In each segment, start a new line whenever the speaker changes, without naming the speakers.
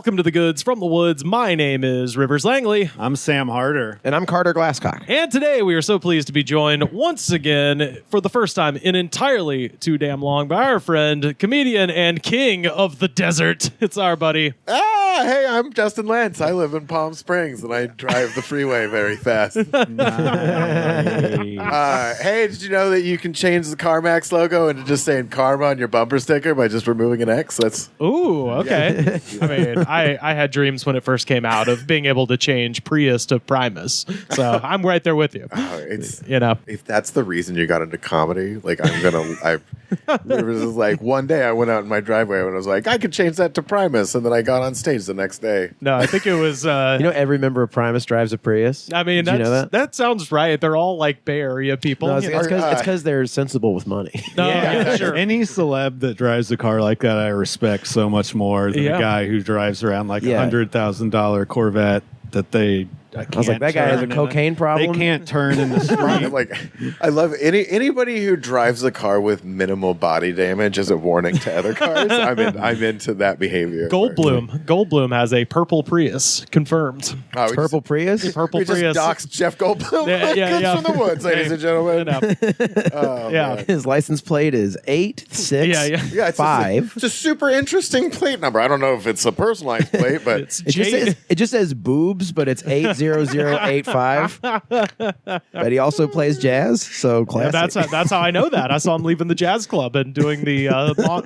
Welcome to the Goods from the Woods. My name is Rivers Langley.
I'm Sam Harder.
And I'm Carter Glasscock.
And today we are so pleased to be joined once again for the first time in entirely too damn long by our friend, comedian and king of the desert. It's our buddy.
Hey, I'm Justin Lentz. I live in Palm Springs and I drive the freeway very fast.
Nice.
Hey, did you know that you can change the CarMax logo into just saying Karma on your bumper sticker by just removing an X?
Ooh, okay. I mean, I had dreams when it first came out of being able to change Prius to Primus. So I'm right there with you.
If that's the reason you got into comedy, like Rivers is like, one day I went out in my driveway and I was like, I could change that to Primus, and then I got on stage the next day.
No, I think it was
every member of Primus drives a Prius.
I mean,
Did you know that?
That sounds right. They're all like Bay Area people.
No, it's because they're sensible with money.
No, yeah, sure.
Any celeb that drives a car like that, I respect so much more than a guy who drives around like $100,000 Corvette that they. I
was like, that guy has a cocaine problem.
They can't turn in the street.
I love anybody who drives a car with minimal body damage as a warning to other cars. I'm into that behavior.
Goldblum has a purple Prius confirmed.
Purple Prius.
Purple
we
Prius.
Just doxed Jeff Goldblum.
Yeah.
From the woods, ladies and gentlemen.
Man.
His license plate is 865.
It's a super interesting plate number. I don't know if it's a personalized plate, but
it just says boobs, but it's 80085. But he also plays jazz, so classic.
Yeah, that's how I know that. I saw him leaving the jazz club and doing the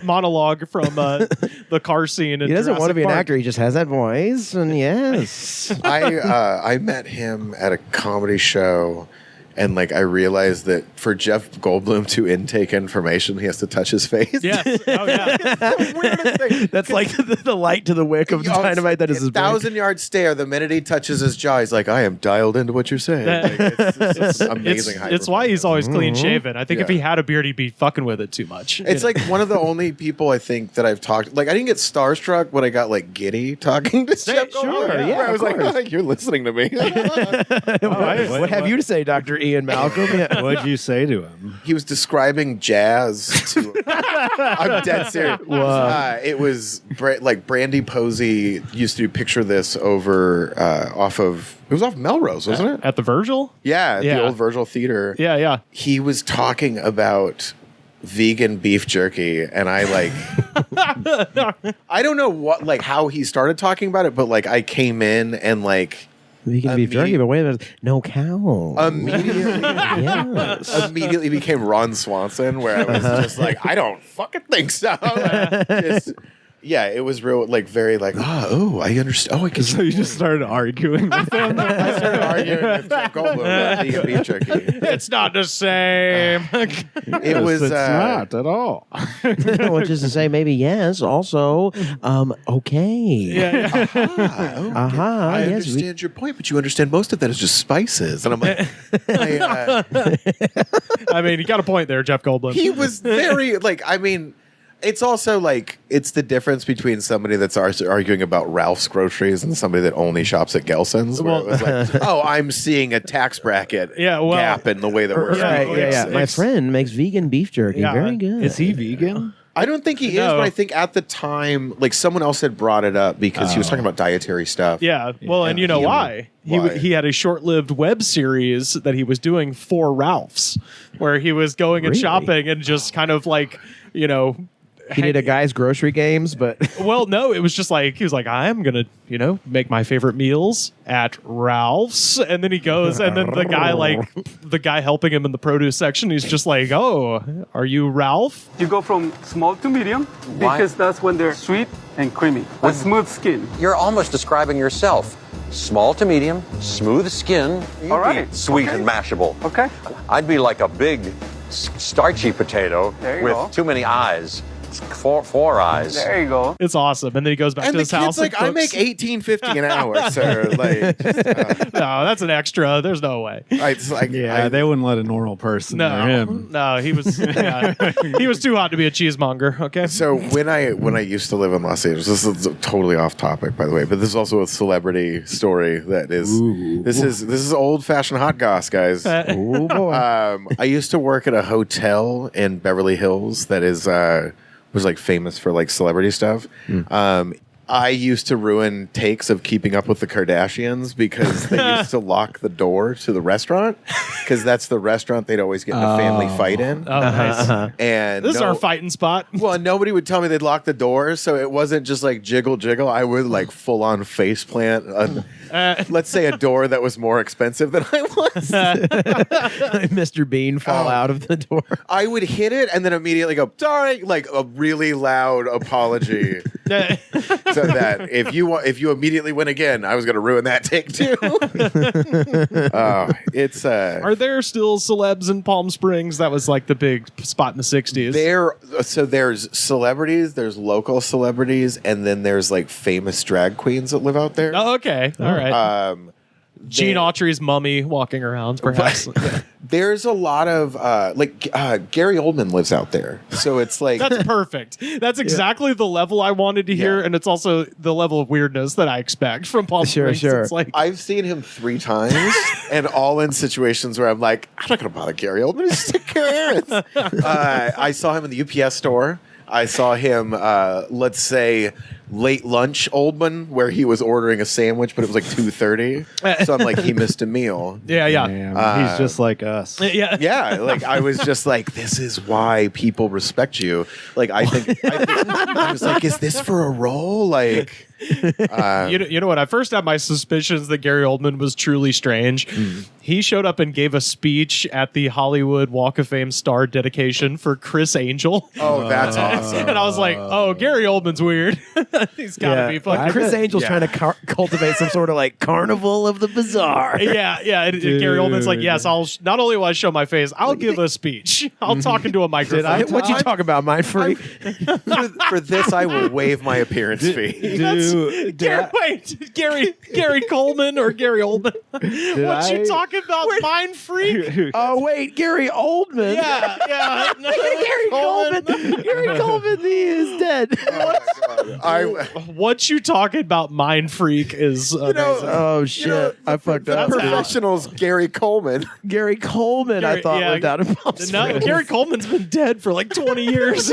monologue from the car scene.
He doesn't want to be an actor. He just has that voice, and yes.
I met him at a comedy show. And I realized that for Jeff Goldblum to intake information, he has to touch his face.
Yes. Oh, yeah.
That's the weirdest thing.
That's like the light to the wick of the dynamite that is his brain.
1,000-yard stare. The minute he touches his jaw, he's like, I am dialed into what you're saying. It's amazing.
It's why he's always clean shaven. I think if he had a beard, he'd be fucking with it too much.
It's like one of the only people I think that I've talked. I didn't get starstruck, but I got giddy talking to Jeff Goldblum.
Sure, yeah.
I was like, you're listening to me.
What have you to say, Dr. Ian Malcolm?
What'd you say to him?
He was describing jazz to. I'm dead serious. It was Brandy Posey used to picture this over off Melrose, wasn't it?
At the Virgil?
Yeah, the old Virgil Theater.
Yeah.
He was talking about vegan beef jerky, and I don't know how he started talking about it, but I came in and
vegan beef jerky, but wait a minute. No cow.
Immediately became Ron Swanson, where I was just I don't fucking think so. It was real, very I understand. Oh, I can.
So you just started arguing with him?
I started arguing with Jeff Goldblum about vegan beef jerky.
It's not the same.
It's not at all.
Which is to say, maybe yes. Also, okay.
Yeah.
I understand your point, but you understand most of that is just spices. And I'm like,
I mean, you got a point there, Jeff Goldblum.
He was very it's also it's the difference between somebody that's arguing about Ralph's groceries and somebody that only shops at Gelson's. Where it was I'm seeing a tax bracket gap in the way that we're
speaking. My friend makes vegan beef jerky. Yeah. Very good.
Is he vegan?
I don't think he is, but I think at the time, someone else had brought it up because he was talking about dietary stuff.
Yeah, well, and you know why? He had a short-lived web series that he was doing for Ralph's, where he was going and shopping and just kind of
he did a guy's grocery games, but
well, no, it was just he was like, I'm gonna, make my favorite meals at Ralph's, and then he goes, and then the guy helping him in the produce section, he's just like, oh, are you Ralph?
You go from small to medium because that's when they're sweet and creamy, with smooth skin.
You're almost describing yourself. Small to medium, smooth skin.
All right.
Sweet and mashable.
Okay.
I'd be like a big, starchy potato with too many eyes. Four eyes.
There you go.
It's awesome. And then he goes back to his house.
And I make $18.50 an hour, sir.
No, that's an extra. There's no way.
They wouldn't let a normal person near him.
No, he was he was too hot to be a cheesemonger. Okay.
So when I used to live in Los Angeles, this is totally off topic, by the way, but this is also a celebrity story that is. This is old fashioned hot goss, guys.
Oh boy.
I used to work at a hotel in Beverly Hills that was famous for celebrity stuff. I used to ruin takes of Keeping Up with the Kardashians because they used to lock the door to the restaurant because that's the restaurant they'd always get in a family fight in.
Oh, nice.
And
This is our fighting spot.
Well, nobody would tell me they'd lock the door, so it wasn't just like jiggle. I would like full on face plant. Let's say a door that was more expensive than I was.
Mr. Bean fall out of the door.
I would hit it and then immediately go, sorry, like a really loud apology. So that if you immediately win again, I was going to ruin that take too. It's
Are there still celebs in Palm Springs? That was like the big spot in the 60s.
So there's celebrities, there's local celebrities, and then there's like famous drag queens that live out there.
Oh, okay. All right. Gene Autry's mummy walking around, perhaps.
There's a lot of Gary Oldman lives out there, so it's like
That's perfect. That's exactly the level I wanted to hear, and it's also the level of weirdness that I expect from Palm Springs.
Sure.
It's like
I've seen him 3 times, and all in situations where I'm like, I'm not going to bother Gary Oldman. Just take care of errands. I saw him in the UPS store. I saw him, let's say, late lunch Oldman, where he was ordering a sandwich, but it was like 2:30. So I'm like, he missed a meal.
yeah.
Damn, he's just like us.
Yeah.
Yeah, like I was just like, this is why people respect you. Like I think I was like, is this for a role? Like,
You know what? I first had my suspicions that Gary Oldman was truly strange. He showed up and gave a speech at the Hollywood Walk of Fame star dedication for Chris Angel.
oh, that's awesome.
And I was like, oh, Gary Oldman's weird. He's got to be fucking.
Chris Angel's trying to cultivate some sort of like carnival of the bizarre.
Yeah. And Gary Oldman's like, yes, I'll not only will I show my face, I'll give a speech. I'll talk into a microphone.
What you talk about, mind freak?
For this, I will waive my appearance fee.
Gary Coleman or Gary Oldman? What you talking about, mind freak?
Oh wait, Gary Oldman.
Yeah. No,
Gary Coleman. Gary Coleman is dead.
What you talking about, mind freak? Is
Oh shit! I fucked up.
Professionals, Gary Coleman.
Gary Coleman, I thought lived out of Palm Springs.
No, Gary Coleman's been dead for like 20 years.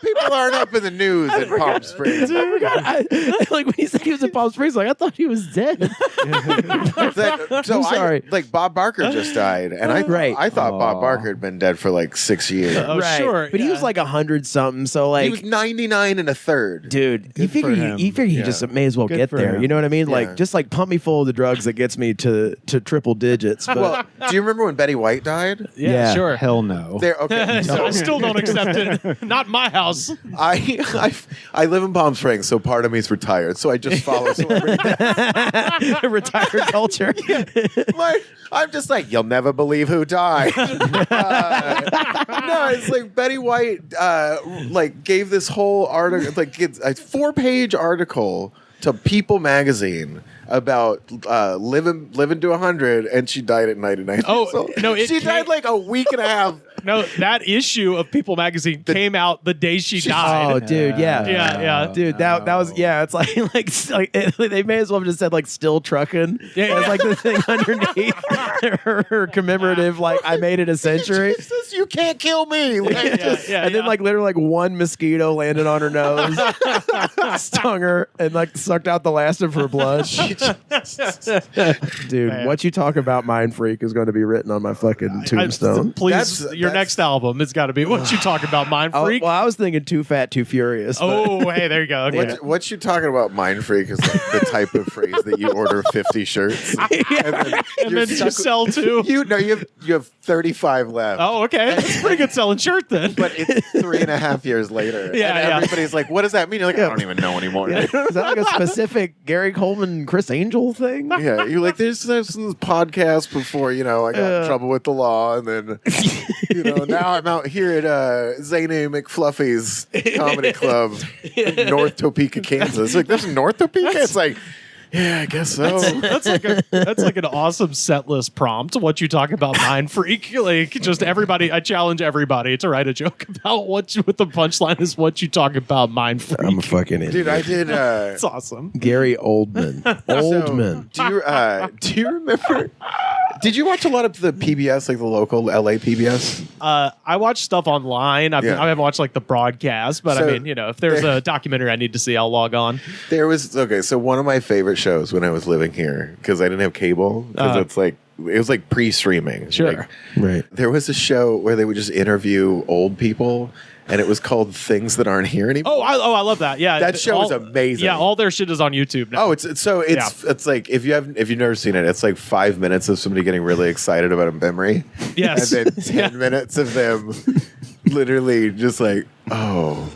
People aren't up in the news in Palm Springs.
I forgot. Like when he said he was in Palm Springs, like I thought he was dead.
I'm
sorry.
Like Bob Barker just died, and I thought Bob Barker had been dead for like 6 years.
Oh,
right.
sure.
But he was like 100 something. So like
He was 99 1/3.
dude, you figure he just may as well get
for
there.
him.
You know what I mean?
Yeah.
Like just like pump me full of the drugs that gets me to triple digits. But
Well, do you remember when Betty White died?
Yeah, sure.
Hell no.
Okay.
I still don't accept it. Not my house.
I live in Palm Springs, so part of me is retired. So I just follow celebrity death.
retired culture.
Like, I'm just like, you'll never believe who died. No, it's like Betty White like gave this whole article, like it's a 4-page article to People magazine about living to 100, and she died at 99.
Oh, no,
she died like a week and a half.
No, that issue of People magazine came out the day she died.
Oh, dude, yeah.
Yeah.
Dude, that was it's like they may as well have just said like still trucking.
Yeah.
It's like the thing underneath her commemorative like I made it a century.
Jesus, you can't kill me. Like,
And then like literally like one mosquito landed on her nose, stung her, and like sucked out the last of her blood. Dude,
Man.
what you talk about, Mind Freak, is going to be written on my fucking tombstone.
Please, your next album, it's got to be What You Talking About, Mind Freak.
Well, I was thinking Too Fat, Too Furious. But
Oh, hey, there you go. Okay.
What you talking about, Mind Freak, is like the type of phrase that you order 50 shirts and then,
And then you sell two.
you have 35 left.
Oh, okay. That's a pretty good selling shirt then.
But it's 3.5 years later.
Yeah,
and
yeah.
everybody's like, what does that mean? You're like, I don't even know anymore.
is that like a specific Gary Coleman, Chris Angel thing?
Yeah, you're like, there's this podcast before, I got in trouble with the law, and then, now I'm out here at Zane McFluffy's Comedy Club in North Topeka, Kansas. Like, there's North Topeka? It's like, yeah, I guess so.
That's like an awesome set list prompt. What you talk about, Mind Freak? Like just everybody. I challenge everybody to write a joke about with the punchline is what you talk about, Mind Freak.
I'm a fucking idiot.
Dude, I did.
It's awesome.
Gary Oldman. Oldman.
Do you remember? Did you watch a lot of the PBS, like the local LA PBS?
I watch stuff online. I haven't watched like the broadcast, but
So,
I mean, if there's a documentary I need to see, I'll log on.
So one of my favorite shows when I was living here, because I didn't have cable, because it was like pre-streaming.
Sure.
Like,
Right.
there was a show where they would just interview old people, and it was called Things That Aren't Here Anymore.
I love that. Yeah,
That show is amazing.
Yeah, all their shit is on YouTube now.
It's like if you've never seen it, it's like 5 minutes of somebody getting really excited about a memory.
Yes.
And then 10 minutes of them literally just like, oh,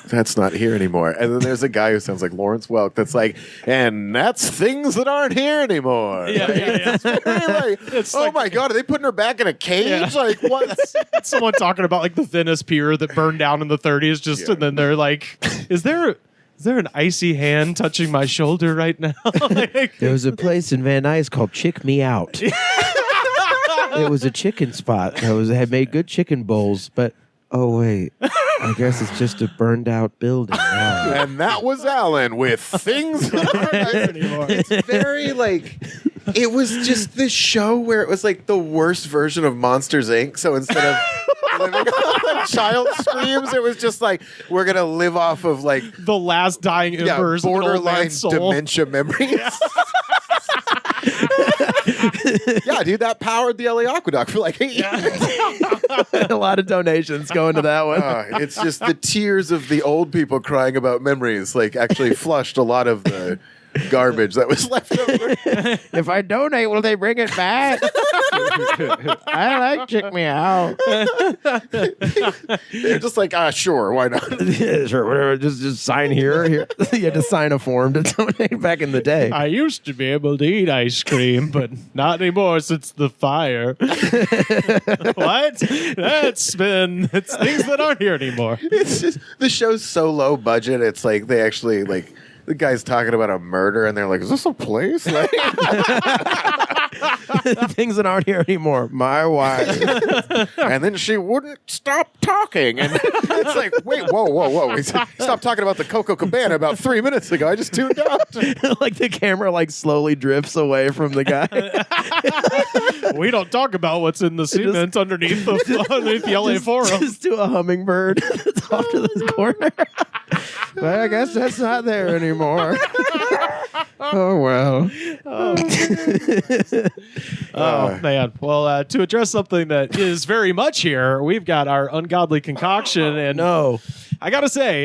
that's not here anymore. And then there's a guy who sounds like Lawrence Welk that's like, and that's Things That Aren't Here Anymore.
Yeah.
It's very like, my God, are they putting her back in a cage?
Yeah.
Like, what?
It's someone talking about like the Venice Pier that burned down in the 30s, and then they're like, is there an icy hand touching my shoulder right now? Like,
There was a place in Van Nuys called Chick Me Out. It was a chicken spot. Had made good chicken bowls, but oh wait, I guess it's just a burned out building now.
And that was Alan with Things That Aren't Here Anymore. It's very like, it was just this show where it was like the worst version of Monsters Inc. So instead of living on child screams, it was just like, we're gonna live off of like
the last dying embers of an old
borderline
man's soul.
dementia memories. Yeah, dude, that powered the LA Aqueduct for like 8 years.
A lot of donations going to that one.
It's just the tears of the old people crying about memories, like actually flushed a lot of the garbage that was left over.
If I donate, will they bring it back? I like Chick Me Out.
They're just like, sure, why not?
Yeah, sure, whatever. Just sign here. You had to sign a form to donate back in the day.
I used to be able to eat ice cream, but not anymore since the fire. What? It's Things That Aren't Here Anymore.
It's just, the show's so low budget. It's like they actually like the guy's talking about a murder, and they're like, "Is this a place?" Like,
Things That Aren't Here Anymore. My wife.
and then she wouldn't stop talking, and it's like, wait, whoa! Stop talking about the Coco Cabana about 3 minutes ago. I just tuned out.
Like the camera like slowly drifts away from the guy.
We don't talk about what's in the cement underneath the LA Forum.
Just do a hummingbird that's off to the corner. But I guess that's not there anymore. Oh, well.
Oh, man. Well, to address something that is very much here, we've got our ungodly concoction. And
No.
I got to say,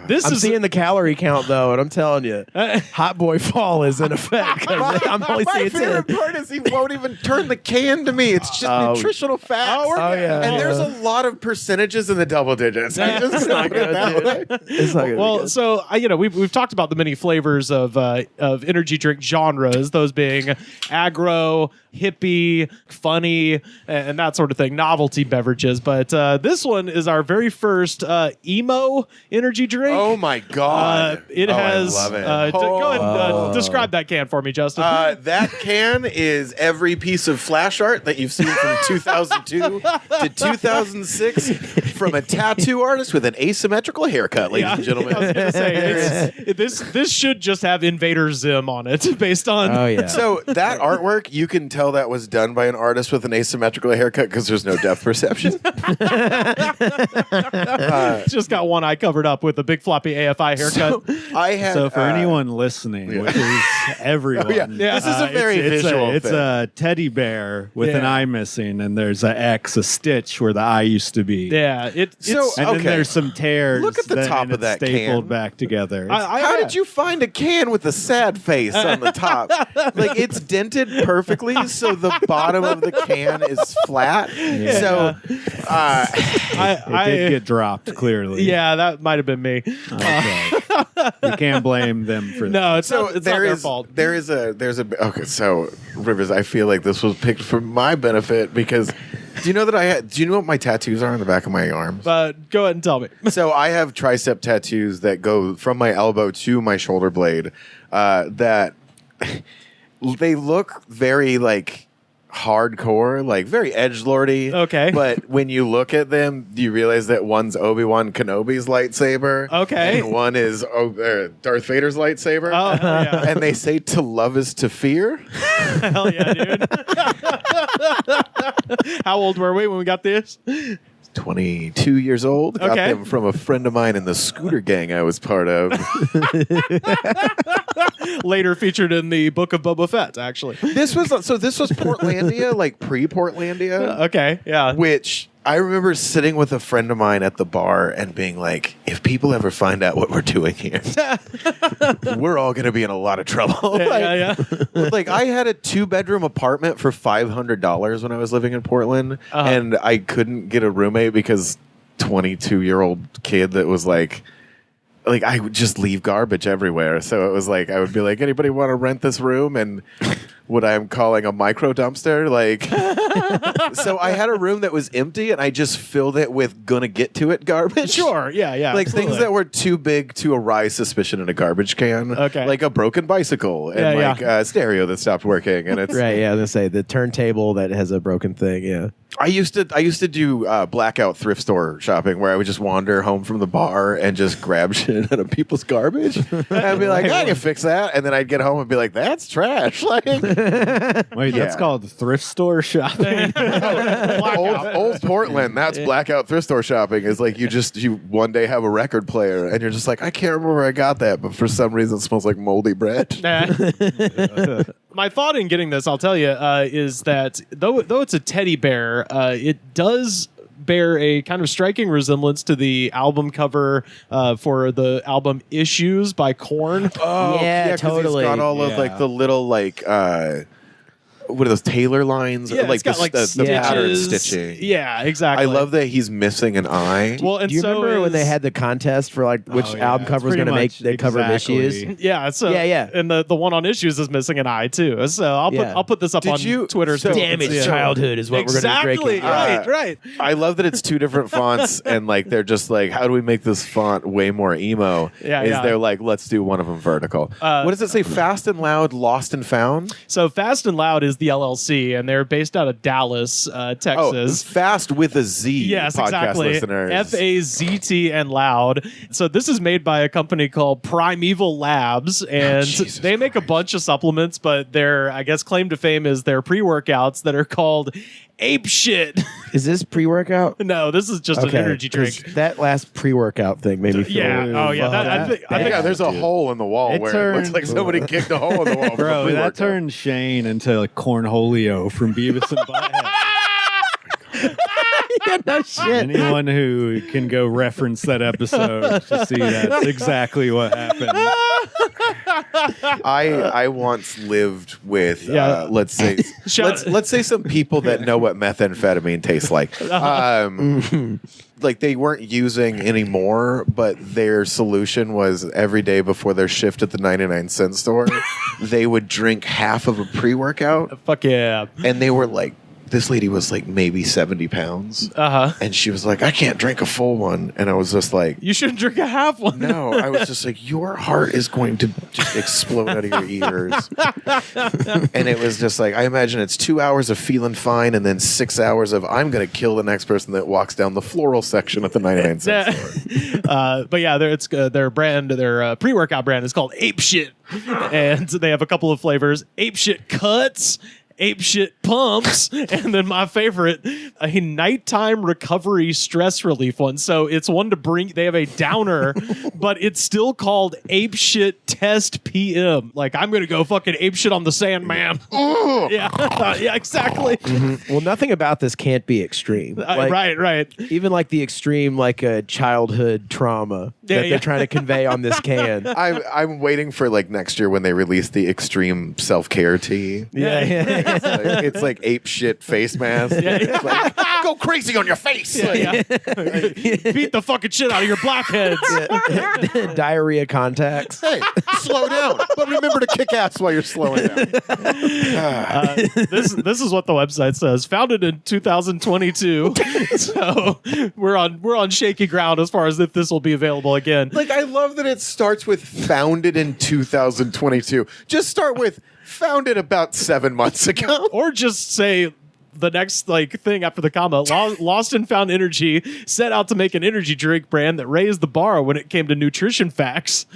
this
I'm
is...
seeing the calorie count, though, and I'm telling you, Hot Boy Fall is in effect. I'm only
My
seeing
favorite
10.
part is he won't even turn the can to me. It's just nutritional facts.
Oh, yeah.
And there's a lot of percentages in the double digits. I just
It's not
put it that
good,
way.
dude. It's not good.
Well, so we've talked about the many flavors of energy drink genres, those being aggro, hippie, funny, and that sort of thing, novelty beverages. But this one is our very first emo energy drink.
Oh my God!
It has.
I love it.
Go ahead and describe that can for me, Justin.
That can is every piece of flash art that you've seen from 2002 to 2006 from a tattoo artist with an asymmetrical haircut, ladies and
I
gentlemen.
was gonna say this should just have Invader Zim on it, based on.
Oh, yeah.
So that artwork, you can tell that was done by an artist with an asymmetrical haircut because there's no depth perception.
Just got one eye covered up with a big floppy AFI haircut.
I have.
So for anyone listening, which is everyone,
This is a very
it's
visual
It's
thing.
a teddy bear with an
Yeah.
eye missing, and there's a stitch where the eye used to be.
Yeah, it's
So-
And
Okay.
then there's some tears.
Look at the
that-
top
and
of
it's
that
stapled
can.
back together.
How did you find a can with a sad face on the top? Like it's dented perfectly, so the bottom of the can is flat. So
it did get dropped, clearly.
Yeah, that might have been me.
Okay. You can't blame them for that.
No, it's
so
not their fault.
there's a okay. So Rivers, I feel like this was picked for my benefit because do you know what my tattoos are on the back of my arms?
But go ahead and tell me.
So I have tricep tattoos that go from my elbow to my shoulder blade. That they look very like hardcore, like very edgelordy.
Okay.
But when you look at them, you realize that one's Obi-Wan Kenobi's lightsaber.
Okay.
And one is Darth Vader's lightsaber.
Oh, hell yeah.
And they say to love is to fear.
Hell yeah, dude. How old were we when we got this?
22 years old. Got
Okay.
them from a friend of mine in the scooter gang I was part of.
Later featured in the Book of Boba Fett, actually.
This was Portlandia, like pre-Portlandia.
Okay, yeah.
Which I remember sitting with a friend of mine at the bar and being like, if people ever find out what we're doing here, we're all going to be in a lot of trouble.
Yeah.
Like I had a 2-bedroom apartment for $500 when I was living in Portland, and I couldn't get a roommate because 22-year-old kid that was like I would just leave garbage everywhere. So it was like I would be like, anybody want to rent this room? And what I'm calling a micro dumpster, like. So I had a room that was empty, and I just filled it with gonna get to it garbage.
Sure, yeah,
Like
absolutely.
things that were too big to arise suspicion in a garbage can.
Okay.
Like a broken bicycle and
Yeah,
a stereo that stopped working. And it's
Right, yeah, let's say the turntable that has a broken thing, yeah.
I used to do blackout thrift store shopping where I would just wander home from the bar and just grab shit out of people's garbage. And I'd be like, I can fix that. And then I'd get home and be like, that's trash. Like,
Wait, that's called thrift store shopping.
old Portland, that's blackout thrift store shopping. Is like you one day have a record player and you're just like, I can't remember where I got that, but for some reason it smells like moldy bread.
My thought in getting this, I'll tell you, is that though it's a teddy bear, it does bear a kind of striking resemblance to the album cover for the album Issues by Korn.
Oh,
Yeah,
'cause
totally.
It's got all of like the little what are those Taylor lines?
Yeah,
like
it's got
the,
like
the pattern
stitches.
stitching.
Yeah, exactly.
I love that he's missing an eye.
Well, and
Do you
so
remember when
is-
they had the contest for like which album cover was going to make the cover of Issues?
Yeah, so
Yeah.
and the one on Issues is missing an eye too. So I'll put this up
Did
on
you-
Twitter.
so-
so
Damaged
yeah.
childhood is what
Exactly.
we're going to be drinking.
Right.
I love that it's two different fonts and like they're just like, how do we make this font way more emo?
Yeah.
They're like, let's do one of them vertical. What does it say? Fast and Loud, Lost and Found?
So Fast and Loud is the LLC, and they're based out of Dallas, Texas.
Fast with a Z.
Yes,
podcast
exactly.
Listeners.
FAZT and Loud. So this is made by a company called Primeval Labs, and
Jesus
they make a bunch of supplements, but their, I guess, claim to fame is their pre-workouts that are called Ape Shit.
Is this pre-workout?
No, this is just an energy
'cause
drink.
That last pre-workout thing made me feel
Yeah. Oh, yeah. I think
Yeah, there's a hole in the wall
It
where it
turned-
looks like somebody kicked a hole in the wall. for the
Bro, that
pre-workout.
turned Shane into like Cornholio from Beavis and Butthead.
yeah, no shit.
Anyone who can go reference that episode to see that's exactly what happened.
I once lived with
Yeah.
let's say let's say some people that know what methamphetamine tastes like. Like they weren't using anymore, but their solution was every day before their shift at the 99-cent store, they would drink half of a pre-workout,
Fuck yeah.
and they were like, this lady was like maybe 70 pounds.
Uh-huh.
And she was like, I can't drink a full one. And I was just like,
You shouldn't drink a half one.
no, I was just like, your heart is going to just explode out of your ears. And it was just like, I imagine it's 2 hours of feeling fine and then 6 hours of I'm going to kill the next person that walks down the floral section at the 99-cent store.
But yeah, their brand, their pre-workout brand is called Ape Shit, and they have a couple of flavors: Ape Shit Cuts, Ape Shit Pumps, and then my favorite, a nighttime recovery stress relief one. So it's one to bring. They have a downer, but it's still called Ape Shit Test PM. Like I'm gonna go fucking ape shit on the Sandman. Yeah, exactly.
Well, nothing about this can't be extreme. Like,
Right.
Even like the extreme, like a childhood trauma that
yeah.
they're trying to convey on this can.
I'm waiting for like next year when they release the extreme self-care tea.
Yeah.
It's like ape shit face mask. It's like, go crazy on your face.
Yeah. Beat the fucking shit out of your blackheads.
Diarrhea contacts.
Hey, slow down. But remember to kick ass while you're slowing down.
This is what the website says. Founded in 2022, so we're on shaky ground as far as if this will be available again.
Like, I love that it starts with founded in 2022. Just start with Found it about 7 months ago.
Or just say the next thing after the comma. Lost and Found Energy set out to make an energy drink brand that raised the bar when it came to nutrition facts.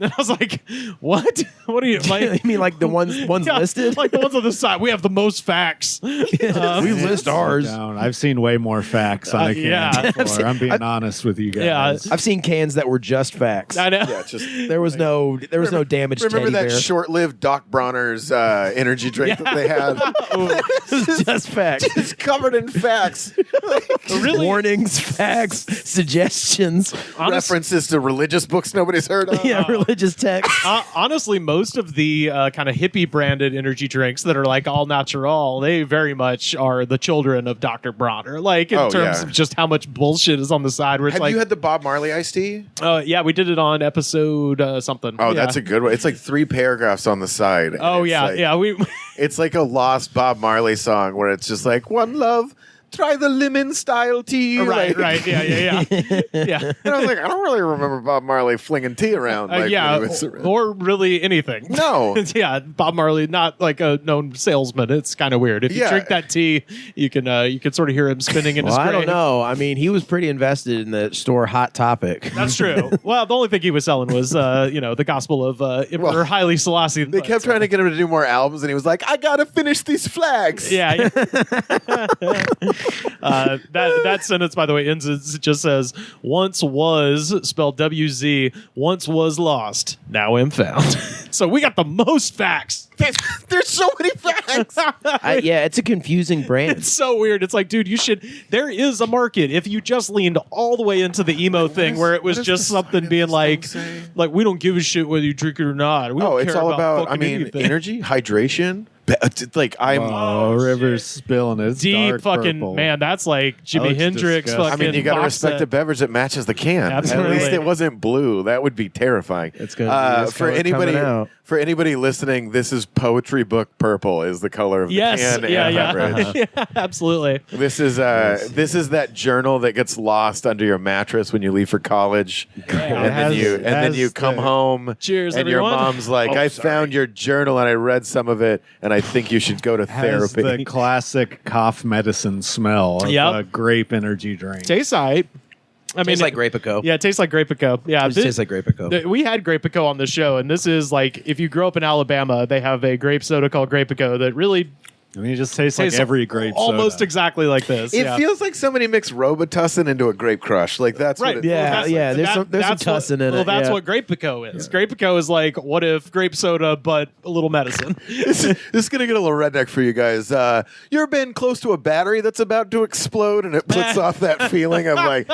And I was like, what? What are you like?
You mean like the ones listed?
Like the ones on the side. We have the most facts.
We list ours.
I've seen way more facts on a can before. I'm being honest with you guys.
I've seen cans that were just facts.
I know.
Yeah, just
There was no damage.
remember
teddy
that
bear.
short-lived Doc Bronner's energy drink that they had?
Just facts.
It's covered in facts.
Really?
Warnings, facts, suggestions.
References to religious books nobody's heard of.
Yeah, religious text.
Honestly, most of the kind of hippie branded energy drinks that are like all natural, they very much are the children of Dr. Bronner. Like in terms of just how much bullshit is on the side. Where it's
Have you had the Bob Marley iced tea?
Yeah, we did it on episode something.
Oh,
yeah.
that's a good one. It's like 3 paragraphs on the side.
Oh
It's
yeah,
like-
yeah.
It's like a lost Bob Marley song where it's just like, one love, try the lemon style tea.
Right,
Like-
right. Yeah.
And I was like, I don't really remember Bob Marley flinging tea around. Like,
Yeah,
when he was-
or really anything.
No.
Yeah, Bob Marley, not like a known salesman. It's kind of weird. If you
Yeah.
drink that tea, you can sort of hear him spinning in his
Well, I
grave.
don't know. I mean, he was pretty invested in the store Hot Topic.
That's true. Well, the only thing he was selling was, the gospel of Emperor Haile Selassie.
They kept trying to get him to do more albums, and he was like, I gotta finish these flags.
Yeah. That sentence, by the way, ends. It just says, "Once was," spelled W-Z. Once was lost, now am found. So we got the most facts.
There's so many facts.
Yeah, it's a confusing brand.
It's so weird. It's like, dude, there is a market if you just leaned all the way into the emo thing where it was
what is
just
this
something
fucking
being like,
song say?
we don't give a shit whether you drink it or not. We don't
It's
care
all about,
fucking anything.
energy, hydration. Like, I'm.
Oh, River's spilling it. It's
Deep
dark
fucking
purple.
man. That's like Jimi
looks
Hendrix.
disgusting.
Fucking
You got to
box
respect
set.
a beverage that matches the can.
Absolutely.
At least it wasn't blue. That would be terrifying.
It's gonna be this
for
color
anybody.
coming out.
For anybody listening, this is Poetry Book Purple. Is the color of the
Yes,
can and
yeah,
beverage.
yeah, absolutely.
This is that journal that gets lost under your mattress when you leave for college, and then you come home.
Cheers,
and
everyone.
your mom's like, "I found your journal and I read some of it, and I think you should go to
Has
therapy."
the classic cough medicine smell of
Yep.
a grape energy drink.
Tastes alright. I mean,
Tastes like Grape-A-Co.
Yeah, it tastes like Grape-A-Co. Yeah,
It tastes like Grape-A-Co.
We had Grape-A-Co on the show, and this is like, if you grow up in Alabama, they have a grape soda called Grape-A-Co that really
I mean, it just tastes like every grape
almost
soda.
exactly like this.
It
yeah.
feels like somebody mixed Robitussin into a grape crush. Like that's
Right.
what it
Yeah, yeah. There's some
that's
tussin in it.
Well, that's
yeah.
what Grape-A-Co is. Grape-A-Co is like, what if grape soda, but a little medicine?
this is gonna get a little redneck for you guys. You ever been close to a battery that's about to explode and it puts off that feeling of like,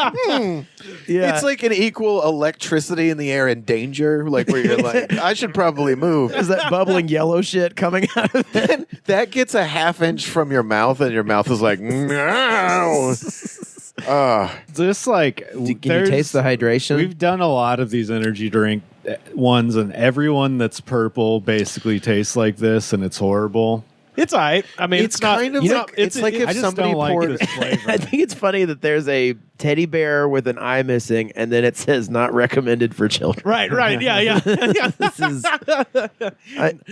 Yeah.
it's like an equal electricity in the air and danger, like where you're like, I should probably move.
Is that bubbling yellow shit coming out of it?
That gets a half-inch from your mouth, and your mouth is like, no.
Just like
Can you taste the hydration?
We've done a lot of these energy drink ones, and everyone that's purple basically tastes like this, and it's horrible.
It's all right. I mean,
It's
it's not.
kind of
you know,
like it's like if
I just
somebody
don't like
poured.
this flavor.
I think it's funny that there's a teddy bear with an eye missing, and then it says "not recommended for children."
Right, yeah.
This is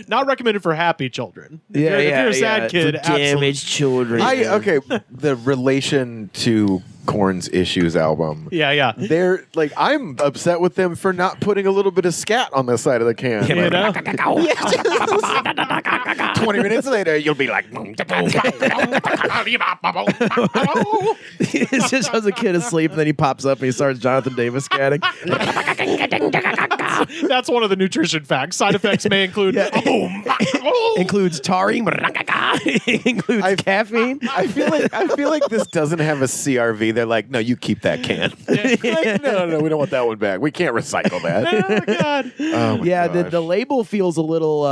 Not recommended for happy children. If
yeah,
you're,
yeah,
if you're a sad
yeah.
kid,
For
absolutely.
damaged children.
Okay, the relation to Korn's Issues album.
Yeah.
They're like, I'm upset with them for not putting a little bit of scat on the side of the can.
You know?
20 minutes later, you'll be like,
It's just as a kid asleep, and then he pops up and he starts Jonathan Davis scatting.
That's one of the nutrition facts. Side effects may include boom.
Includes taurine. Includes caffeine.
I feel like this doesn't have a CRV. They're like, no, you keep that can. Like, no, we don't want that one back. We can't recycle that.
Oh God.
Oh my
Yeah, the
gosh.
label feels a little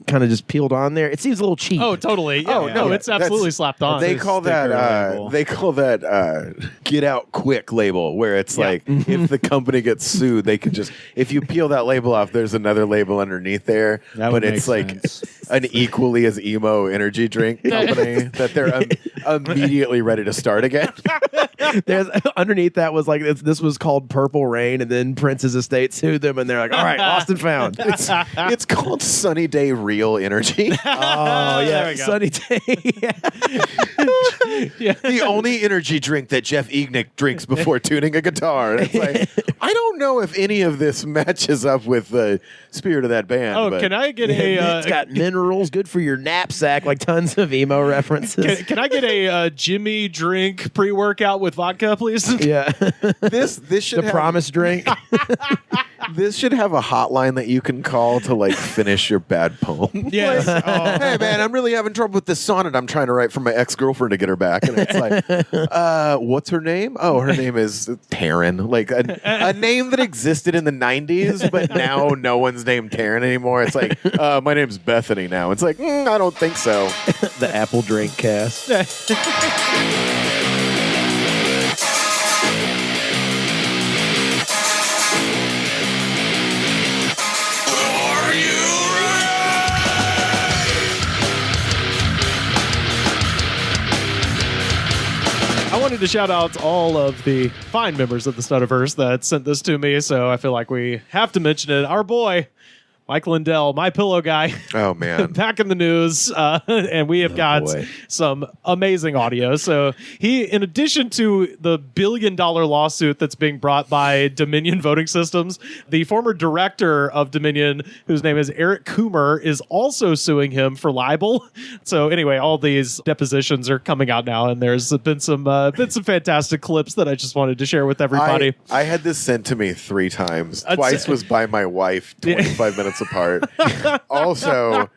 kind of just peeled on there. It seems a little cheap.
Oh, totally. Yeah,
Oh,
no,
no,
it's absolutely
that's-
slapped on.
They
It's a
call that
sticker label.
get out quick label, where it's
Yeah.
like if the company gets sued, they could just, if you peel that label off, there's another label underneath there,
That
but
would
it's
make
like
sense.
an equally as emo energy drink company that they're immediately ready to start again.
There's underneath that was like this was called Purple Rain, and then Prince's estate sued them, and they're like, all right, lost and found.
It's called Sunny Day Real Energy.
Oh yeah, Sunny Day.
The only energy drink that Jeff Ignick drinks before tuning a guitar. It's like, I don't know if any of this matches up with the spirit of that band.
Oh,
but.
can I get a?
It's got minerals, good for your knapsack, like tons of emo references.
Can I get a Jimmy drink pre-workout with vodka, please?
Yeah,
This should
the promise drink.
This should have a hotline that you can call to like finish your bad poem.
Yes.
Hey man, I'm really having trouble with this sonnet I'm trying to write for my ex-girlfriend to get her back. And it's like, what's her name? Oh, her name is Taryn. Like a name that existed in the 90s, but now no one's named Taryn anymore. It's like, my name's Bethany now. It's like, I don't think so.
The Apple Drink Cast.
I wanted to shout out all of the fine members of the Studiverse that sent this to me, so I feel like we have to mention it. Our boy, Mike Lindell, MyPillow Guy.
Oh, man.
Back in the news, and we have got some amazing audio. So he, in addition to the $1 billion lawsuit that's being brought by Dominion Voting Systems, the former director of Dominion, whose name is Eric Coomer, is also suing him for libel. So anyway, all these depositions are coming out now, and there's been some fantastic clips that I just wanted to share with everybody.
I had this sent to me 3 times. Twice was by my wife, 25 minutes apart. Also,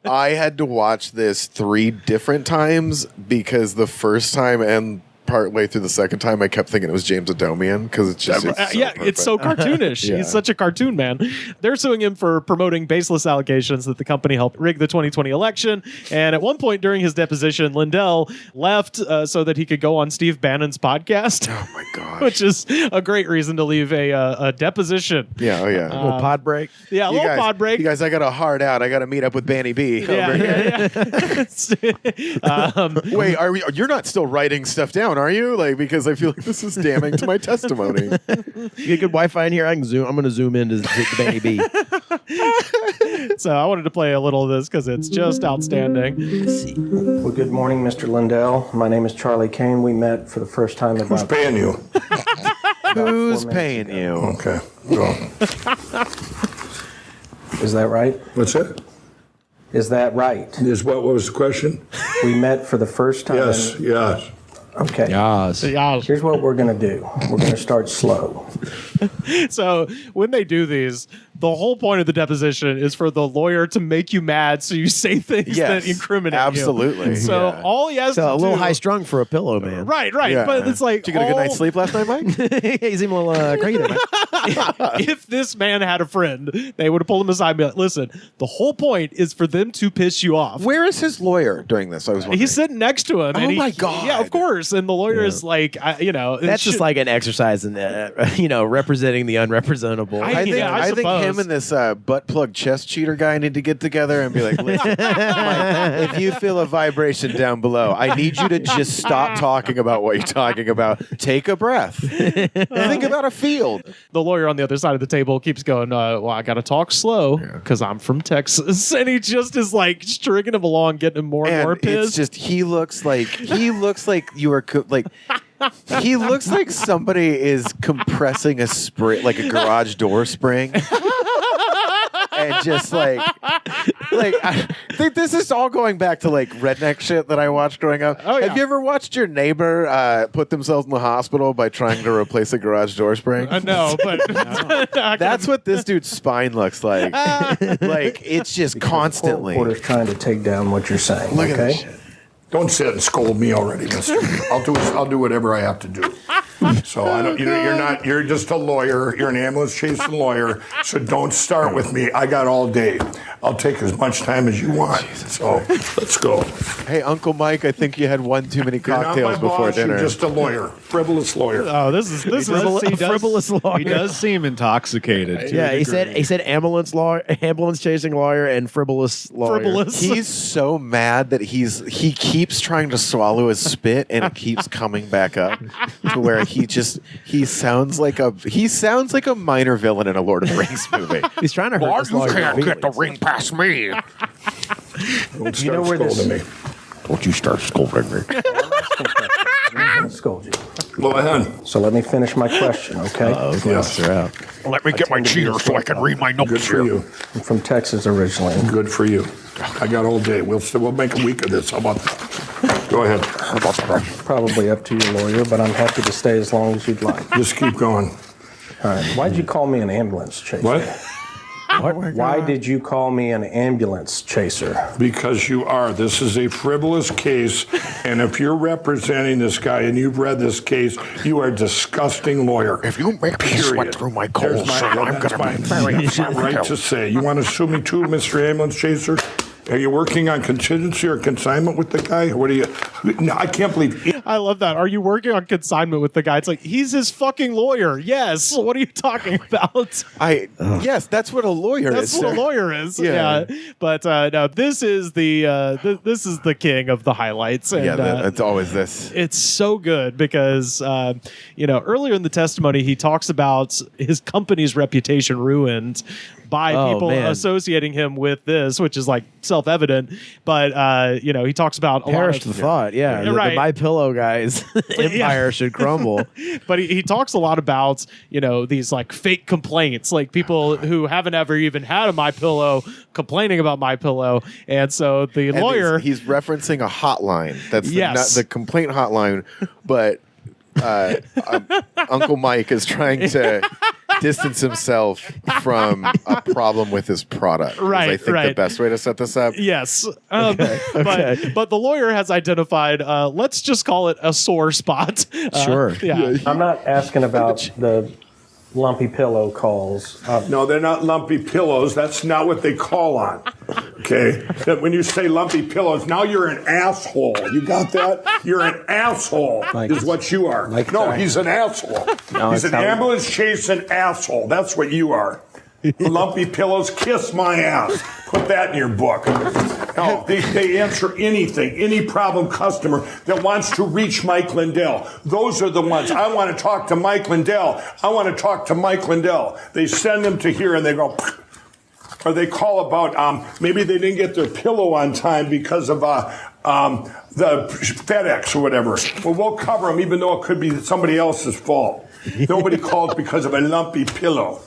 I had to watch this 3 different times because the first time and partway through the second time I kept thinking it was James Adomian because it's just
it's so cartoonish. He's such a cartoon man. They're suing him for promoting baseless allegations that the company helped rig the 2020 election, and at one point during his deposition, Lindell left so that he could go on Steve Bannon's podcast.
Oh my gosh.
Which is a great reason to leave a deposition.
Yeah, oh yeah.
A little pod break.
Yeah, a little pod break.
You guys, I got a hard out. I got to meet up with Banny B.
Yeah.
Wait, you're not still writing stuff down, are you? Like, because I feel like this is damning to my testimony.
You get good Wi-Fi in here? I can zoom. I'm going to zoom into the Banny B.
So I wanted to play a little of this because it's just outstanding.
Let's see.
Well, good morning, Mr. Lindell. My name is Charlie Kane. We met for the first time about...
Who's paying you?
Who's paying you?
Okay. Go.
Is that right?
What's that?
Is that right?
What was the question?
We met for the first time.
Yes.
Okay.
Yes.
Here's what we're going to do. We're going to start slow.
So when they do these, the whole point of the deposition is for the lawyer to make you mad, so you say things that incriminate
absolutely.
you. So all he has to do...
a little high strung for a pillow, man.
Right.
Yeah.
But it's like...
Did you get a good night's sleep last night, Mike?
He's even a little cranky there, man.
If this man had a friend, they would have pulled him aside and be like, listen, the whole point is for them to piss you off.
Where is his lawyer during this? I was wondering.
He's sitting next to him.
Oh, my God.
Yeah, of course. And the lawyer is like,
That's just like an exercise in, representing the unrepresentable.
I
think him and this butt plug chest cheater guy need to get together and be like, listen, Mike, if you feel a vibration down below, I need you to just stop talking about what you're talking about. Take a breath. Think about a field.
The lawyer on the other side of the table keeps going, well, I got to talk slow because I'm from Texas. And he just is like stringing him along, getting him more and more pissed.
It's just, he looks like you are he looks like somebody is compressing a spring, like a garage door spring. And just I think this is all going back to like redneck shit that I watched growing up.
Oh, yeah.
Have you ever watched your neighbor put themselves in the hospital by trying to replace a garage door spring?
No, but
that's what this dude's spine looks like. Like it's just constantly.
The court is trying to take down what you're saying.
Look at this
okay?
shit.
Don't sit and scold me already, mister. I'll do whatever I have to do. So I don't. You're just a lawyer. You're an ambulance chasing lawyer. So don't start with me. I got all day. I'll take as much time as you want. So let's go.
Hey, Uncle Mike, I think you had one too many cocktails
You're not my
before
boss,
dinner.
You're just a lawyer, frivolous lawyer.
Oh, this is
frivolous lawyer.
He does seem intoxicated.
Yeah, he said ambulance chasing lawyer, and frivolous lawyer.
frivolous.
He's so mad that he keeps trying to swallow his spit and it keeps coming back up to where he sounds like a minor villain in a Lord of the Rings movie.
He's trying to hurt this lawyer.
ring past me.
Don't
You know
start
where this-
scolding me.
Don't you start scolding me.
I'll scold you.
Go ahead.
So let me finish my question, okay?
Yes.
Let me get my cheater so I can read my notes
Good for you.
I'm from Texas originally.
Good for you. I got all day. We'll make a week of this. How about that? Go ahead.
Probably up to your lawyer, but I'm happy to stay as long as you'd like.
Just keep going.
All right. Why'd you call me an ambulance chaser?
What?
Why did you call me an ambulance chaser?
Because you are. This is a frivolous case, and if you're representing this guy and you've read this case, you are a disgusting lawyer.
If you make me sweat through my coals, I'm going to be very
It's my right to say. You want to sue me too, Mr. Ambulance Chaser? Are you working on contingency or consignment with the guy? What are you? No, I can't believe.
I love that. Are you working on consignment with the guy? It's like, he's his fucking lawyer. Yes. What are you talking about?
Yes, that's what a lawyer is.
That's what
sir.
a lawyer is.
Yeah.
But no, this is the king of the highlights. And,
It's always this.
it's so good because earlier in the testimony he talks about his company's reputation ruined by people associating him with this, which is like self-evident. But he talks about
Perish the thought, yeah. The MyPillow Guy's empire should crumble.
But he talks a lot about these like fake complaints, like people who haven't ever even had a MyPillow complaining about MyPillow, and so the lawyer
he's referencing a hotline. That's not the complaint hotline, but Uncle Mike is trying to distance himself from a problem with his product.
Right,
I think the best way to set this up.
Yes. But the lawyer has identified, let's just call it a sore spot.
Sure.
Yeah.
I'm not asking about the lumpy pillow calls.
No, they're not lumpy pillows. That's not what they call on. Okay? That when you say lumpy pillows, now you're an asshole. You got that? You're an asshole, is what you are. He's an asshole. He's an ambulance chasing asshole. That's what you are. Lumpy pillows, kiss my ass. Put that in your book. No, they answer anything, any problem customer that wants to reach Mike Lindell. Those are the ones. I want to talk to Mike Lindell. I want to talk to Mike Lindell. They send them to here and they go, or they call about maybe they didn't get their pillow on time because of the FedEx or whatever. Well, we'll cover them even though it could be somebody else's fault. Nobody calls because of a lumpy pillow.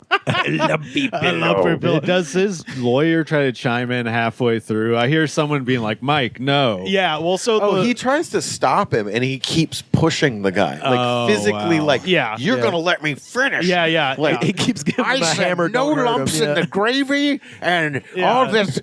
Lumpy pillow. Does his lawyer try to chime in halfway through? I hear someone being like, Mike, no.
Yeah, well, so
he tries to stop him, and he keeps pushing the guy, like physically, like, you're going to let me finish.
Yeah.
Like,
he keeps giving him a hammer.
No lumps in the gravy and all this.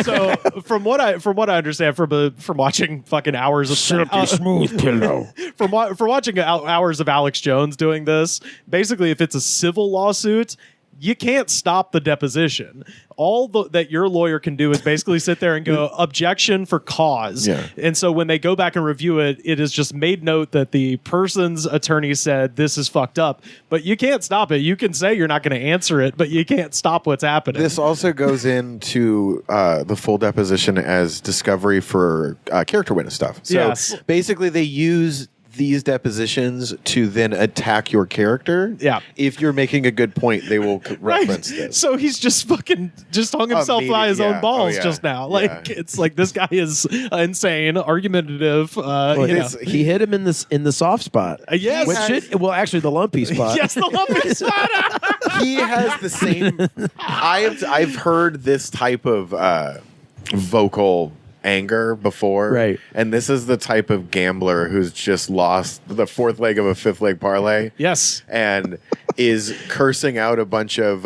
So from what I understand from watching fucking hours of
silky smooth pillow,
from watching hours of Alex Jones doing this, basically, if it's a civil lawsuit, you can't stop the deposition. All that your lawyer can do is basically sit there and go, objection for cause. Yeah. And so when they go back and review it, it is just made note that the person's attorney said this is fucked up. But you can't stop it. You can say you're not going to answer it, but you can't stop what's happening.
This also goes into the full deposition as discovery for character witness stuff. So basically they use these depositions to then attack your character.
Yeah.
If you're making a good point, they will reference this.
So he's just hung himself by his own balls just now. Like it's like this guy is insane, argumentative.
He hit him in the soft spot.
Yes.
Actually, the lumpy spot.
Yes, the lumpy spot.
He has the same. I've heard this type of vocal anger before,
right?
And this is the type of gambler who's just lost the fourth leg of a fifth leg parlay.
Yes,
and is cursing out a bunch of.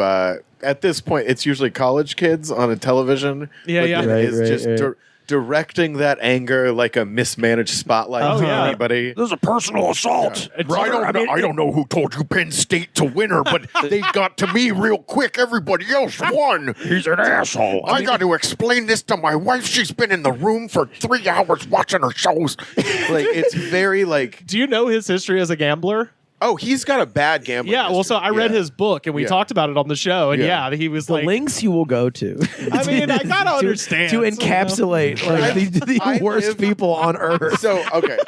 At this point, it's usually college kids on a television.
Yeah.
Is just directing that anger like a mismanaged spotlight to anybody.
This is a personal assault.
I don't know who told you Penn State to win her, but they got to me real quick. Everybody else won. He's an asshole. I got to explain this to my wife. She's been in the room for 3 hours watching her shows.
Like, it's very like.
Do you know his history as a gambler?
Oh, he's got a bad gambling.
Yeah, well, so I read his book, and we talked about it on the show, and he was
the
like...
links you will go to.
I mean, I gotta understand.
To encapsulate the worst people on earth.
So, okay,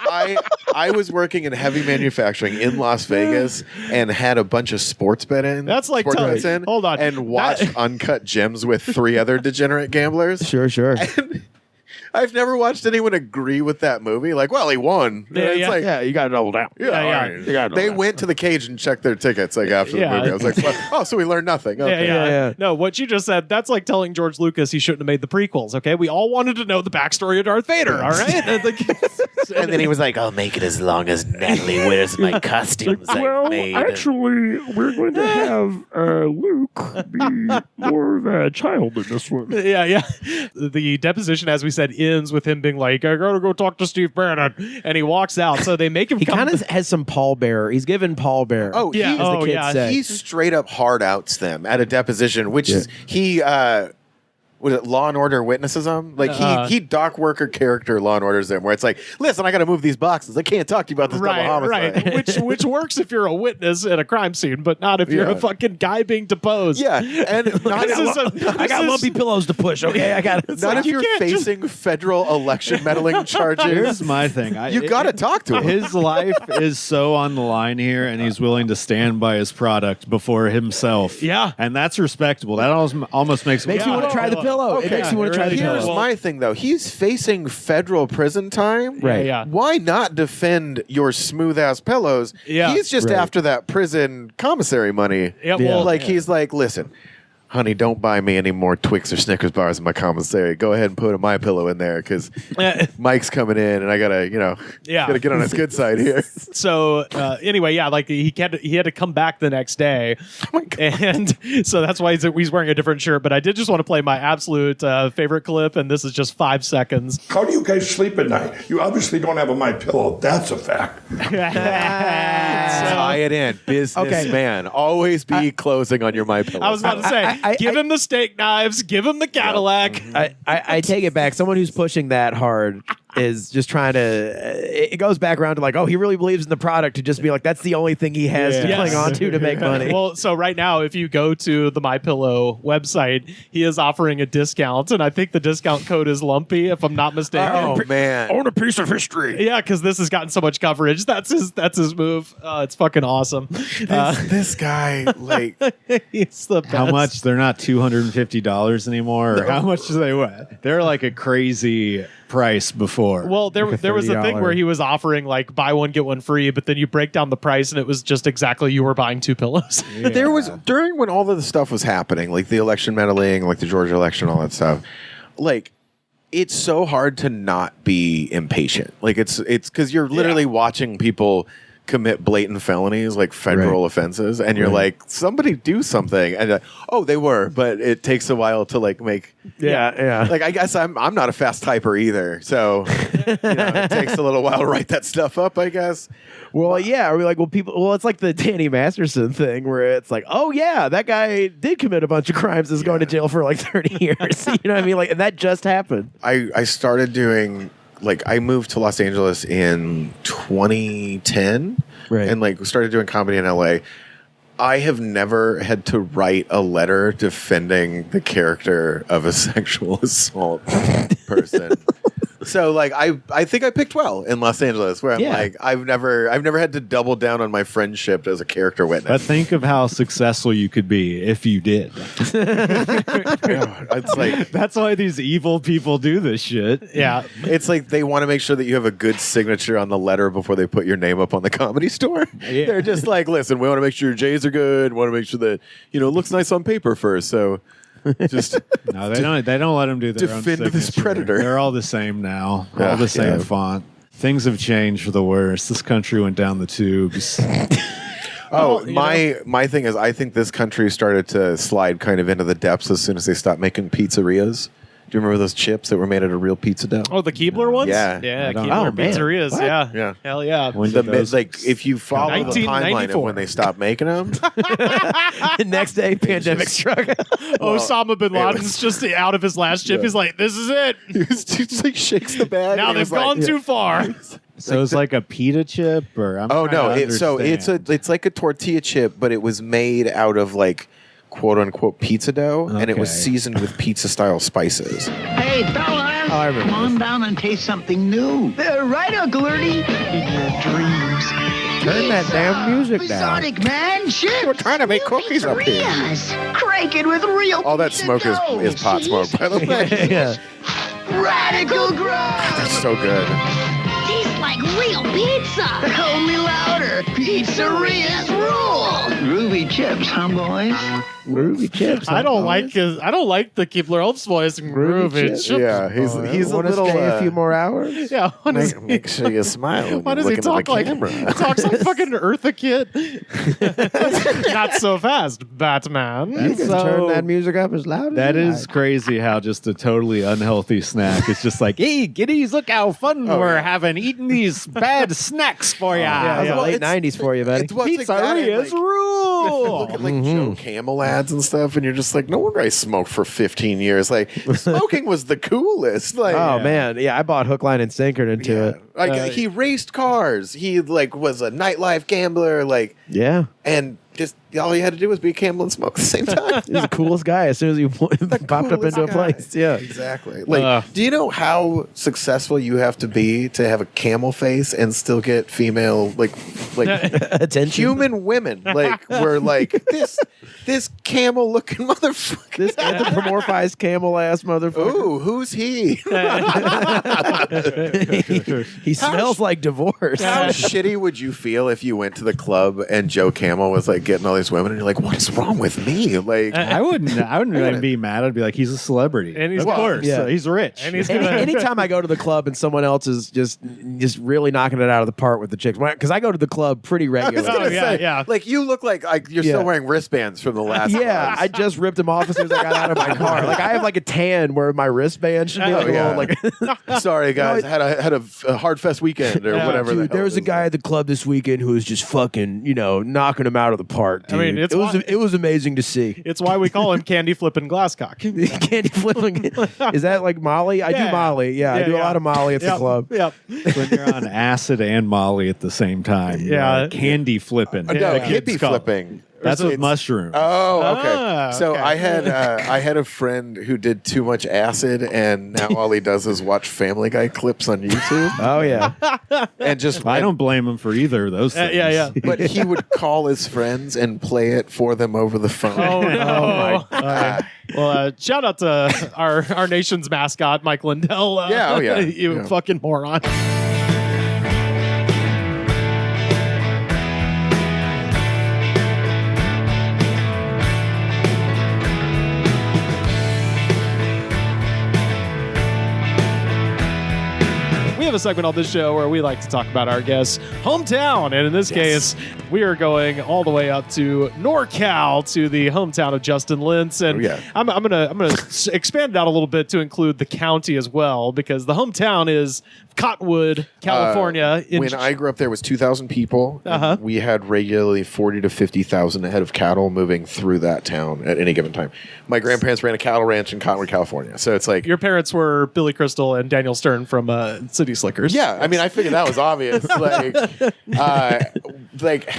I was working in heavy manufacturing in Las Vegas and had a bunch of sports betting.
That's like...
Hold on. And watched Uncut Gems with 3 other degenerate gamblers.
Sure.
And I've never watched anyone agree with that movie. Like, well, he won.
Yeah, you got to double down.
They went to the cage and checked their tickets like after the movie. I was like, well, so we learned nothing. Okay.
Yeah. No, what you just said, that's like telling George Lucas he shouldn't have made the prequels, okay? We all wanted to know the backstory of Darth Vader, all right?
And then he was like, I'll make it as long as Natalie wears my costumes I made.
Actually, we're going to have Luke be more of a child in this one.
Yeah. The deposition, as we said, ends with him being like, I gotta go talk to Steve Bannon, and he walks out. So they make him.
He kind of has some pallbearer. He's given pallbearer.
Oh yeah, he straight up hard outs them at a deposition, which is he. Was it Law and Order witnesses them? Like he dock worker character Law and Orders them, where it's like, listen, I got to move these boxes. I can't talk to you about this double homicide.
Right. Which works if you're a witness at a crime scene, but not if you're a fucking guy being deposed.
Yeah, and
I got lumpy pillows to push. Okay, I got it.
Not if you're facing federal election meddling charges.
Here's my thing.
You got to talk to him.
His life is so on the line here, and he's willing to stand by his product before himself.
Yeah,
and that's respectable. That almost makes
you want to try the pillow.
Okay.
It makes you want to try the pillow.
Here's my thing, though. He's facing federal prison time.
Right.
Yeah.
Why not defend your smooth-ass pillows?
Yeah.
He's just after that prison commissary money.
Yeah, well,
he's like, listen, honey, don't buy me any more Twix or Snickers bars in my commissary. Go ahead and put a MyPillow in there because Mike's coming in, and I gotta, gotta get on his good side here.
So anyway, like he had to come back the next day, and so that's why he's wearing a different shirt. But I did just want to play my absolute favorite clip, and this is just 5 seconds.
How do you guys sleep at night? You obviously don't have a MyPillow. That's a fact.
Tie it in, businessman. Always be closing on your MyPillow.
I was about to say. Give him the steak knives. Give him the Cadillac.
I take it back. Someone who's pushing that hard is just trying to. It goes back around to like, oh, he really believes in the product. To just be like, that's the only thing he has to cling on to make money.
Well, so right now, if you go to the MyPillow website, he is offering a discount, and I think the discount code is Lumpy, if I'm not mistaken.
Oh man,
own a piece of history.
Yeah, because this has gotten so much coverage. That's his move. It's fucking awesome.
This guy, like,
he's the best.
How much? They're not $250 anymore. Or how much do they weigh? They're like a crazy price before.
Well, there was a thing where he was offering like buy one get one free, but then you break down the price and it was just exactly you were buying 2 pillows.
Yeah. There was during when all of the stuff was happening, like the election meddling, like the Georgia election, all that stuff. Like, it's so hard to not be impatient. Like it's because you're literally watching people commit blatant felonies, like federal offenses, and you're like, somebody do something. And they were, but it takes a while to like make.
Yeah.
Like, I guess I'm not a fast typer either, so it takes a little while to write that stuff up, I guess.
Well, yeah. Are we like, it's like the Danny Masterson thing where it's like, oh yeah, that guy did commit a bunch of crimes, is going to jail for like 30 years. You know what I mean? Like, and that just happened.
I started doing. Like, I moved to Los Angeles in 2010 and like started doing comedy in LA. I have never had to write a letter defending the character of a sexual assault person. So like I think I picked well in Los Angeles, where I'm like, I've never had to double down on my friendship as a character witness.
But think of how successful you could be if you did.
It's like,
that's why these evil people do this shit.
Yeah.
It's like they want to make sure that you have a good signature on the letter before they put your name up on the Comedy Store. Yeah. They're just like, listen, we want to make sure your J's are good. We want to make sure that, it looks nice on paper first. So just
no, they don't let them do their own
defend this predator.
They're all the same now. All the same font. Things have changed for the worse. This country went down the tubes.
My thing is, I think this country started to slide kind of into the depths as soon as they stopped making pizzerias. Do you remember those chips that were made out of real pizza dough?
Oh, the Keebler ones?
Yeah.
Yeah,
don't
Keebler
know. Man.
pizzerias.
What?
Yeah.
Yeah.
Hell yeah.
If you follow the timeline of when they stopped making them,
The next day, pandemic struck.
Osama bin Laden's just out of his last chip. He's like, this is it.
he just like shakes the bag.
Now
and he
they've
was
gone
like,
too far.
So it's like a pita chip, or
it's like a tortilla chip, but it was made out of like quote unquote pizza dough, and it was seasoned with pizza style spices.
Hey, fellas, come on down and taste something new. Right, Uncle Ernie? In your dreams.
Turn that damn music down.
Exotic, man. Shit.
We're trying to make cookies up here.
Cranking with real
All that smoke is pot smoke, by the way.
Yeah.
Radical growth.
That's so good.
Tastes like real pizza.
Only louder. Pizzerias rule. Groovy chips, huh, boys?
Groovy chips.
I don't like the Keebler Elf's voice. Groovy chips.
Yeah, he's a
Want to
little.
stay a few more hours?
Yeah.
Make sure you smile.
Why does he talk like he talks like fucking Eartha Kitt? Not so fast, Batman.
You can turn that music up as loud as
That
you
is
like.
crazy how just a totally unhealthy snack. It's just like, hey, kiddies, look how fun we're having eating these bad snacks for ya.
That was the late 90s for you, buddy.
Pizzerias rule.
Look at like Joe Camel ads and stuff, and you're just like, no wonder I smoked for 15 years. Like smoking was the coolest. Like,
Oh, man. Yeah, I bought hook, line, and sinker into it.
like he raced cars. He like was a nightlife gambler. Like,
Yeah.
and just all he had to do was be a camel and smoke at the same time.
He's the coolest guy as soon as he popped up into a place. Yeah.
Exactly. Like, do you know how successful you have to be to have a camel face and still get female like
Attention.
human women? Like, we're like this camel looking motherfucker.
This anthropomorphized camel ass motherfucker.
Ooh, who's he?
He smells like divorce.
How shitty would you feel if you went to the club and Joe Camel was like getting all these women, and you're like, "What is wrong with me?" Like,
I wouldn't really be mad. I'd be like, he's a celebrity,
And he's
of
gonna-
course.
yeah.
He's rich.
And he's gonna
Anytime I go to the club and someone else is just really knocking it out of the park with the chicks, because I go to the club pretty
I was
regularly.
gonna
yeah,
say,
yeah.
like you look like you're
Yeah.
still wearing wristbands from the last.
Yeah,
clubs.
I just ripped them off as soon as I got out of my car. Like I have like a tan where my wristband should be
Oh,
like, a
yeah.
little, like
Sorry, guys.
No,
had a hard fest weekend or whatever.
Dude, there was a guy at the club this weekend who was just fucking, knocking them out of the park. Dude.
I mean,
it was amazing to see.
It's why we call him Candy Flippin' Glasscock.
Candy flipping. Is that like Molly? I do
Yeah.
Molly. Yeah, I
Yeah,
do a
yeah.
lot of Molly at the
Yep.
club.
Yep.
When you're on acid and Molly at the same time.
Yeah.
Candy flipping.
No,
The kids
hippie
call it.
flipping.
That's with
It's-
mushrooms.
Oh, okay.
Ah,
So
okay.
I had a friend who did too much acid, and now all he does is watch Family Guy clips on YouTube,
Oh yeah.
and just
I don't blame him for either of those things.
yeah.
But he would call his friends and play it for them over the phone.
Oh no! Well, shout out to our nation's mascot, Mike Lindell.
Yeah, oh, yeah.
You
Yeah.
fucking moron. We have a segment on this show where we like to talk about our guests' hometown, and in this case, we are going all the way up to NorCal, to the hometown of Justin Lentz, and
Oh, yeah.
I'm gonna expand it out a little bit to include the county as well, because the hometown is Cottonwood, California.
When I grew up, there was 2,000 people. and
Uh-huh.
We had regularly 40 to 50,000 head of cattle moving through that town at any given time. My grandparents ran a cattle ranch in Cottonwood, California. So it's like,
Your parents were Billy Crystal and Daniel Stern from City Slickers.
yeah. I mean, I figured that was obvious. Like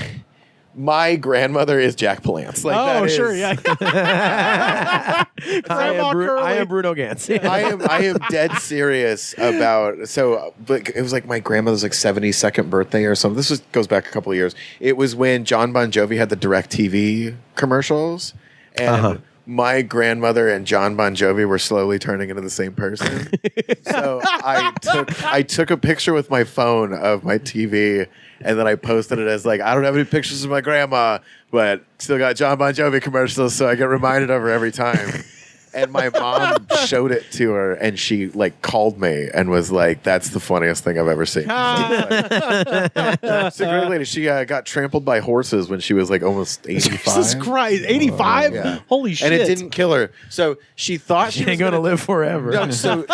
my grandmother is Jack Palance. Like, that
Oh,
is-
sure, yeah. Grandma Curly.
I am Bruno Gantz.
I am dead serious about but it was like my grandmother's like 72nd birthday or something. This goes back a couple of years. It was when John Bon Jovi had the DirecTV commercials, and my grandmother and John Bon Jovi were slowly turning into the same person. So I took a picture with my phone of my TV, and then I posted it as like, I don't have any pictures of my grandma, but still got John Bon Jovi commercials, so I get reminded of her every time. And my mom showed it to her, and she like called me and was like, "That's the funniest thing I've ever seen." She's a great lady. She got trampled by horses when she was like almost 85.
Jesus Christ, 85?
Yeah.
Holy shit!
And it didn't kill her, so she thought
She ain't gonna live forever.
No, so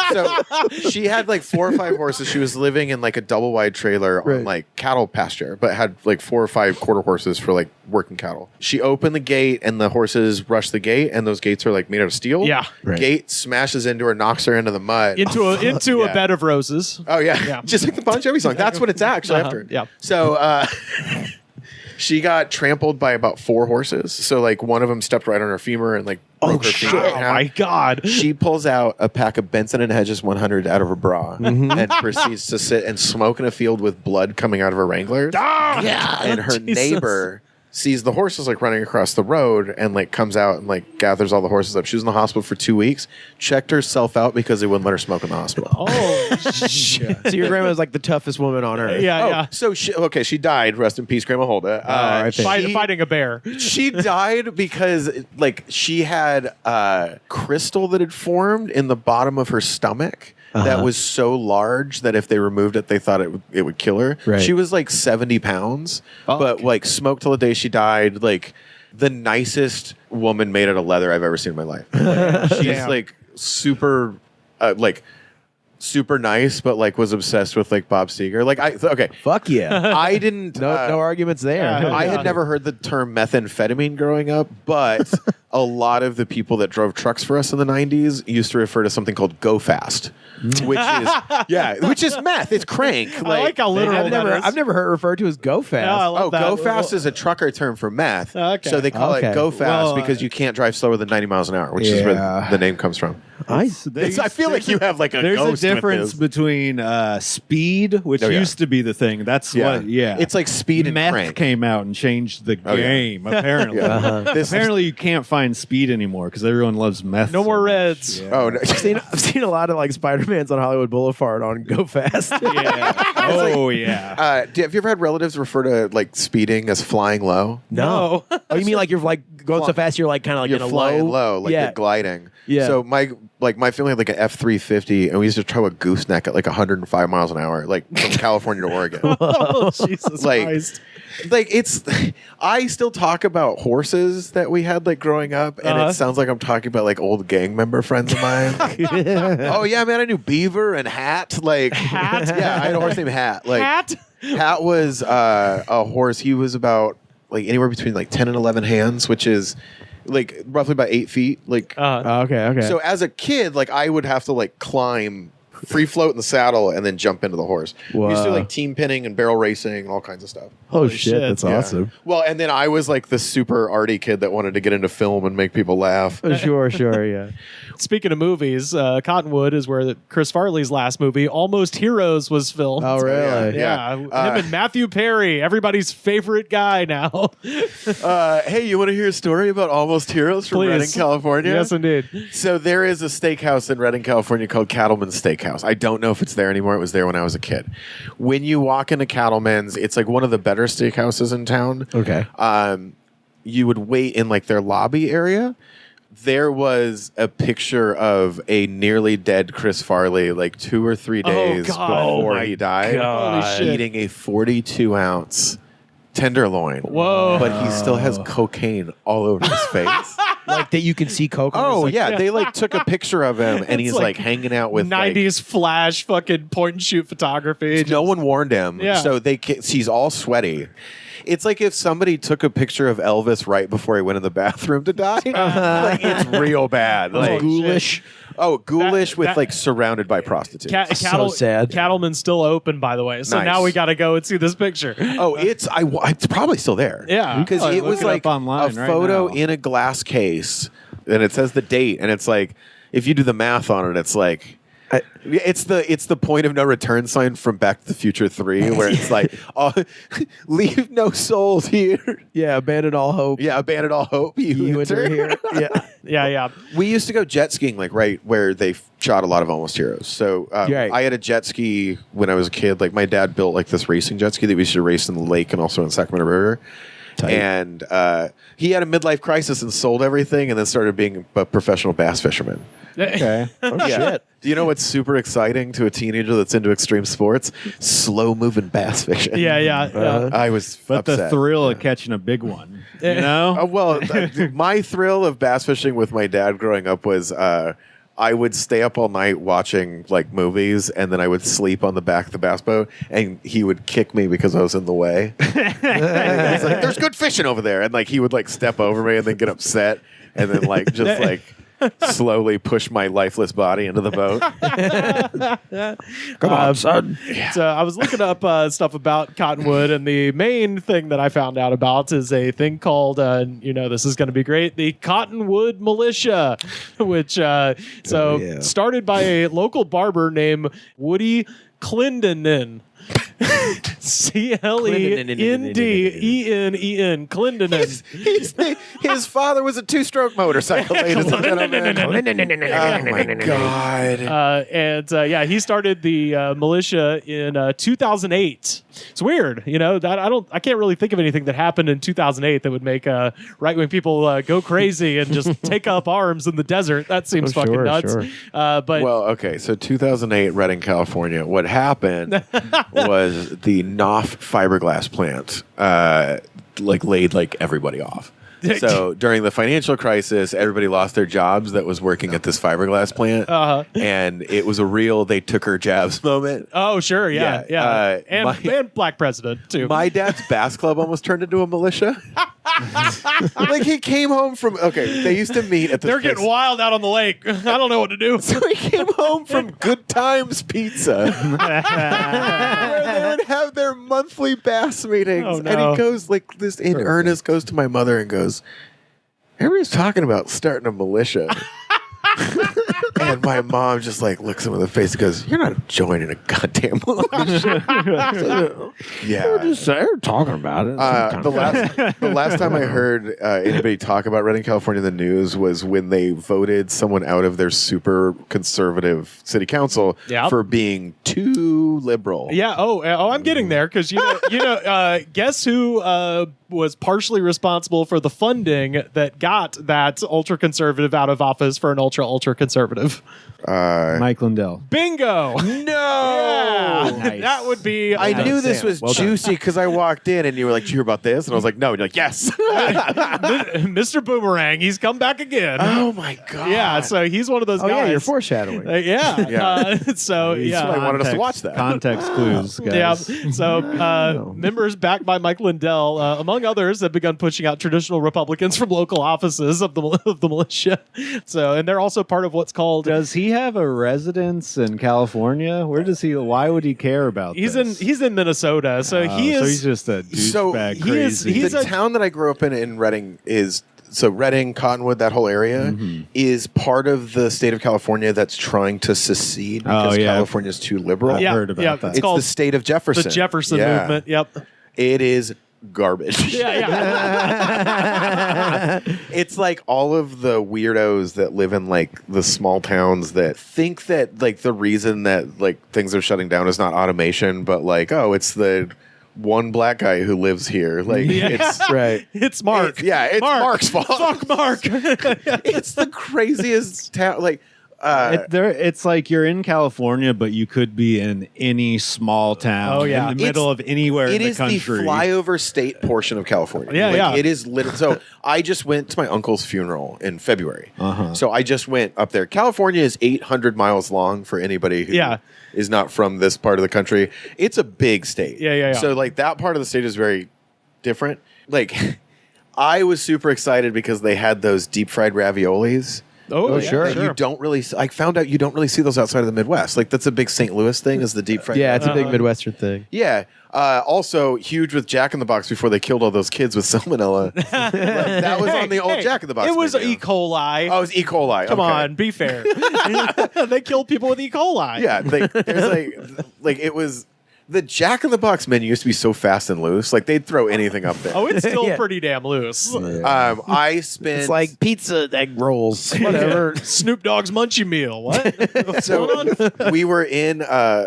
she had like 4 or 5 horses. She was living in like a double wide trailer on like cattle pasture, but had like 4 or 5 quarter horses for like working cattle. She opened the gate, and the horses rushed the gate, and those gates are like made out of steel.
Yeah.
Right.
Gate smashes into her, knocks her into the mud.
Into a bed of roses.
Oh yeah. Just like the Bon Jovi song. That's what it's actually after.
Yeah.
So she got trampled by about 4 horses. So like one of them stepped right on her femur and like broke her finger.
Oh my God.
She pulls out a pack of Benson and Hedges 100 out of her bra and proceeds to sit and smoke in a field with blood coming out of her Wranglers.
Yeah.
And her neighbor sees the horses like running across the road and like comes out and like gathers all the horses up. She was in the hospital for 2 weeks, checked herself out because they wouldn't let her smoke in the hospital.
Oh shit.
So your grandma was like the toughest woman on earth.
Yeah.
So she died. Rest in peace, Grandma Holda.
Fighting a bear.
She died because like she had a crystal that had formed in the bottom of her stomach. That was so large that if they removed it, they thought it would kill her.
Right.
She was like 70 pounds, but like smoked till the day she died. Like the nicest woman made out of leather I've ever seen in my life. Like, she's like super, super nice, but like was obsessed with like Bob Seger. Like
Fuck yeah.
I didn't.
No arguments there.
I had never heard the term methamphetamine growing up, but a lot of the people that drove trucks for us in the 90s used to refer to something called Go Fast, which is meth. It's crank.
I like how literal
I've never heard it referred to as Go Fast.
Yeah, I love that.
Go Fast is a trucker term for meth.
Okay.
So they call it Go Fast
Well,
because you can't drive slower than 90 miles an hour, which is where the name comes from.
I
feel like you have like a
There's
ghost
a difference
with this.
between speed, which used to be the thing. That's what. Yeah,
it's like speed and
meth
crank.
came out and changed the game. Apparently, apparently you can't find speed anymore because everyone loves meth.
No more reds.
Yeah.
Oh, no.
I've seen a lot of like Spider-Mans on Hollywood Boulevard on Go Fast.
Yeah. Oh yeah.
Have you ever had relatives refer to like speeding as flying low?
No. Oh, you mean like you're like going so fast you're like kind of like
You're
in a
flying
low,
low, like you're gliding.
Yeah.
So my family had like an F-350, and we used to tow a gooseneck at like 105 miles an hour, like from California to Oregon.
Oh, Jesus Christ.
Like I still talk about horses that we had like growing up, and it sounds like I'm talking about like old gang member friends of mine. Oh yeah, man, I knew Beaver and Hat. Like
Hat?
Yeah, I had a horse named Hat. Like
Hat?
Hat was a horse. He was about like anywhere between like 10 and 11 hands, which is like roughly about 8 feet. Like
okay.
so as a kid, like I would have to like climb, free float in the saddle, and then jump into the horse. We used to do like team pinning and barrel racing and all kinds of stuff.
Oh shit, that's awesome.
Well, and then I was like the super arty kid that wanted to get into film and make people laugh.
Sure, yeah.
Speaking of movies, Cottonwood is where Chris Farley's last movie, Almost Heroes, was filmed.
Oh, really?
Yeah. Him and Matthew Perry, everybody's favorite guy now.
Hey, you want to hear a story about Almost Heroes from
Please.
Redding, California?
Yes, indeed.
So there is a steakhouse in Redding, California called Cattleman's Steakhouse. I don't know if it's there anymore. It was there when I was a kid. When you walk into Cattleman's, it's like one of the better steakhouses in town.
Okay.
You would wait in like their lobby area. There was a picture of a nearly dead Chris Farley like 2 or 3 days before he died, eating a 42-ounce tenderloin.
Whoa.
But he still has cocaine all over his face.
Like that you can see coke.
Oh, yeah. They like took a picture of him, and he's like hanging out with
90s flash fucking point and shoot photography.
No one warned him.
Yeah.
So he's all sweaty. It's like if somebody took a picture of Elvis right before he went in the bathroom to die. Like it's real bad. Like
ghoulish.
Oh, ghoulish with like surrounded by prostitutes.
So sad.
Cattleman's still open, by the way. So
Nice.
now we got to go and see this picture.
Oh, it's probably still there.
Yeah.
Because
Oh,
it
look
was
it
like
up online
a
right
photo
now.
in a glass case, and it says the date, and it's like if you do the math on it, it's like. It's the point of no return sign from Back to the Future 3, where it's like, leave no souls here.
Yeah, abandon all hope.
Yeah, abandon all hope. You
enter here. Yeah.
Yeah.
We used to go jet skiing, like right where they shot a lot of Almost Heroes. So
Right.
I had a jet ski when I was a kid. Like my dad built like this racing jet ski that we used to race in the lake and also in Sacramento River. And he had a midlife crisis and sold everything, and then started being a professional bass fisherman.
Okay.
Oh, shit.
Do you know what's super exciting to a teenager that's into extreme sports? Slow moving bass fishing.
Yeah.
I was
But
upset.
the thrill of catching a big one, you know?
Well, my thrill of bass fishing with my dad growing up was I would stay up all night watching like movies, and then I would sleep on the back of the bass boat, and he would kick me because I was in the way. He's like, "There's good fishing over there," and like he would like step over me and then get upset, and then like just like slowly push my lifeless body into the boat.
Come on, son.
So I was looking up stuff about Cottonwood, and the main thing that I found out about is a thing called, this is going to be great, the Cottonwood Militia, which started by a local barber named Woody Clendenin. Clendenen. Clendenin.
His father was a two-stroke motorcycle, ladies and gentlemen. Oh my god!
He started the militia in 2008. It's weird, that I can't really think of anything that happened in 2008 that would make right-wing people go crazy and just take up arms in the desert. That seems fucking nuts.
Sure.
So 2008, Redding, California. What happened was the Knopf fiberglass plant laid everybody off. So during the financial crisis, everybody lost their jobs that was working at this fiberglass plant, and it was a real "they took her jabs" moment.
Oh, sure, yeah. And black president too.
My dad's bass club almost turned into a militia. He came home from they used to meet at this
They're getting wild out on the lake. I don't know what to do.
So he came home from Good Times Pizza, where they would have their monthly bass meetings.
Oh, no.
And he goes this in earnest, goes to my mother and goes, "Everybody's talking about starting a militia." And my mom just looks him in the face and goes, "You're not joining a goddamn militia."
They're talking about it.
The last time I heard anybody talk about Redding, California in the news was when they voted someone out of their super conservative city council for being too liberal.
Yeah. Oh, I'm getting there because guess who was partially responsible for the funding that got that ultra conservative out of office for an ultra conservative.
Mike Lindell.
Bingo!
No,
Nice. That would be.
I knew this was juicy because I walked in and you were like, "Did you hear about this?" And I was like, "No." And you're like, "Yes."
Mr. Boomerang, he's come back again.
Oh my god!
Yeah, so he's one of those guys.
Yeah, you're foreshadowing.
That's why I wanted us to watch that.
Context clues, guys.
Yeah. So members backed by Mike Lindell, among others, have begun pushing out traditional Republicans from local offices of the militia. So, and they're also part of what's called.
Does he have a residence in California? Why would he care about
He's
this?
in Minnesota, so he is.
So he's just a douchebag crazy.
He's
the town that I grew up in Redding is. So Redding, Cottonwood, that whole area is part of the state of California that's trying to secede because California is too liberal.
I've heard about that.
It's the state of Jefferson.
The Jefferson movement. Yep.
It is garbage. It's like all of the weirdos that live in the small towns that think that the reason that things are shutting down is not automation, but it's the one black guy who lives here. It's
right.
It's Mark.
It's Mark's fault.
Fuck Mark.
It's the craziest town.
It's like you're in California, but you could be in any small town in the middle of anywhere in the country.
It is the flyover state portion of California. It is lit. So I just went to my uncle's funeral in February. So I just went up there. California is 800 miles long for anybody who is not from this part of the country. It's a big state. So that part of the state is very different. I was super excited because they had those deep fried raviolis.
Oh,
sure.
You don't really. I found out you don't really see those outside of the Midwest. That's a big St. Louis thing. Is the deep fried?
Yeah, it's a big Midwestern thing.
Yeah. Also huge with Jack in the Box before they killed all those kids with salmonella. That was on the old Jack in the Box.
It was
video.
E. coli.
Oh, it was E. coli.
Come on, be fair. They killed people with E. coli.
Yeah, there's it was. The Jack in the Box menu used to be so fast and loose. Like they'd throw anything up there.
Oh, it's still
Yeah.
pretty damn loose.
I spent.
It's like pizza, egg rolls, whatever.
Snoop Dogg's Munchie Meal. What? What's going on?
We were in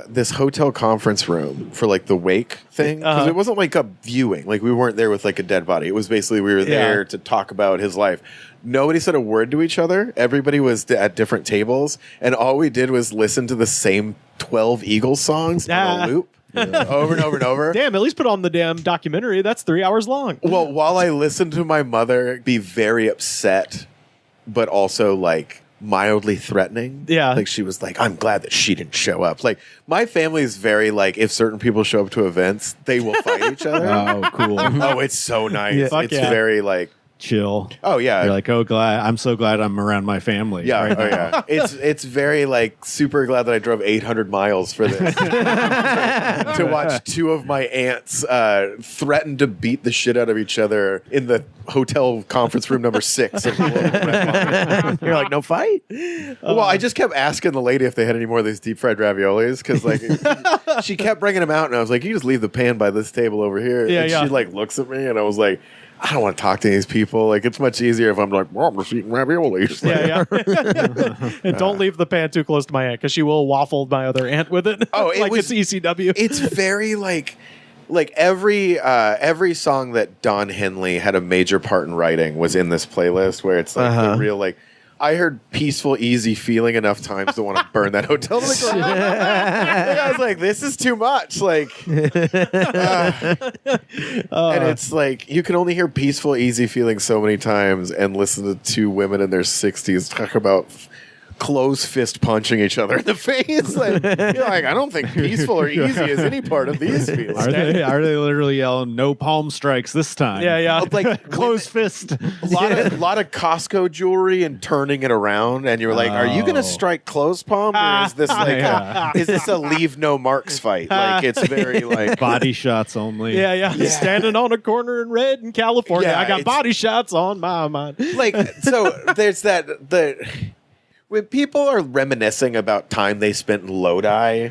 this hotel conference room for like the wake thing because it wasn't like a viewing. Like we weren't there with like a dead body. It was basically we were there to talk about his life. Nobody said a word to each other. Everybody was at different tables, and all we did was listen to the same 12 Eagles songs in a loop. Over and over and over.
Damn, at least put on the damn documentary. That's 3 hours long.
Well, while I listened to my mother be very upset, but also like mildly threatening.
Yeah.
Like she was like, I'm glad that she didn't show up. Like my family is very like, if certain people show up to events, they will fight each other.
Oh, cool.
Oh, it's so nice.
Yeah.
It's very like
chill.
Oh yeah.
You're like, I'm so glad I'm around my family.
Yeah,
right
oh
now.
yeah. It's very like super glad that I drove 800 miles for this to watch two of my aunts threaten to beat the shit out of each other in the hotel conference room number 6. Of
You're like, no fight?
Well, I just kept asking the lady if they had any more of these deep fried raviolis because like she kept bringing them out, and I was like, you just leave the pan by this table over here.
Yeah,
and
yeah.
she like looks at me, and I was like, I don't want to talk to these people. Like, it's much easier if I'm like, well, I'm just eating raviolis.
Yeah. And don't leave the pan too close to my aunt because she will waffle my other aunt with it.
Oh, it
like
was-
it's ECW.
It's very like every song that Don Henley had a major part in writing was in this playlist where it's like the real like I heard peaceful, easy feeling enough times to want to burn that hotel to the ground. Like, I was like, this is too much. Like, and it's like you can only hear peaceful, easy feeling so many times and listen to two women in their 60s talk about close fist punching each other in the face. Like, you're like, I don't think peaceful or easy is any part of these feelings.
Are they literally yelling no palm strikes this time?
Yeah.
Like
closed fist.
A lot of Costco jewelry and turning it around, and you're like, are you going to strike closed palm, or is this like is this a leave no marks fight? Like it's very like
body shots only.
Yeah. Standing on a corner in red in California.
Yeah,
I got
it's-
body shots on my mind.
like so. There's when people are reminiscing about time they spent in Lodi.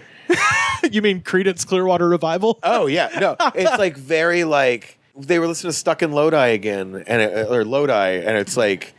You mean Creedence Clearwater Revival?
Oh yeah, no, it's like very like they were listening to Stuck in Lodi again, or Lodi, and it's like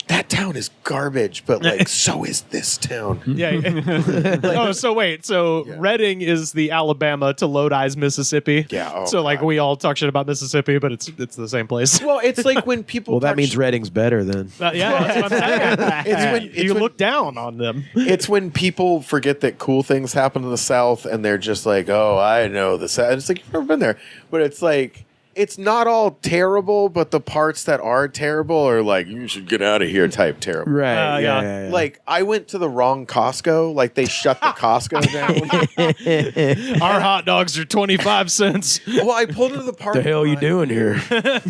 that town is garbage, but like so is this town.
Yeah. So wait. So Reading is the Alabama to Lodi's Mississippi.
Yeah. Oh,
so like we all talk shit about Mississippi, but it's the same place.
Well, it's like when people.
Well, that
talk
means Reading's better then.
Yeah, that's what I'm saying. You look down on them.
It's when people forget that cool things happen in the South, and they're just like, "Oh, I know the South." It's like you've never been there, but it's like. It's not all terrible, but the parts that are terrible are like, you should get out of here type terrible.
Right.
Yeah.
Like, I went to the wrong Costco. Like, they shut the Costco down.
Our hot dogs are 25 cents.
Well, I pulled into the parking
The hell you
lot.
doing here?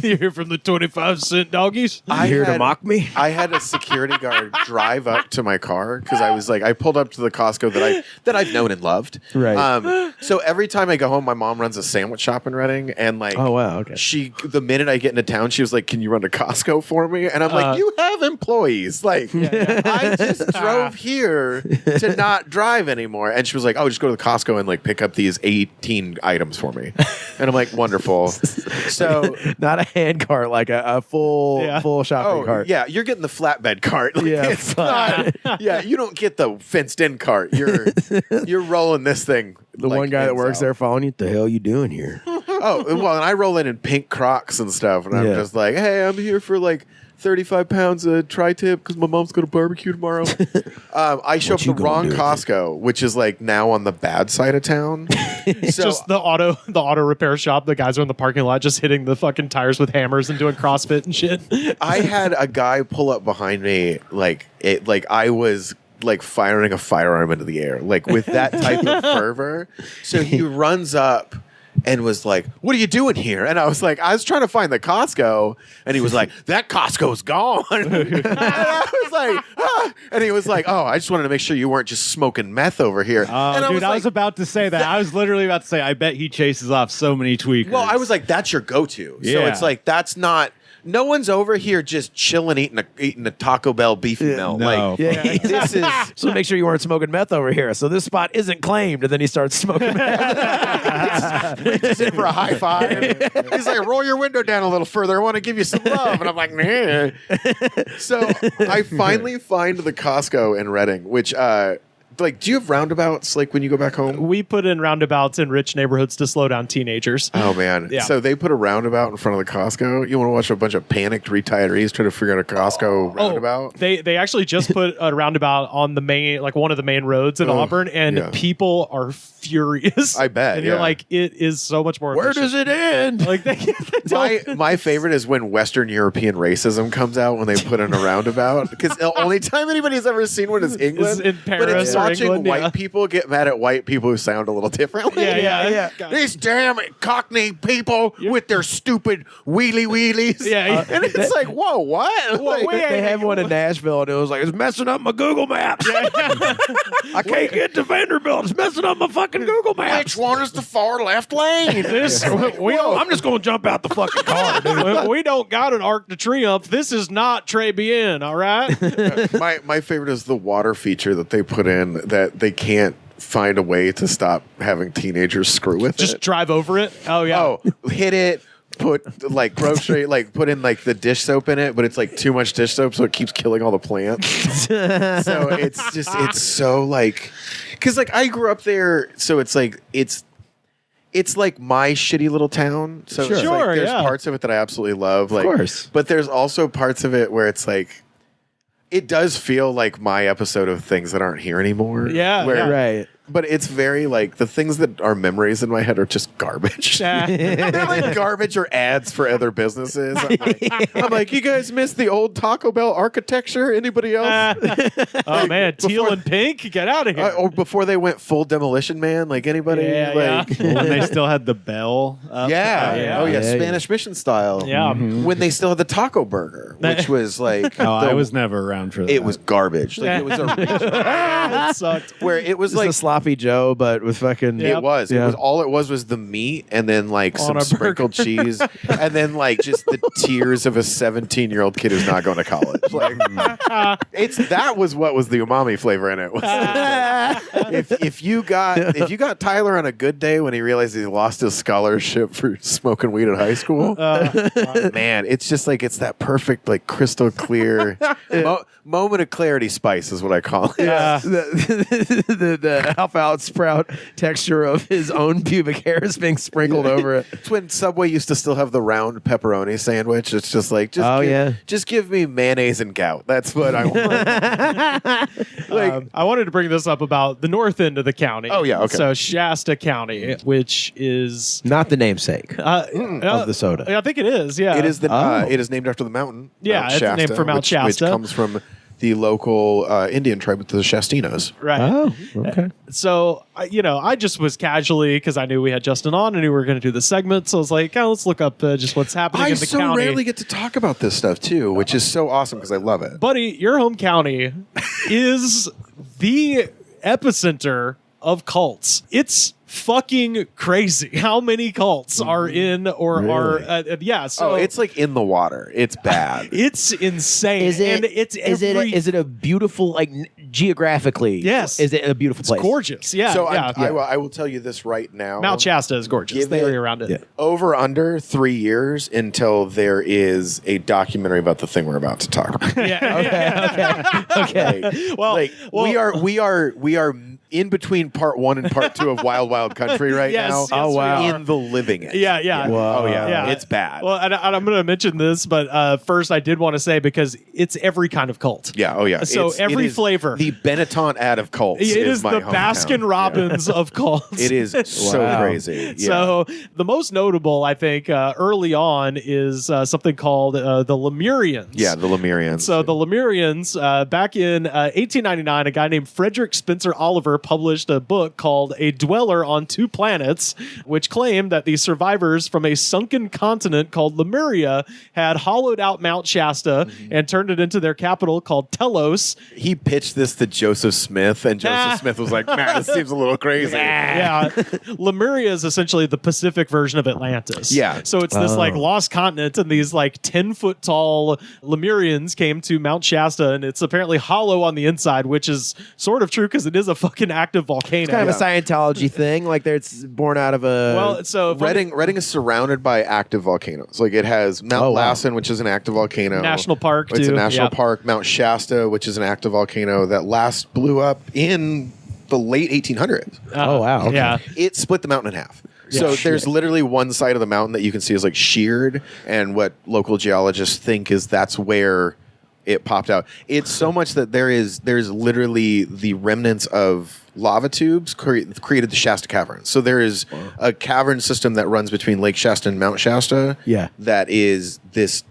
You hear from the 25-cent doggies?
You here to mock me?
I had a security guard drive up to my car because I was like, I pulled up to the Costco that I've known and loved.
Right.
So every time I go home, my mom runs a sandwich shop in Reading, and like,
Oh, wow. Okay.
the minute I get into town, she was like, "Can you run to Costco for me?" And I'm like, "You have employees. Like, I just drove here to not drive anymore." And she was like, "Oh, just go to the Costco and like pick up these 18 items for me." And I'm like, "Wonderful." So
Not a hand cart, like a full shopping cart.
yeah, you're getting the flatbed cart. Like,
Yeah,
it's not. Yeah, you don't get the fenced-in cart. You're rolling this thing.
The one guy that works there following you, what the hell you doing here?
Oh, well, and I roll in pink Crocs and stuff, and I'm
Yeah.
just like, hey, I'm here for like 35 pounds of tri-tip because my mom's going to barbecue tomorrow. I show up
you
at the
gonna
wrong
do?
Costco, which is like now on the bad side of town. So
Just the auto repair shop. The guys are in the parking lot just hitting the fucking tires with hammers and doing CrossFit and shit.
I had a guy pull up behind me like I was like firing a firearm into the air, like with that type of fervor. So he runs up and was like, "What are you doing here?" And I was like, "I was trying to find the Costco." And he was like, "That Costco's gone." And I was like, "Ah." And he was like, "Oh, I just wanted to make sure you weren't just smoking meth over here." And
I was
like,
about to say that. I was literally about to say, I bet he chases off so many tweakers.
well, I was like, "That's your go-to." So
Yeah.
it's like that's not no one's over here just chilling eating a Taco Bell beefy melt.
No.
Like this is
So make sure you weren't smoking meth over here. So this spot isn't claimed, and then he starts smoking meth.
He's in for a high five. He's like, roll your window down a little further. I want to give you some love. And I'm like, nah. So I finally find the Costco in Reading, which like, do you have roundabouts like when you go back home?
We put in roundabouts in rich neighborhoods to slow down teenagers.
Oh man.
Yeah.
So they put a roundabout in front of the Costco. You want to watch a bunch of panicked retirees try to figure out a Costco roundabout?
They actually just put a roundabout on the main, like one of the main roads in Auburn, and people are furious.
I bet.
And you're like, it is so much more
Where
efficient.
does it end?
Like
my favorite is when Western European racism comes out when they put in a roundabout, because the only time anybody's ever seen one is England.
Is in
but
Paris
it's
or
watching
England,
white people get mad at white people who sound a little differently.
Yeah.
These damn Cockney people with their stupid wheelie wheelies. And it's like, whoa, what? Like,
They have one in Nashville, and it was like, it's messing up my Google Maps. I can't get to Vanderbilt. It's messing up my fucking Google Maps.
which one is the far left lane?
I'm just going to jump out the fucking car, dude.
We don't got an Arc de Triomphe. This is not Très Bien, all right?
my favorite is the water feature that they put in that they can't find a way to stop having teenagers screw with
Just
it.
drive over it. Oh, yeah.
Oh, hit it. Put like grocery, like put in like the dish soap in it, but it's like too much dish soap, so it keeps killing all the plants. So it's so like, because like I grew up there, so it's like it's like my shitty little town. So it's like, there's parts of it that I absolutely love, like,
of course.
But there's also parts of it where it's like, it does feel like my episode of things that aren't here anymore.
Yeah,
right.
But it's very like the things that are memories in my head are just garbage. They're like garbage or ads for other businesses. I'm like, you guys miss the old Taco Bell architecture? Anybody else?
Oh man, teal and pink, get out of here.
Or before they went full Demolition Man, like anybody?
Yeah,
when they still had the bell up.
Spanish Mission style.
Yeah.
When they still had the taco burger, which was like,
I was never around for that.
it was garbage. Like it was
It sucked.
where it was
It's
like
the sloppy Joe, but with fucking.
It was. It was all it was the meat and then like
On
some
a
sprinkled cheese and then like just the tears of a 17-year-old kid who's not going to college. Like that was what was the umami flavor in it. If you got Tyler on a good day when he realized he lost his scholarship for smoking weed at high school, man, it's just like it's that perfect like crystal clear moment of clarity spice is what I call it.
The alfalfa sprout texture of his own pubic hairs being sprinkled over it.
It's when Subway used to still have the round pepperoni sandwich. It's just like, just give me mayonnaise and gout. That's what I want.
I wanted to bring this up about the north end of the county.
Oh, yeah, okay.
So Shasta County, which is
not the namesake of the soda.
I think it is. Yeah,
it is it is named after the mountain.
Yeah,
Mount
it's
Shasta,
named for Mount Shasta,
which comes from the local Indian tribe, the Shastinos.
Right.
Oh, okay.
So, I just was casually, because I knew we had Justin on and we were going to do the segment. So I was like, let's look up just what's happening in the county.
I so rarely get to talk about this stuff, too, which is so awesome because I love it.
Buddy, your home county is the epicenter of cults. It's fucking crazy how many cults are in or are so
it's like in the water. It's bad.
It's insane.
Is it?
And it's
is it a beautiful geographically?
Yes.
Is it a beautiful place?
It's gorgeous. Yeah.
So
yeah.
I will tell you this right now.
Mount Shasta is gorgeous. The area around it.
Yeah.
Over under 3 years until there is a documentary about the thing we're about to talk about.
Okay.
Well, we are in between part 1 and part 2 of Wild Wild Country right now.
Yes, oh wow!
In the living it.
Yeah.
Wow. Oh yeah.
Yeah.
It's bad.
Well, and I'm going to mention this, but first I did want to say because it's every kind of cult.
Yeah. Oh yeah.
So every
it is
flavor.
The Benetton ad of cults.
It is
my
the Baskin Robbins of cults.
It is so crazy. Yeah.
So the most notable, I think, early on is something called the Lemurians.
Yeah, the Lemurians.
So the Lemurians, back in 1899, a guy named Frederick Spencer Oliver published a book called A Dweller on Two Planets, which claimed that the survivors from a sunken continent called Lemuria had hollowed out Mount Shasta and turned it into their capital called Telos.
He pitched this to Joseph Smith, and Joseph Smith was like, man, this seems a little crazy.
Yeah. Lemuria is essentially the Pacific version of Atlantis.
Yeah.
So it's this like lost continent, and these like 10-foot tall Lemurians came to Mount Shasta, and it's apparently hollow on the inside, which is sort of true because it is a fucking active volcano.
It's kind of a Scientology thing, like it's born out of a.
Well, so
Redding is surrounded by active volcanoes. Like it has Mount Lassen, which is an active volcano.
National park,
It's
too.
a national
Yep.
park. Mount Shasta, which is an active volcano that last blew up in the late 1800s.
Oh, wow. Okay.
Yeah.
It split the mountain in half. So there's literally one side of the mountain that you can see is like sheared, and what local geologists think is that's where it popped out. It's so much that there's literally the remnants of lava tubes created the Shasta Cavern. So there is a cavern system that runs between Lake Shasta and Mount Shasta.
Yeah.
That is this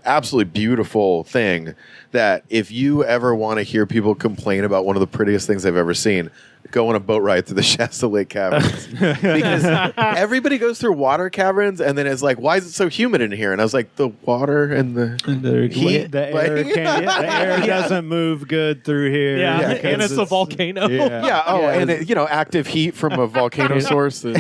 absolutely beautiful thing that if you ever want to hear people complain about one of the prettiest things they've ever seen, go on a boat ride through the Shasta Lake caverns. Because everybody goes through water caverns and then it's like, why is it so humid in here? And I was like, the water and the heat.
The air doesn't move good through here.
Yeah, and it's a volcano.
And active heat from a volcano source.
Yeah,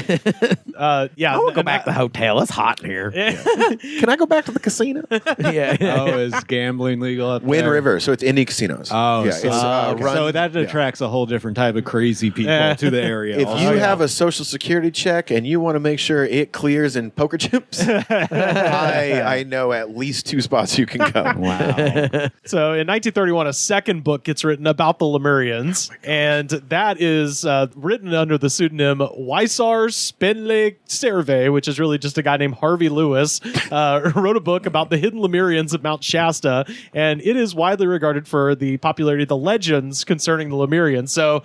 I want to go back to the hotel. It's hot in here.
Can I go back to the casino?
Is gambling legal up
Wind
there?
River, so it's Indie casinos.
Oh,
yeah,
so,
it's,
so that attracts a whole different type of crazy people to the area.
If you have a social security check and you want to make sure it clears in poker chips, I know at least 2 spots you can go.
Wow.
So in 1931, a second book gets written about the Lemurians, and that is written under the pseudonym Weissar Spenle Cerve, which is really just a guy named Harvey Lewis, wrote a book about the hidden Lemurians at Mount Shasta, and it is widely regarded for the popularity of the legends concerning the Lemurians. So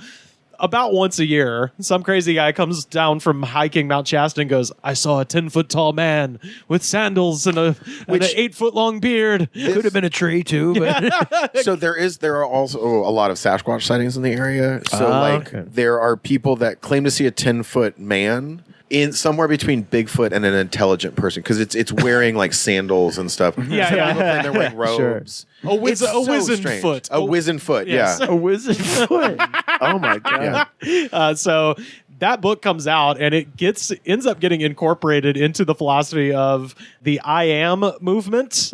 about once a year, some crazy guy comes down from hiking Mount Shasta and goes, I saw a 10-foot tall man with sandals and an 8-foot long beard.
Could have been a tree too, but
So there are also a lot of Sasquatch sightings in the area. So there are people that claim to see a 10-foot man in somewhere between Bigfoot and an intelligent person, because it's wearing like sandals and stuff. They're wearing robes.
A wizened foot.
A wizened foot,
Yes.
yeah.
a wizened foot. Oh my god!
So that book comes out, and it ends up getting incorporated into the philosophy of the I Am movement,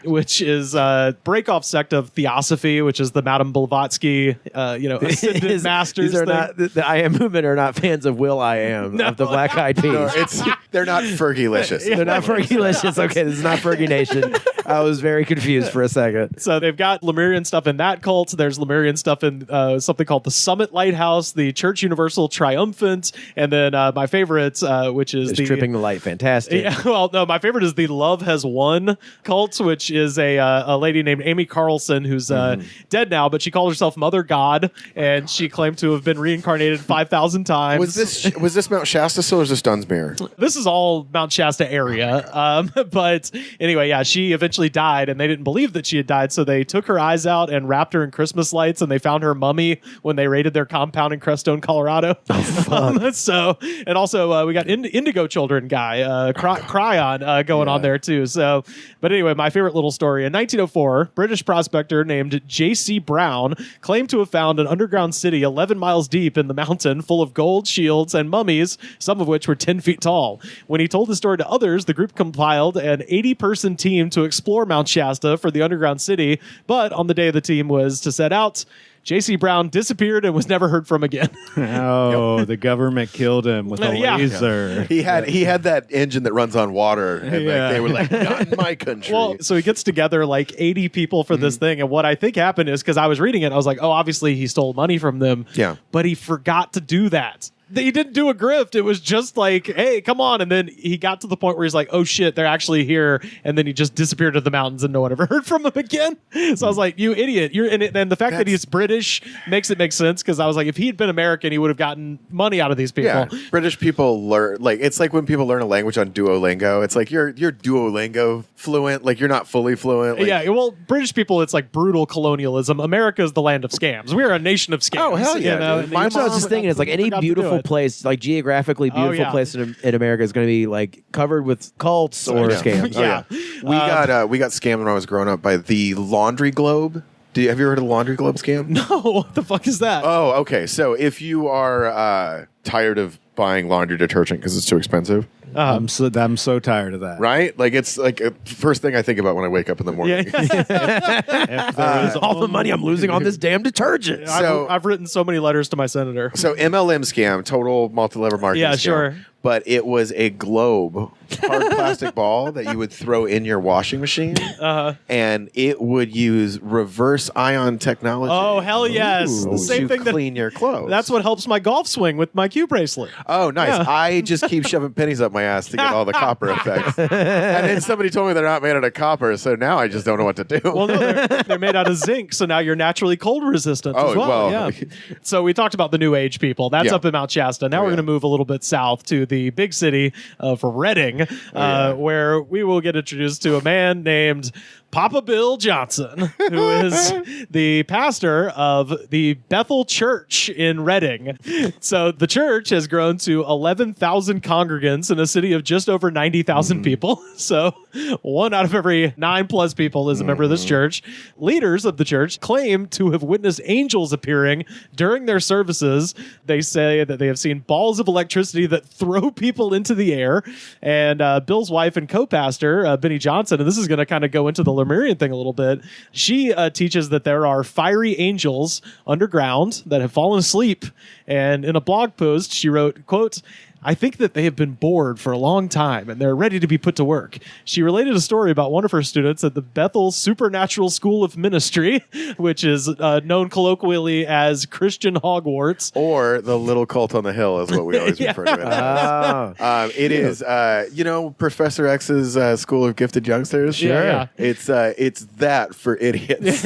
which is a break-off sect of Theosophy, which is the Madame Blavatsky, ascended masters.
These are
thing.
not the I Am movement are not fans of Will I Am of the Black Eyed Peas.
No, they're not Fergie-licious.
They're not Fergie-licious. Okay, this is not Fergie Nation. I was very confused for a second.
So they've got Lemurian stuff in that cult. There's Lemurian stuff in something called the Summit Lighthouse, the Church Universal Triumphant, and then my favorite, which is the
Tripping the Light. Fantastic.
Yeah, well, no, my favorite is the Love Has Won cult, which is a lady named Amy Carlson who's dead now, but she called herself Mother God, and she claimed to have been reincarnated 5,000 times.
Was this Mount Shasta still, or is this Dunsmuir?
This is all Mount Shasta area. But anyway, yeah, she eventually died, and they didn't believe that she had died, so they took her eyes out and wrapped her in Christmas lights, and they found her mummy when they raided their compound in Crestone, Colorado. So, and also we got Indigo Children guy, Cryon going on there too. So, but anyway, my favorite little story. In 1904, British prospector named J.C. Brown claimed to have found an underground city 11 miles deep in the mountain full of gold, shields, and mummies, some of which were 10 feet tall. When he told the story to others, the group compiled an 80-person team to explore Mount Shasta for the underground city, but on the day the team was to set out, J.C. Brown disappeared and was never heard from again.
The government killed him with a laser.
He had that engine that runs on water, and they were like, not in my country.
Well, so he gets together like 80 people for this thing, and what I think happened is, because I was reading it, I was like, oh, obviously he stole money from them.
Yeah.
But he forgot to do that. He didn't do a grift. It was just like, hey, come on. And then he got to the point where he's like, oh shit, they're actually here. And then he just disappeared to the mountains and no one ever heard from him again. So I was like, you idiot. You're in it. And the fact that he's British makes it make sense, because I was like, if he'd been American, he would have gotten money out of these people.
Yeah, British people learn, like, it's like when people learn a language on Duolingo. It's like you're Duolingo fluent, like you're not fully fluent. Like,
yeah, well, British people, it's like brutal colonialism. America is the land of scams. We are a nation of scams.
Oh, hell yeah.
You know?
Dude. I was just thinking, it's like any beautiful place, like geographically beautiful place in America is going to be like covered with cults or scams.
Yeah.
We got scammed when I was growing up by the Laundry Globe. Have you ever heard of the Laundry Globe scam?
No, what the fuck is that?
Oh, okay. So if you are tired of buying laundry detergent because it's too expensive.
I'm so tired of that.
Right? Like, it's like first thing I think about when I wake up in the morning.
All the money I'm losing on this damn detergent.
So
I've written so many letters to my senator.
So MLM scam, total multi-level marketing scam.
Sure.
But it was a globe, hard plastic ball that you would throw in your washing machine, and it would use reverse ion technology.
Oh, hell yes. The same thing
clean your clothes.
That's what helps my golf swing with my Q bracelet.
Oh, nice.
Yeah.
I just keep shoving pennies up my ass to get all the copper effects. And then somebody told me they're not made out of copper, so now I just don't know what to do.
Well, no, they're made out of zinc, so now you're naturally cold resistant as well. Yeah. So we talked about the New Age people. That's up in Mount Shasta. Now we're going to move a little bit south to the big city of Redding, where we will get introduced to a man named Papa Bill Johnson, who is the pastor of the Bethel Church in Redding. So the church has grown to 11,000 congregants in a city of just over 90,000 people. So 1 out of every 9+ people is a member of this church. Leaders of the church claim to have witnessed angels appearing during their services. They say that they have seen balls of electricity that throw people into the air. And Bill's wife and co-pastor, Benny Johnson, and this is going to kind of go into the Lemurian thing a little bit. She teaches that there are fiery angels underground that have fallen asleep. And in a blog post, she wrote, quote, I think that they have been bored for a long time and they're ready to be put to work. She related a story about one of her students at the Bethel Supernatural School of Ministry, which is known colloquially as Christian Hogwarts.
Or the little cult on the hill is what we always refer to it as. It is, Professor X's School of Gifted Youngsters.
Sure. Yeah.
It's that for idiots.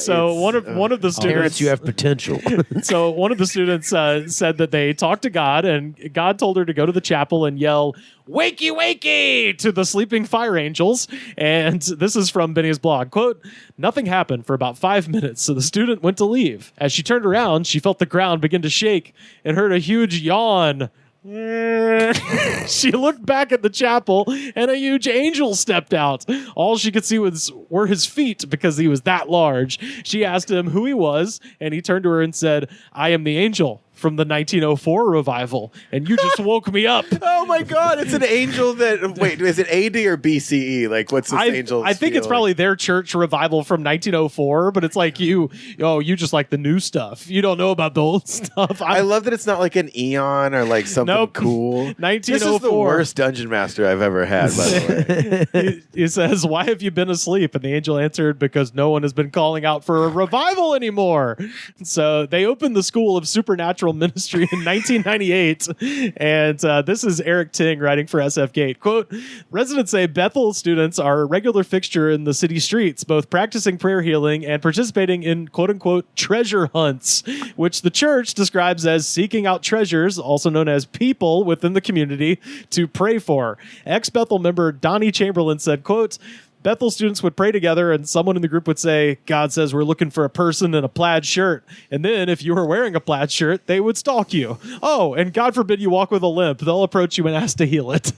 So one of the students...
Parents, you have potential.
So one of the students said that they talked to God, and God told her to go to the chapel and yell, "Wakey, wakey!" to the sleeping fire angels. And this is from Benny's blog. Quote, nothing happened for about 5 minutes, so the student went to leave. As she turned around, she felt the ground begin to shake and heard a huge yawn. She looked back at the chapel and a huge angel stepped out. All she could see were his feet because he was that large. She asked him who he was, and he turned to her and said, I am the angel from the 1904 revival, and you just woke me up.
Oh my God, it's an angel that... Wait, is it AD or BCE? Like, what's this angel?
I think it's probably their church revival from 1904, but it's like you just like the new stuff. You don't know about the old stuff.
I love that it's not like an Eon or like something cool.
1904.
This is the worst dungeon master I've ever had, by the way.
He says, why have you been asleep? And the angel answered, because no one has been calling out for a revival anymore. So they opened the School of Supernatural Ministry in 1998, and this is Eric Ting writing for SF Gate. Quote, residents say Bethel students are a regular fixture in the city streets, both practicing prayer healing and participating in quote-unquote treasure hunts, which the church describes as seeking out treasures, also known as people within the community, to pray for. Ex-Bethel member Donnie Chamberlain said, quote, Bethel students would pray together and someone in the group would say, God says we're looking for a person in a plaid shirt. And then if you were wearing a plaid shirt, they would stalk you. Oh, and God forbid you walk with a limp. They'll approach you and ask to heal it.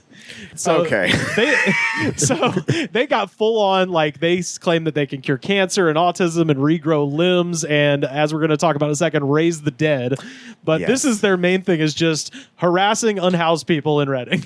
So
okay.
They got full on, like, they claim that they can cure cancer and autism and regrow limbs. And as we're going to talk about in a second, raise the dead. But this is their main thing, is just harassing unhoused people in Redding.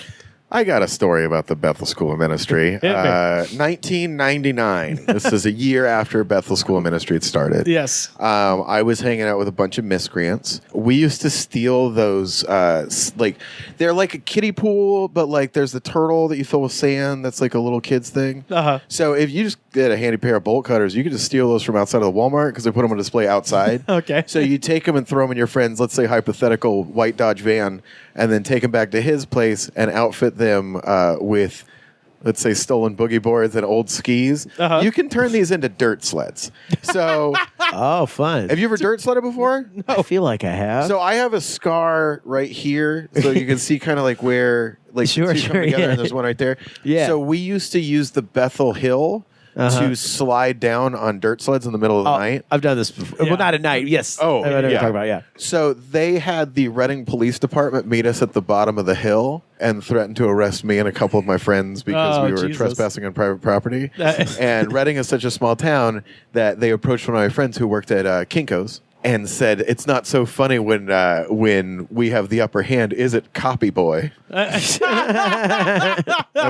I got a story about the Bethel School of Ministry. 1999. This is a year after Bethel School of Ministry had started.
Yes.
I was hanging out with a bunch of miscreants. We used to steal those, they're like a kiddie pool, but like there's the turtle that you fill with sand. That's like a little kid's thing.
Uh-huh.
So if you just get a handy pair of bolt cutters, you could just steal those from outside of the Walmart because they put them on display outside.
Okay.
So you take them and throw them in your friend's, let's say, hypothetical white Dodge van, and then take them back to his place and outfit them with, let's say, stolen boogie boards and old skis.
Uh-huh.
You can turn these into dirt sleds. So,
Oh, fun.
have you ever dirt sledded before?
I feel like I have.
So I have a scar right here, so you can see kind of like where, like,
Sure,
two come
sure,
together,
yeah.
and there's one right there.
Yeah.
So we used to use the Bethel Hill to slide down on dirt sleds in the middle of the night.
I've done this before.
Yeah.
Well, not at night. Yes.
Oh,
I know what you're
yeah.
talking about. Yeah.
So they had the Reading Police Department meet us at the bottom of the hill and threatened to arrest me and a couple of my friends because we were
Jesus.
trespassing on private property. And Reading is such a small town that they approached one of my friends who worked at Kinko's and said, "It's not so funny when we have the upper hand. Is it, Copy Boy?" And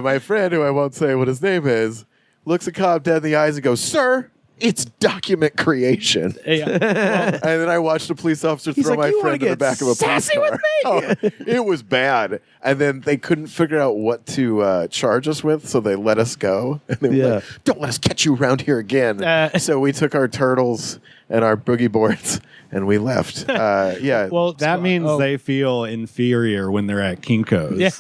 my friend, who I won't say what his name is, looks a cop dead in the eyes and goes, "Sir, it's document creation."
Yeah.
And then I watched a police officer throw
like,
my
"You wanna
friend in the
get
back of a police
sassy
car.
with me?"
Oh, it was bad. And then they couldn't figure out what to charge us with, so they let us go. And they were like, "Don't let us catch you around here again." So we took our turtles and our boogie boards and we left. Yeah.
Well,
That means they feel inferior when they're at Kinko's.
Yeah.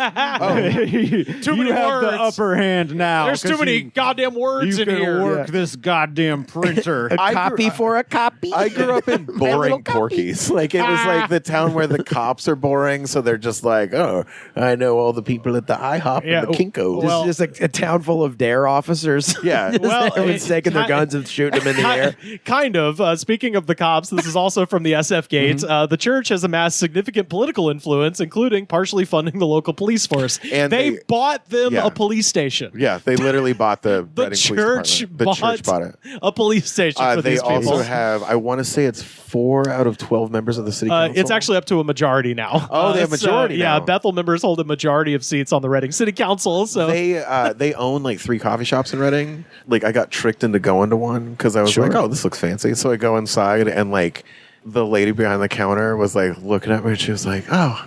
Too
many
have the
words.
upper hand now.
There's too
'cause
many
you-
goddamn words
You
in
can
here.
work this goddamn printer.
A copy for a copy.
I grew up in boring Porkies. Like, it was like the town where the cops are boring, so they're just like, "Oh, I know all the people at the IHOP
Yeah,
and the Kinko's."
well-
Just a town full of dare officers.
Yeah.
Well,
Everyone's taking their guns and shooting them in the air.
Kind of. Speaking of the cops, this is also from the SF Gate. The church has amassed significant political influence, including partially funding the local police force.
And
they
they-
bought them
yeah.
a police station.
Yeah, they literally bought the
The
Reading
church,
Police Department. The church bought it.
a police station for
They
these people.
also have, I want to say it's 4 out of 12 members of the city council.
It's actually up to a majority now.
Oh, they have
it's,
majority
Yeah,
now.
Bethel members hold a majority of seats on the Reading City Council. So
They own like 3 coffee shops in Reading. Like, I got tricked into going to one because I was like, "Oh, this looks fancy." So I go inside and like the lady behind the counter was like looking at me and she was like, "Oh,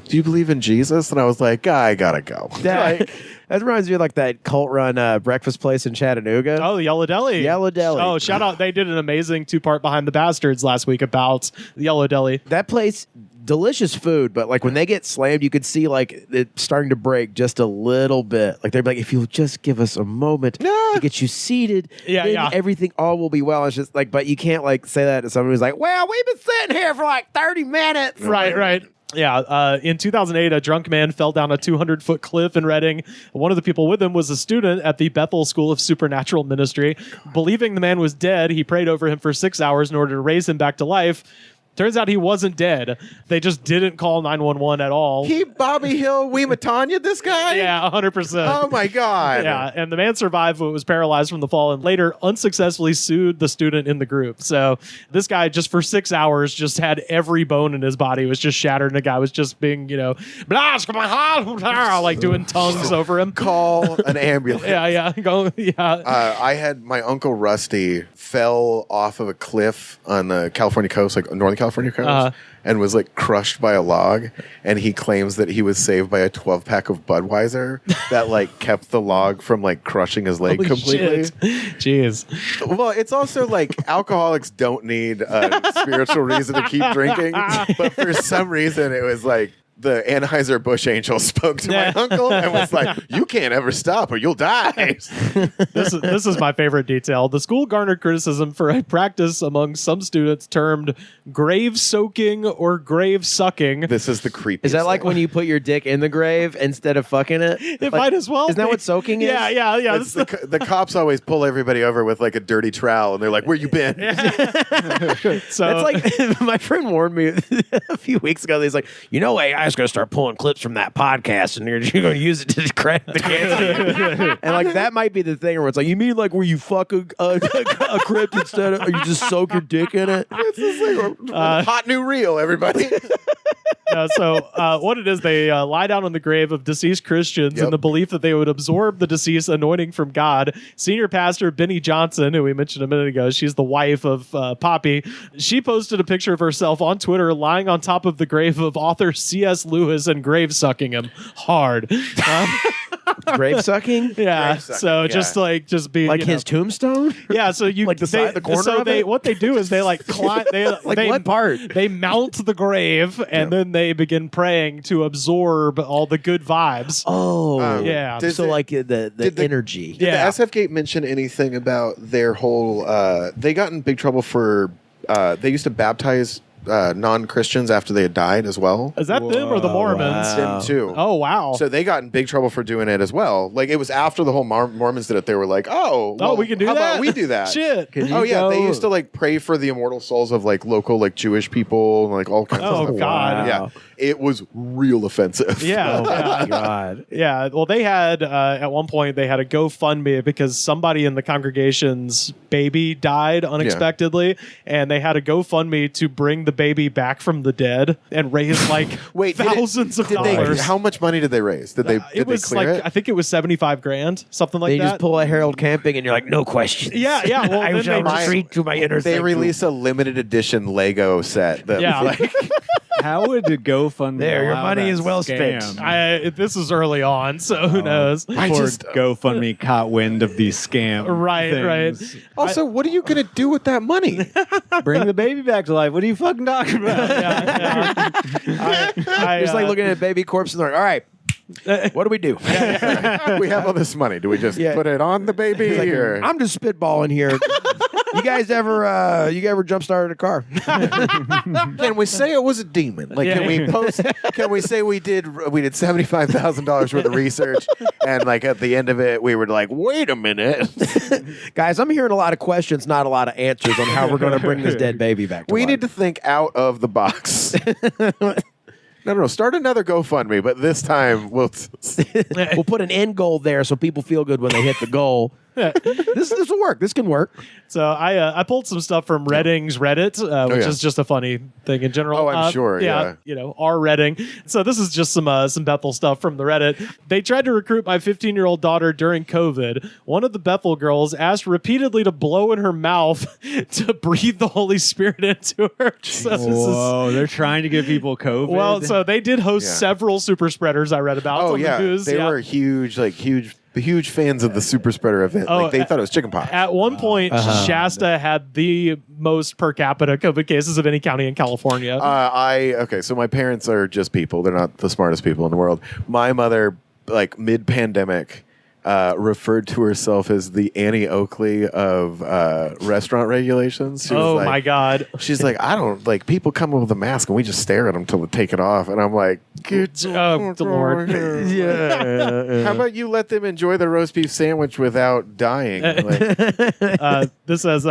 do you believe in Jesus?" And I was like, "I gotta go."
That reminds me of like that cult run breakfast place in Chattanooga.
Oh, the Yellow Deli.
Yellow Deli.
Oh, shout out. They did an amazing 2-part Behind the Bastards last week about the Yellow Deli.
That place, delicious food, but like when they get slammed, you could see like it starting to break just a little bit. Like they're like, if you'll just give us a moment to get you seated, then everything all will be well. It's just like, but you can't like say that to someone who's like, "Well, we've been sitting here for like 30 minutes."
Right. Yeah, in 2008, a drunk man fell down a 200-foot cliff in Reading. One of the people with him was a student at the Bethel School of Supernatural Ministry. Believing the man was dead, he prayed over him for 6 hours in order to raise him back to life. Turns out he wasn't dead. They just didn't call 911 at all.
He Bobby Hill Weematanya, this guy?
Yeah, 100%.
Oh my God.
Yeah, and the man survived but was paralyzed from the fall and later unsuccessfully sued the student in the group. So this guy just for 6 hours just had every bone in his body was just shattered and the guy was just being, like doing tongues over him.
Call an ambulance. I had my Uncle Rusty fell off of a cliff on the California coast, like Northern California coast, and was like crushed by a log. And he claims that he was saved by a 12-pack of Budweiser that like kept the log from like crushing his leg
Holy
completely.
shit. Jeez.
Well, it's also like alcoholics don't need a spiritual reason to keep drinking, but for some reason it was like the Anheuser-Busch angel spoke to my uncle and was like, "You can't ever stop or you'll die."
This is my favorite detail. The school garnered criticism for a practice among some students termed grave soaking or grave sucking.
This is the creepiest.
Is that like when you put your dick in the grave instead of fucking it?
It might as well.
Isn't that
be.
what soaking is?
Yeah.
It's the cops always pull everybody over with like a dirty trowel and they're like, "Where you been?"
So
That's like my friend warned me a few weeks ago. He's like, AI is going to start pulling clips from that podcast, and you're going to use it to crack the cancer. And like that might be the thing where it's like, you mean like where you fuck a crypt instead of, or you just soak your dick in it?
It's just like hot new reel, everybody.
So what it is, they lie down on the grave of deceased Christians in the belief that they would absorb the deceased anointing from God. Senior pastor Benny Johnson, who we mentioned a minute ago, she's the wife of Poppy. She posted a picture of herself on Twitter lying on top of the grave of author C.S. Lewis and grave sucking him hard.
Grave sucking?
Yeah.
Grave sucking,
So
yeah.
just be
Like his tombstone?
Yeah, so you
Like the side, the corner
so
of
they
it?
what they do is they like climb they
Like
they,
what part?
They mount the grave and then they begin praying to absorb all the good vibes.
Oh.
Yeah.
Did
So
they-
like the
did the-
energy.
Did the SF Gate mention anything about their whole? They got in big trouble for. They used to baptize non-Christians after they had died as well.
Is that them or the Mormons?
Them too.
Oh wow.
So they got in big trouble for doing it as well. Like it was after the whole Mormons did it. They were like, "Oh, well,
we can do
how
that?
about we do that?"
Shit.
Can
Oh
you
yeah,
go-
they used to like pray for the immortal souls of like local like Jewish people and like all kinds
Oh,
of stuff.
God.
Yeah, it was real offensive.
Yeah.
Oh my God.
Yeah, well, they had at one point they had a GoFundMe because somebody in the congregation's baby died unexpectedly, and they had a GoFundMe to bring the baby back from the dead and raise like thousands of dollars.
How much money did they raise? Did they?
It
Did
was
they clear
like
it?
I think it was $75,000, something like
They
that.
just pull a Harold Camping and you're like, no questions.
Yeah. Well,
I
then
shall
they just-
retreat to my inner
They
sanctum.
released a limited edition Lego set. That
Yeah.
was like,
How would the GoFundMe?
There, your
allow
money
that
is well
scam?
spent.
This is early on, so who knows?
Before GoFundMe caught wind of these scam.
Right.
things.
also, what are you going to do with that money?
Bring the baby back to life. What are you fucking talking about?
Just like looking at a baby corpse and they're like, all right, what do we do?
We have all this money. Do we just put it on the baby?
Like,
or?
I'm just spitballing here. You guys ever jump started a car?
Can we say it was a demon? Like, can we post? Can we say we did $75,000 worth of research, and like at the end of it, we were like, wait a minute,
Guys, I'm hearing a lot of questions, not a lot of answers on how we're going to bring this dead baby back to
we
life.
need to think out of the box. No. Start another GoFundMe, but this time we'll
put an end goal there so people feel good when they hit the goal. This will work. This can work.
So I pulled some stuff from Redding's Reddit, which is just a funny thing in general.
Oh, I'm sure. Yeah.
Our Redding. So this is just some Bethel stuff from the Reddit. They tried to recruit my 15-year-old daughter during COVID. One of the Bethel girls asked repeatedly to blow in her mouth to breathe the Holy Spirit into her. So this
Whoa, they're trying to give people COVID.
well, so they did host several super spreaders I read about.
Oh
on
yeah,
the news.
they were huge fans of the super spreader event. Like they thought it was chickenpox.
At one point, Shasta had the most per capita COVID cases of any county in California.
So my parents are just people. They're not the smartest people in the world. My mother, like mid-pandemic, referred to herself as the Annie Oakley of restaurant regulations. She was like,
my God.
She's like, I don't like people come with a mask and we just stare at them till they take it off. And I'm like, good
Lord.
Yeah. How about you let them enjoy the roast beef sandwich without dying? Like,
This says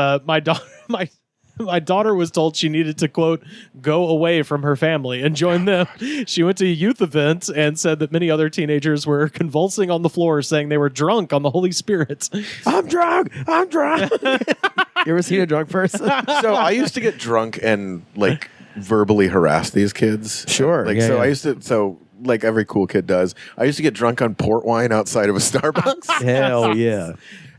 my daughter was told she needed to, quote, go away from her family and join them. She went to a youth event and said that many other teenagers were convulsing on the floor, saying they were drunk on the Holy Spirit.
I'm drunk. You ever seen a drunk person?
so I used to get drunk and like verbally harass these kids.
Sure.
Like I used to like every cool kid does. I used to get drunk on port wine outside of a Starbucks.
Hell yeah.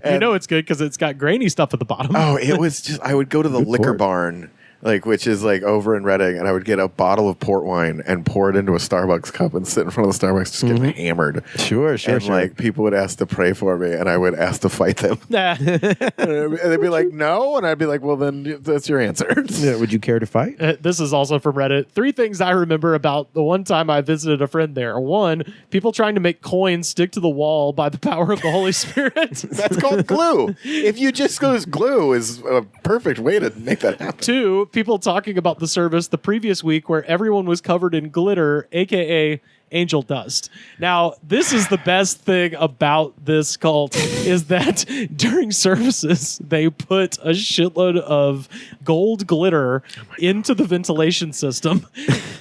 You know it's good because it's got grainy stuff at the bottom.
Oh, it was just I would go to the liquor barn, like which is like over in Reading, and I would get a bottle of port wine and pour it into a Starbucks cup and sit in front of the Starbucks, just get hammered.
Sure.
And like people would ask to pray for me, and I would ask to fight them.
Nah.
And they'd be like, "No," and I'd be like, "Well, then that's your answer."
Would you care to fight?
This is also from Reddit. 3 things I remember about the one time I visited a friend there. 1, people trying to make coins stick to the wall by the power of the Holy Spirit.
That's called glue. If you just use glue, is a perfect way to make that happen.
2, people talking about the service the previous week where everyone was covered in glitter, a.k.a. angel dust. Now, this is the best thing about this cult is that during services, they put a shitload of gold glitter into the ventilation system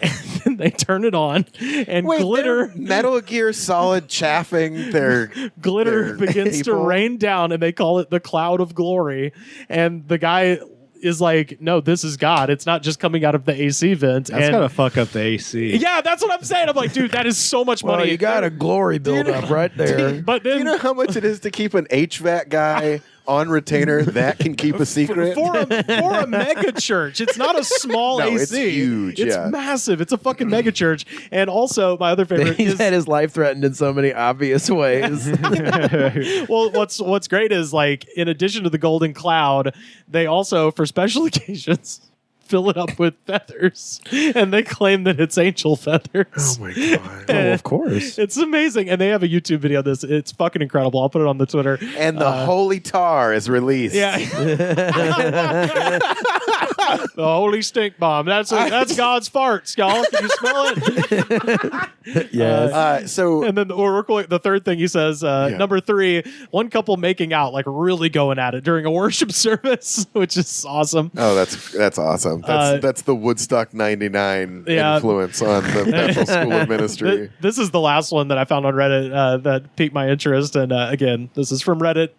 and then they turn it on and glitter
Metal Gear Solid chaffing their
glitter begins to rain down and they call it the cloud of glory. And the guy is like, no, this is God. It's not just coming out of the AC vent.
That's gotta fuck up the AC.
Yeah, that's what I'm saying. I'm like, dude, that is so much money.
You got a glory build up right there.
But then,
do you know how much it is to keep an HVAC guy on retainer that can keep a secret?
For a mega church. It's not a small
No,
AC.
it's huge.
It's
yeah.
massive. It's a fucking mega church. And also, my other favorite
He's
is...
had his life threatened in so many obvious ways.
Well, what's great is, like, in addition to the golden cloud, they also, for special occasions, fill it up with feathers, and they claim that it's angel feathers.
Oh my god!
Oh, of course.
It's amazing, and they have a YouTube video of this. It's fucking incredible. I'll put it on the Twitter.
And the holy tar is released.
Yeah, the holy stink bomb. That's God's farts, y'all. Can you smell it?
Yes.
So,
and then the third thing he says, number 3, one couple making out, like really going at it during a worship service, which is awesome.
oh, that's awesome. That's the Woodstock '99 influence on the Bethel School of Ministry.
This is the last one that I found on Reddit that piqued my interest. And again, this is from Reddit.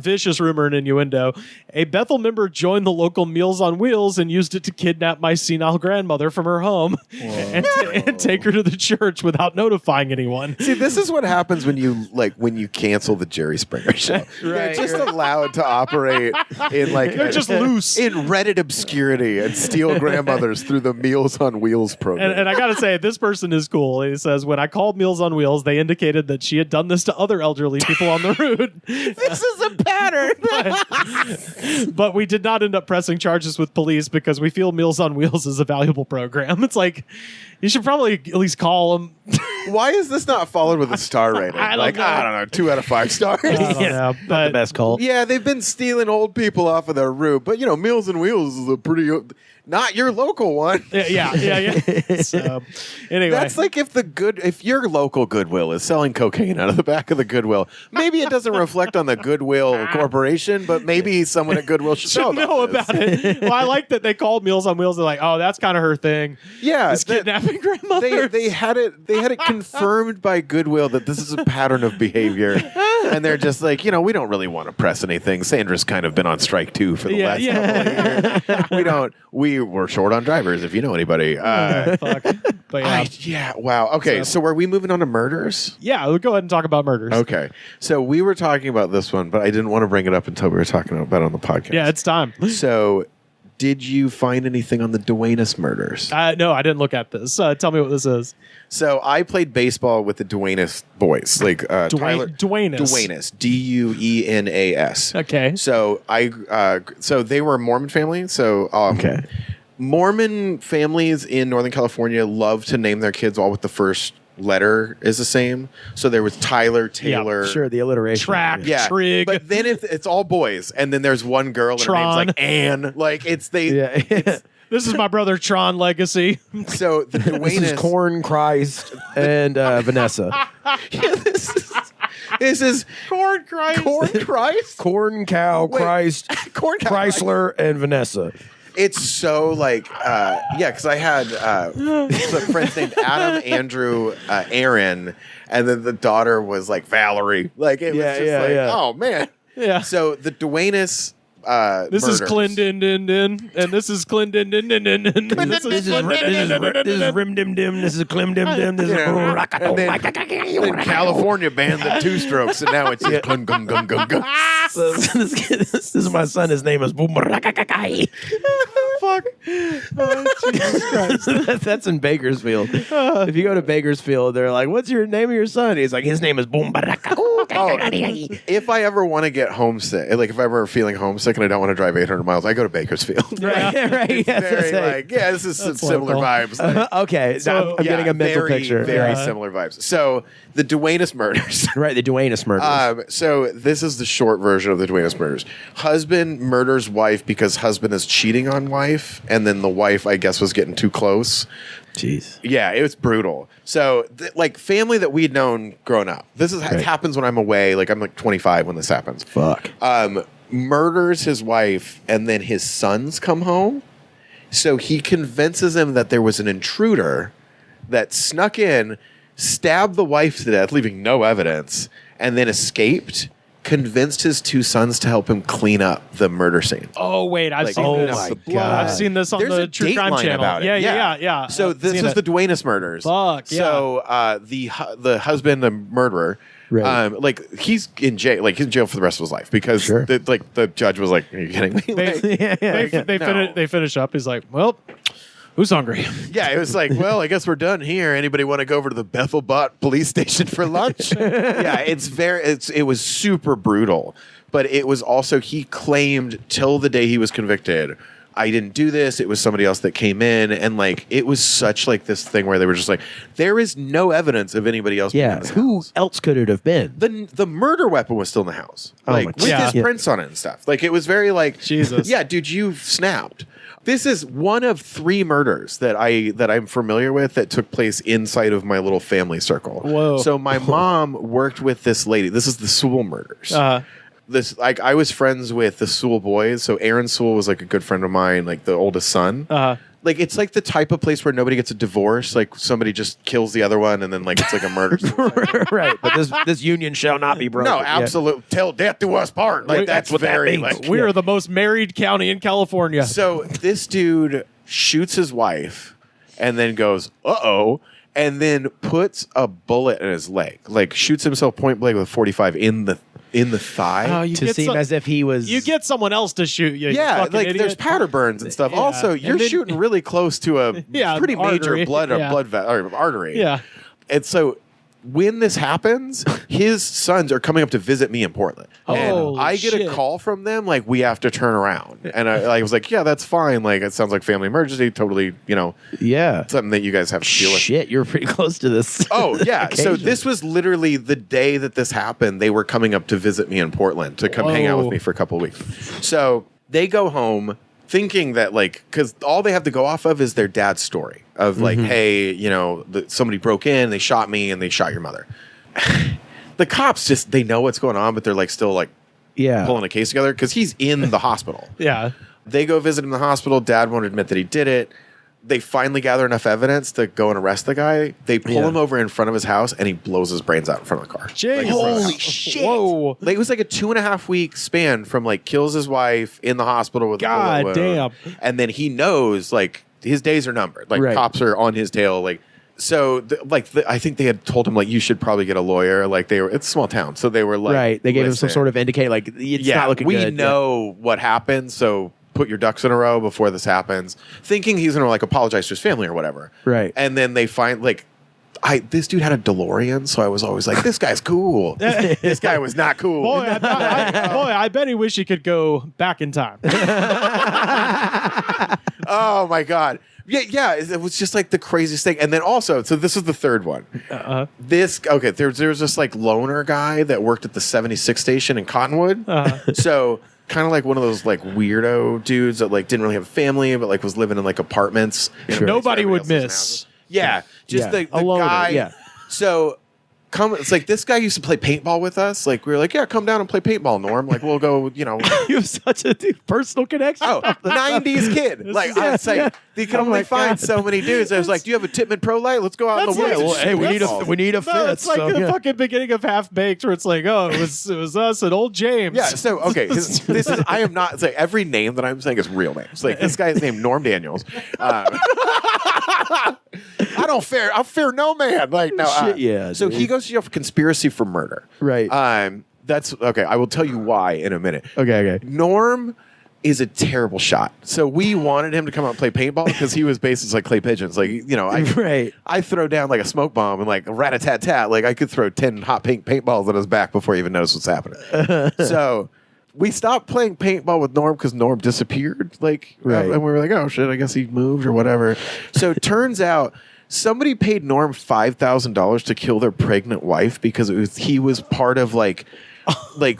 Vicious rumor and innuendo. A Bethel member joined the local Meals on Wheels and used it to kidnap my senile grandmother from her home and take her to the church without notifying anyone.
See, this is what happens when you cancel the Jerry Springer show. They're just allowed to operate in
they're just loose
in Reddit obscurity and steal grandmothers through the Meals on Wheels program.
And I gotta say, this person is cool. He says, when I called Meals on Wheels, they indicated that she had done this to other elderly people on the route.
This is a pattern.
But we did not end up pressing charges with police because we feel Meals on Wheels is a valuable program. It's like, you should probably at least call them.
Why is this not followed with a star rating?
I don't know.
2 out of 5 stars.
I don't know, but
the best cult.
Yeah, they've been stealing old people off of their route, but Meals on Wheels is a pretty not your local one.
Yeah. So anyway,
that's like if your local Goodwill is selling cocaine out of the back of the Goodwill, maybe it doesn't reflect on the Goodwill Corporation, but maybe someone at Goodwill should know
about it. Well, I like that they called Meals on Wheels. They're like, oh, that's kind of her thing.
Yeah,
is kidnapping grandmother.
They had it confirmed by Goodwill that this is a pattern of behavior, and they're just like, we don't really want to press anything. Sandra's kind of been on strike too for the last couple of years. We're short on drivers. If you know anybody,
fuck. But
wow. Okay, so are we moving on to murders?
Yeah, we'll go ahead and talk about murders.
Okay, so we were talking about this one, but I didn't want to bring it up until we were talking about it on the podcast.
Yeah, it's time.
So, did you find anything on the Duenas murders?
No, I didn't look at this. Tell me what this is.
So I played baseball with the Duenas boys, like
Duenas.
Duenas, Duenas.
Okay.
So so they were a Mormon family. So Mormon families in Northern California love to name their kids all with the first letter is the same. So there was Tyler, Taylor.
Yeah, sure, the alliteration.
Track, Trig.
But then it's all boys, and then there's one girl, and her name's like Anne. Like it's
this is my brother Tron legacy.
So the Duenas.
This is Corn Christ and Vanessa.
This is
Corn Christ.
Corn Christ?
Corn Cow Christ.
Corn Cow
Chrysler and Vanessa.
It's so because I had friends named Adam, Andrew, Aaron, and then the daughter was like Valerie. Like it was just oh man.
Yeah.
So the Duenas.
This is Clendon, and this is Clendon, and this is
Rim Dim Dim. This is Clem Dim Dim. This is
then California banned the 2 strokes, and now it's just gun gun gun gun gun.
This is my son. His name is Boom.
Fuck. Jesus Christ.
That's in Bakersfield. If you go to Bakersfield, they're like, "What's your name of your son?" He's like, "His name is Boom."
If I ever want to get homesick, like if I'm ever feeling homesick and I don't want to drive 800 miles, I go to Bakersfield.
Right.
This is some similar vibes.
Okay, so I'm getting a mental picture.
Very similar vibes. So the Duenas murders.
Right, the Duenas murders.
So this is the short version of the Duenas murders. Husband murders wife because husband is cheating on wife, and then the wife, I guess, was getting too close.
Jeez.
Yeah, it was brutal. So, family that we'd known growing up. This is it happens when I'm away. Like, I'm like 25 when this happens.
Fuck.
Murders his wife, and then his sons come home. So he convinces him that there was an intruder that snuck in, stabbed the wife to death, leaving no evidence, and then escaped. convinced his 2 sons to help him clean up the murder scene.
Oh wait, I've seen
clean
this.
up the blood.
I've seen this on
There's
the
a
True Crime
Dateline
channel.
about it.
Yeah.
So this is the Duenas murders.
Fuck, yeah.
So the husband, the murderer, like he's in jail. Like he's in jail for the rest of his life because the judge was like, "Are you kidding me?"
They finish up. He's like, "Well, who's hungry?"
Yeah, it was like, well, I guess we're done here. Anybody want to go over to the Bethelbot police station for lunch? Yeah, it was super brutal. But it was also, he claimed till the day he was convicted, I didn't do this. It was somebody else that came in. And like, it was such like this thing where they were just like, there is no evidence of anybody else.
Yeah. Who else could it have been?
The murder weapon was still in the house. Like with his prints on it and stuff. Like it was very like,
Jesus.
Yeah, dude, you've snapped. This is one of 3 murders that I'm familiar with that took place inside of my little family circle.
Whoa.
So my mom worked with this lady. This is the Sewell murders. I was friends with the Sewell boys. So Aaron Sewell was like a good friend of mine, like the oldest son. Like it's like the type of place where nobody gets a divorce. Like somebody just kills the other one, and then like it's like a murder.
Right, but this union shall not be broken.
No, absolutely. Till death do us part. Like that's what very
that means.
like
We are the most married county in California.
So this dude shoots his wife, and then goes, "Uh-oh," and then puts a bullet in his leg. Like shoots himself point blank with a .45 in the thigh
to seem as if he was.
You get someone else to shoot you.
Yeah,
you
like
idiot.
there's powder burns and stuff.
Yeah.
Also, you're shooting really close to a pretty major
artery.
blood or artery.
Yeah.
And so when this happens, his sons are coming up to visit me in Portland. And I get a call from them, like, we have to turn around. And I was like, yeah, that's fine. Like, it sounds like family emergency. Totally, something that you guys have to deal with.
Shit, you're pretty close to this.
Oh, yeah. So this was literally the day that this happened. They were coming up to visit me in Portland to come hang out with me for a couple of weeks. So they go home thinking that, like, because all they have to go off of is their dad's story of, like, hey, somebody broke in, they shot me, and they shot your mother. The cops they know what's going on, but they're, like, still, like, pulling a case together because he's in the hospital.
Yeah.
They go visit him in the hospital. Dad won't admit that he did it. They finally gather enough evidence to go and arrest the guy. They pull him over in front of his house, and he blows his brains out in front of the car.
Jeez.
Holy shit.
Whoa.
Like, it was like a 2.5 week span from, like, kills his wife in the hospital with a bullet wound.
Damn.
And then he knows, like, his days are numbered. Like, cops are on his tail. Like, so, I think they had told him, like, you should probably get a lawyer. Like, it's a small town. So they were like,
right. They gave him some sort of indicate, like, it's not looking good.
We know what happened, so put your ducks in a row before this happens, thinking he's going to, like, apologize to his family or whatever.
Right.
And then they find, like, this dude had a DeLorean, so I was always like, this guy's cool. This guy was not cool.
Boy, I bet he wish he could go back in time.
Oh, my God. Yeah, it was just like the craziest thing. And then also, so this is the third one. There's this like loner guy that worked at the 76 station in Cottonwood. So kind of like one of those like weirdo dudes that like didn't really have a family, but like was living in like apartments.
Nobody would miss.
Yeah, just the guy.
Yeah.
So it's like this guy used to play paintball with us. Like we were like, yeah, come down and play paintball, Norm. Like we'll go,
You have such a personal connection.
Oh, 90s kid. Like I was like, you can only find so many dudes. I was like, do you have a Tippmann Pro Light? Let's go out in the woods.
Well, hey, we need a fit.
It's like the fucking beginning of Half Baked, where it's like, oh, it was us and old James.
Yeah. So okay, this is I am not. It's like every name that I'm saying is real names. Like this guy's named Norm Daniels. I fear no man. Like no. So he goes to jail for conspiracy for murder.
Right.
That's okay. I will tell you why in a minute.
Okay.
Norm is a terrible shot. So we wanted him to come out and play paintball because he was basically like clay pigeons. Like, I throw down like a smoke bomb and like rat-a-tat-tat. Like I could throw 10 hot pink paintballs at his back before he even knows what's happening. So we stopped playing paintball with Norm because Norm disappeared. Like, and we were like, oh shit, I guess he moved or whatever. So it turns out somebody paid Norm $5,000 to kill their pregnant wife because he was part of like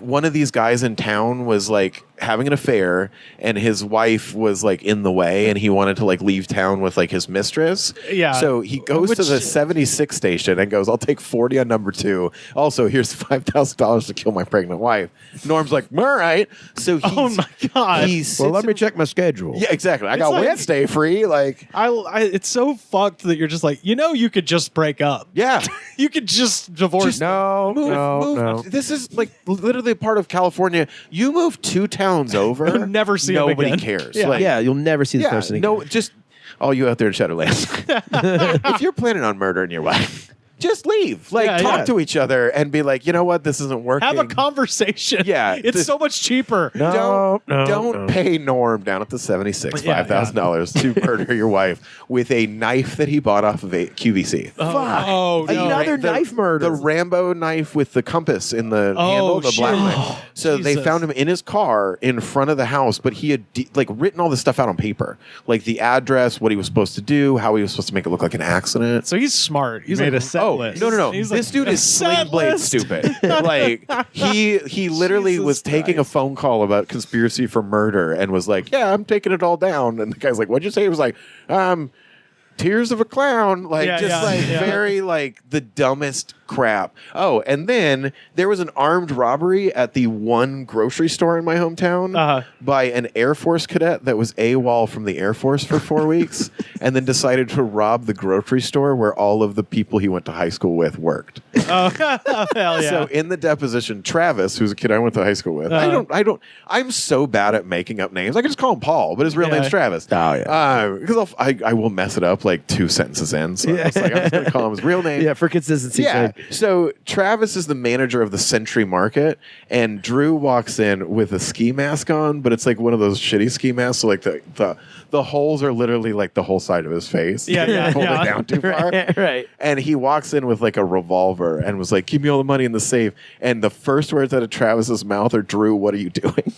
one of these guys in town was like having an affair, and his wife was like in the way, and he wanted to like leave town with like his mistress.
Yeah.
So he goes to the 76 station and goes, "I'll take 40 on number 2. Also, here's $5,000 to kill my pregnant wife." Norm's like, "All right." So he's,
oh my god.
Well, let me check my schedule.
Yeah, exactly. I got
like-
Wednesday free. Like,
it's so fucked that you're just like, you could just break up.
yeah.
You could just divorce.
No.
This is like literally part of California. You move 2 towns over,
You'll never see him
nobody
again.
cares.
Yeah.
Like,
Yeah, you'll never see this person again.
no, just all you out there in Shadowlands. If you're planning on murdering your wife, just leave. Like, talk to each other and be like, you know what, this isn't working.
Have a conversation.
Yeah,
it's so much cheaper.
Don't pay Norm down at the 76 $5,000 to murder your wife with a knife that he bought off of a QVC.
Oh, no.
Another knife murder.
The Rambo knife with the compass in the handle, the black knife. So they found him in his car in front of the house, but he had written all this stuff out on paper, like the address, what he was supposed to do, how he was supposed to make it look like an accident.
So he's smart. He's
Made
like,
a set list.
No.
He's
This
like,
dude is Sling Blade stupid. Like he literally was taking a phone call about conspiracy for murder and was like, "Yeah, I'm taking it all down." And the guy's like, "What'd you say?" He was like, "Tears of a clown." Like very like the dumbest crap. Oh, and then there was an armed robbery at the one grocery store in my hometown by an Air Force cadet that was AWOL from the Air Force for 4 weeks and then decided to rob the grocery store where all of the people he went to high school with worked.
Oh, hell yeah.
So in the deposition, Travis, who's a kid I went to high school with, I'm so bad at making up names. I can just call him Paul, but his real name's Travis.
Oh, yeah.
Because I will mess it up like 2 sentences in. So I'm just going to call him his real name.
Yeah, for consistency's sake.
So Travis is the manager of the Century Market, and Drew walks in with a ski mask on, but it's like one of those shitty ski masks. So like the holes are literally like the whole side of his face.
Yeah.
Hold it down too far.
Right.
And he walks in with like a revolver and was like, "Give me all the money in the safe." And the first words out of Travis's mouth are, "Drew, what are you doing?"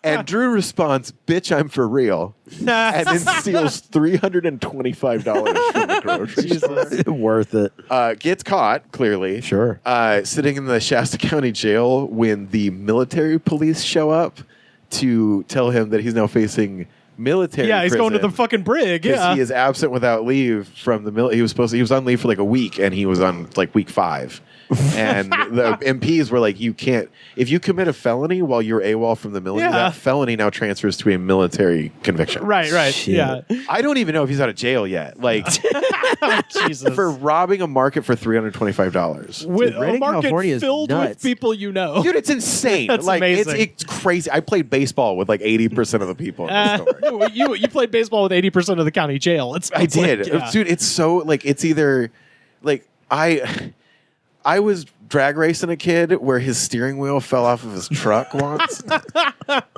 And Drew responds, "Bitch, I'm for real." And then steals $325 from the grocery store.
Worth it.
Gets caught, clearly.
Sure.
Sitting in the Shasta County jail when the military police show up to tell him that he's now facing military
he's going to the
prison
fucking brig. Yeah.
he is absent without leave from the military. He was on leave for like a week, and he was on like week 5. And the MPs were like, "You can't, if you commit a felony while you're AWOL from the military, that felony now transfers to a military conviction."
Right.
Shit.
Yeah.
I don't even know if he's out of jail yet. Like,
Jesus.
for robbing a market for $325.
With a
Redding,
market
California is
filled with
nuts.
people you know.
Dude, it's insane.
That's
like
amazing.
It's crazy. I played baseball with like 80% of the people in the store.
You played baseball with 80% of the county jail.
I did. Dude, it's so like it's either like I was drag racing a kid where his steering wheel fell off of his truck once.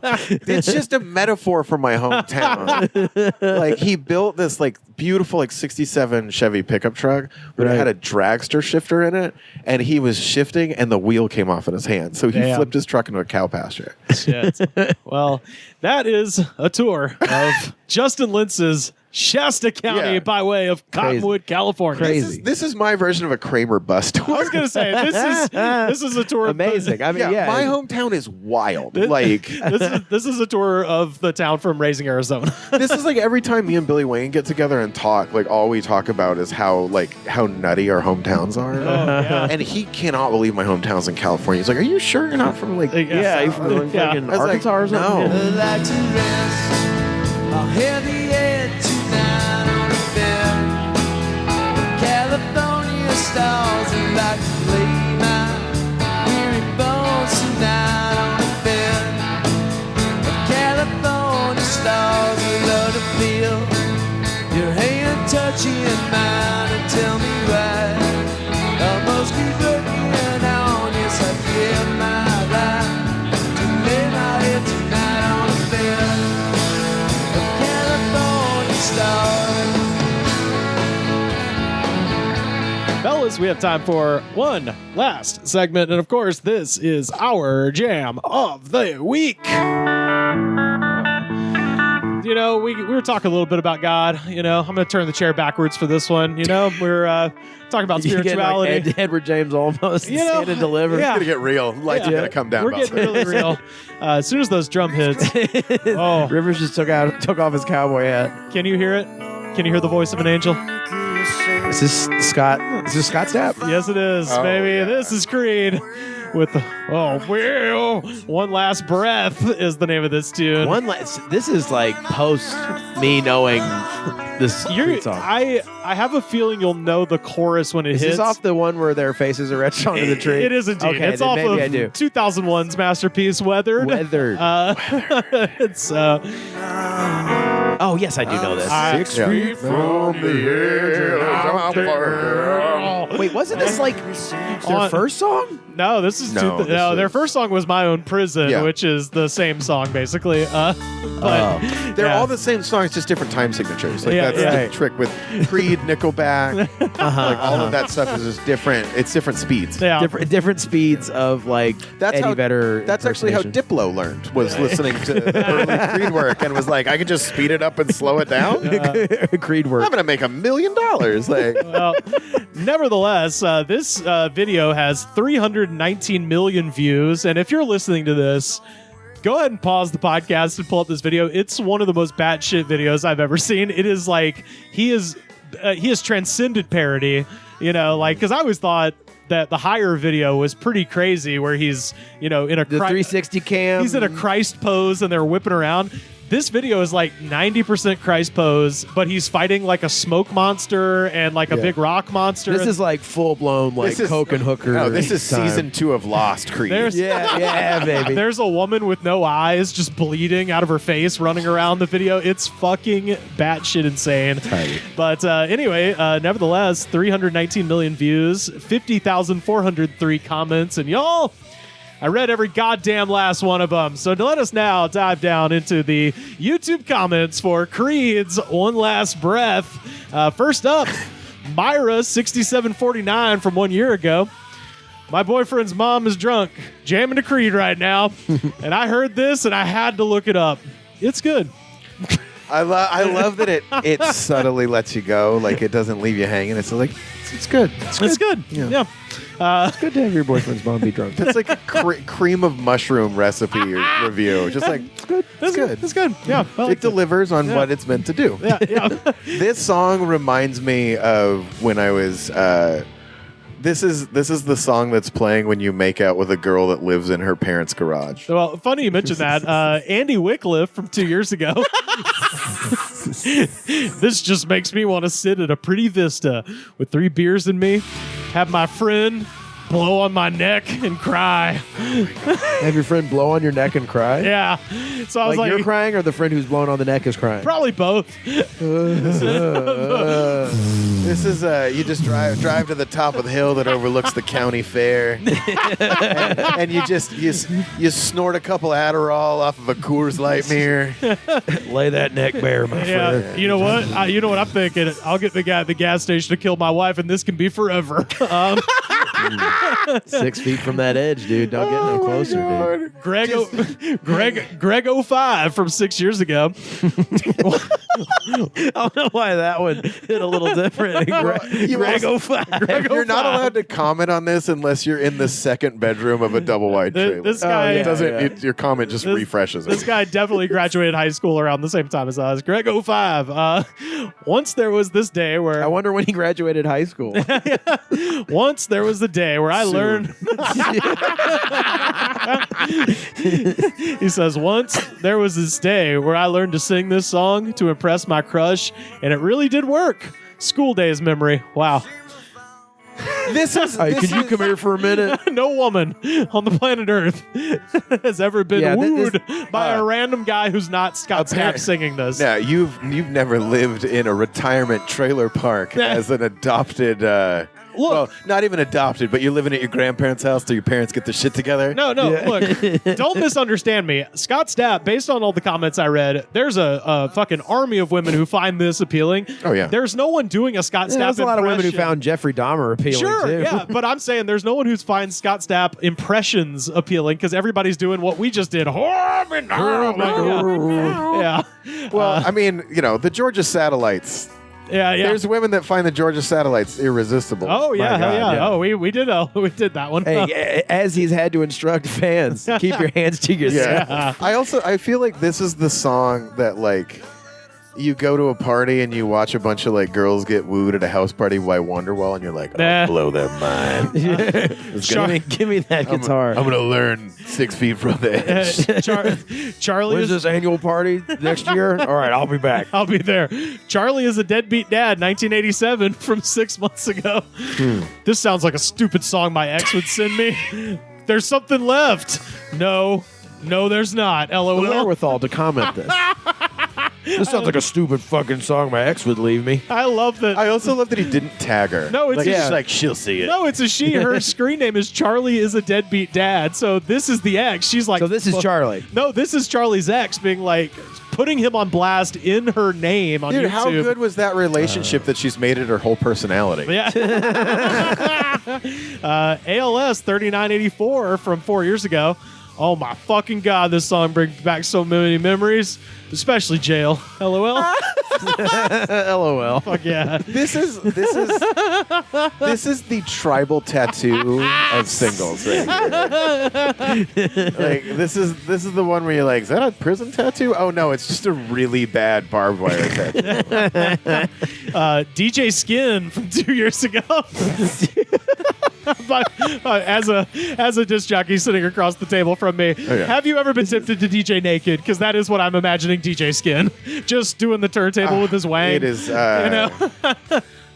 It's just a metaphor for my hometown. Like he built this like beautiful like 67 Chevy pickup truck, but it had a dragster shifter in it, and he was shifting and the wheel came off in his hand. So he flipped his truck into a cow pasture.
Shit. Well, that is a tour of Justin Lentz's Shasta County by way of Cottonwood, California.
This is my version of a Kramer bus tour.
I was going to say this is a tour.
Amazing. I mean,
my hometown is wild.
This is a tour of the town from Raising Arizona.
This is like every time me and Billy Wayne get together and talk, like all we talk about is how nutty our hometowns are. And he cannot believe my hometown's in California. He's like, "Are you sure you're not from like
you from fucking Arkansas or something?"
No.
Like to rest, I'll hear the air tonight on the bed. California stars are like to play my weary bones tonight on the bed. California stars will love to feel your hand touching mine and tell me why. I must keep looking on, yes I give my life to lay my head tonight on the bed of California stars.
Fellas, we have time for one last segment, and of course, this is our jam of the week. you know, we were talking a little bit about God. You know, I'm going to turn the chair backwards for this one. You know, we're talking about spirituality.
You get like Edward James Olmos stand and deliver.
It's going to get real. Lights are going to come down.
We're getting really real. As soon as those drum hits.
Rivers just took off his cowboy hat.
Can you hear it? Can you hear the voice of an angel?
Is this Scott? Is this Scott Stapp?
Yes, it is, baby. Yeah. This is Creed. With One Last Breath is the name of this tune.
This is like post me knowing this Creed song.
I have a feeling you'll know the chorus when it hits.
Is this off the one where their faces are etched onto the tree?
It is indeed.
Okay,
it's off of 2001's masterpiece, Weathered. It's
oh yes, I do know this.
6 feet from the edge.
Wait, wasn't this like their first song?
No, this is their first song was My Own Prison, which is the same song basically.
They're all the same songs, just different time signatures. Like that's the trick with Creed, Nickelback. Like all of that stuff is just different. It's different speeds.
Yeah.
Different speeds of like Eddie Vedder.
That's actually how Diplo learned. Was listening to early Creed work and was like, I could just speed it up and slow it down.
Creed work.
I'm gonna make $1 million. Like,
well, nevertheless, this video has 319 million views, and if you're listening to this, go ahead and pause the podcast and pull up this video. It's one of the most batshit videos I've ever seen. It is like he has transcended parody. You know, like because I always thought that the higher video was pretty crazy, where he's in a
360 cam.
He's in a Christ pose and they're whipping around. This video is like 90% Christ pose, but he's fighting like a smoke monster and like a big rock monster.
This is like full blown like Coke and Hooker.
No, this is
time.
season 2 of Lost Creed.
Yeah, baby.
There's a woman with no eyes just bleeding out of her face running around the video. It's fucking batshit insane.
Tight.
But anyway, nevertheless, 319 million views, 50,403 comments, and y'all, I read every goddamn last one of them. So let us now dive down into the YouTube comments for Creed's One Last Breath. First up, Myra6749 from 1 year ago. My boyfriend's mom is drunk, jamming to Creed right now. And I heard this and I had to look it up. It's good.
I love that it subtly lets you go. Like it doesn't leave you hanging. It's like, it's good.
It's good. Yeah.
It's good to have your boyfriend's mom be drunk.
It's like a cream of mushroom recipe review. Just like, it's good. It's good.
It's good. Yeah.
It delivers on what it's meant to do.
Yeah.
This song reminds me of when I was... This is the song that's playing when you make out with a girl that lives in her parents' garage.
Well, funny you mentioned that. Andy Wycliffe from 2 years ago. This just makes me want to sit at a pretty vista with 3 beers in me, have my friend blow on my neck and cry.
Have your friend blow on your neck and cry?
Yeah. So I was like,
you're crying, or the friend who's blown on the neck is crying?
Probably both.
This is you just drive to the top of the hill that overlooks the county fair, and you snort a couple Adderall off of a Coors Light mirror.
Lay that neck bare, my friend.
You know what? I'm thinking. I'll get the guy at the gas station to kill my wife, and this can be forever.
6 feet from that edge, dude. Don't get no closer, dude.
Greg 05 from 6 years ago.
I don't know why that one hit a little different. Greg 05.
You're not allowed to comment on this unless you're in the second bedroom of a double wide trailer.
This guy
your comment just refreshes it.
This guy definitely graduated high school around the same time as us. Greg 05. Once there was this day where
I wonder when he graduated high school.
Once there was the day where I learned. He says, once there was this day where I learned to sing this song to impress my crush, and it really did work. School days memory. Wow.
Could you come here for a minute?
No woman on the planet Earth has ever been wooed by a random guy who's not Scott Stapp singing this.
Yeah, you've never lived in a retirement trailer park as an adopted
look.
Well, not even adopted, but you're living at your grandparents' house till your parents get their shit together.
No, look, don't misunderstand me. Scott Stapp, based on all the comments I read, there's a fucking army of women who find this appealing.
Oh, yeah.
There's no one doing a Scott Stapp
There's a lot of women who
impression.
found Jeffrey Dahmer appealing,
Sure,
too.
yeah, but I'm saying there's no one who finds Scott Stapp impressions appealing because everybody's doing what we just did. Yeah.
Well, I mean, the Georgia satellites.
Yeah.
There's women that find the Georgia satellites irresistible.
Oh yeah,
My
hell
God,
yeah. Oh, we did that one.
Hey, as he's had to instruct fans, keep your hands to yourself.
Yeah.
I feel like this is the song that like you go to a party and you watch a bunch of like girls get wooed at a house party by Wonderwall and you're like, I'll blow their mind.
Give me that guitar.
I'm gonna learn 6 feet from the edge.
Charlie
When's
is
this annual party next year? All right, I'll be back.
I'll be there. Charlie is a deadbeat dad, 1987, from 6 months ago. This sounds like a stupid song my ex would send me. There's something left. No, there's not. LOL.
The wherewithal to comment this. This sounds like a stupid fucking song my ex would leave me.
I love that.
I also love that he didn't tag her.
No, it's
just like she'll see it.
No, it's a she. Her screen name is Charlie is a deadbeat dad. So this is the ex. She's like,
So this is Charlie.
No, this is Charlie's ex being like putting him on blast in her name on
Dude,
YouTube.
how good was that relationship that she's made it her whole personality?
Yeah. ALS 3984 from 4 years ago. Oh my fucking God, this song brings back so many memories, especially jail. LOL.
LOL.
Fuck yeah.
This is the tribal tattoo of singles right here. Like this is the one where you're like, is that a prison tattoo? Oh no, it's just a really bad barbed wire tattoo.
DJ Skin from 2 years ago. But, as a disc jockey sitting across the table from me, have you ever been tempted to DJ naked? Because that is what I'm imagining DJ Skin just doing the turntable with his wang.
It is.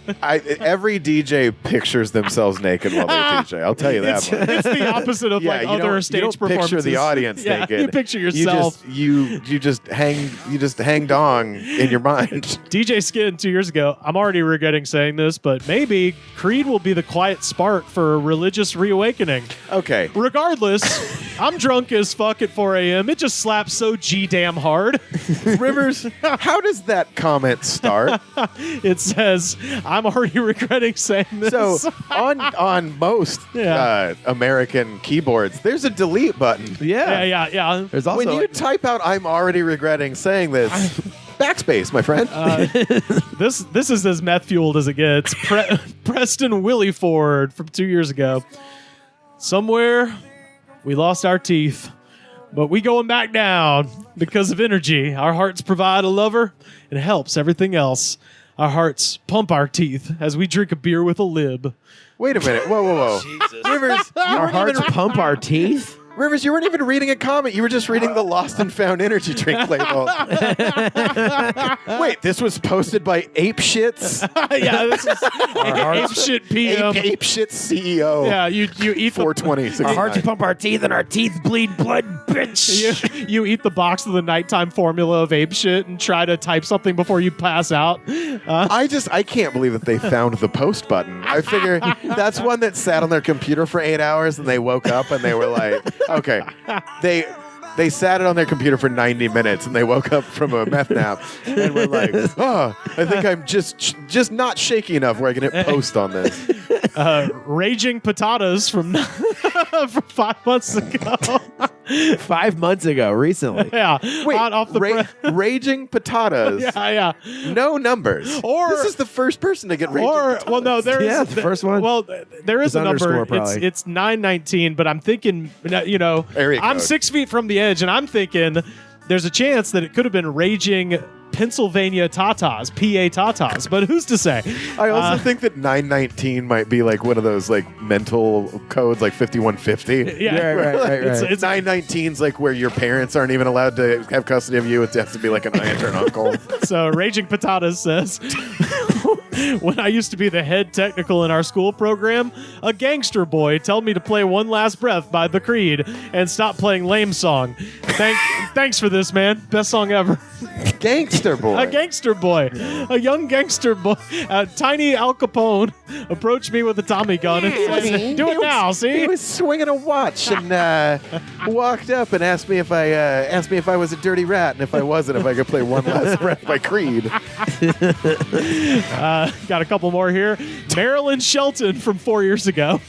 Every DJ pictures themselves naked while they DJ. I'll tell you that much.
It's the opposite of like other stage
you don't
performances.
Picture the audience naked.
You picture yourself.
You just hang dong in your mind.
DJ Skin 2 years ago. I'm already regretting saying this, but maybe Creed will be the quiet spark for a religious reawakening.
Okay.
Regardless, I'm drunk as fuck at 4 a.m. It just slaps so damn hard.
Rivers, how does that comment start?
It says, I'm already regretting saying this.
So on most American keyboards, there's a delete button.
Yeah.
There's also
when you type out "I'm already regretting saying this," backspace, my friend.
This is as meth fueled as it gets. Preston Willie Ford from 2 years ago. Somewhere we lost our teeth, but we going back down because of energy. Our hearts provide a lover. It helps everything else. Our hearts pump our teeth as we drink a beer with a lib.
Wait a minute. Whoa.
Jesus.
Rivers,
Our hearts pump our teeth?
Rivers, you weren't even reading a comment. You were just reading the Lost and Found energy drink label. Wait, this was posted by Ape Shits?
Yeah, this is Ape Shit PM.
Ape Shit CEO.
Yeah, you eat
420.
Our hearts pump our teeth and our teeth bleed blood, bitch.
You eat the box of the nighttime formula of Ape Shit and try to type something before you pass out.
I can't believe that they found the post button. I figure that's one that sat on their computer for 8 hours and they woke up and they were like, okay. They sat it on their computer for 90 minutes and they woke up from a meth nap and were like, oh, I think I'm just not shaky enough where I can hit post on this.
Raging Potatoes from 5 months ago.
5 months ago, recently.
Yeah.
Wait,
off the
Raging Potatoes.
Yeah.
No numbers.
Or
this is the first person to get Raging Potatoes.
Well, no, there is
the first one.
Well, there is a number.
Probably.
It's 919, but I'm thinking, I'm 6 feet from the edge, and I'm thinking there's a chance that it could have been Raging Pennsylvania Tatas, PA Tatas, but who's to say?
I also think that 919 might be like one of those like mental codes, like 5150.
Yeah,
right.
It's 919's like where your parents aren't even allowed to have custody of you. It has to be like an aunt or an uncle.
So Raging Potatoes says, when I used to be the head technical in our school program, a gangster boy told me to play One Last Breath by The Creed and stop playing Lame Song. Thanks for this, man. Best song ever.
Gangster boy.
A gangster boy. A young gangster boy. Tiny Al Capone approached me with a Tommy gun and said, do it now, see?
He was swinging a watch and walked up and asked me if I was a dirty rat, and if I wasn't, if I could play One Last Breath by Creed.
Got a couple more here. Marilyn Shelton from 4 years ago.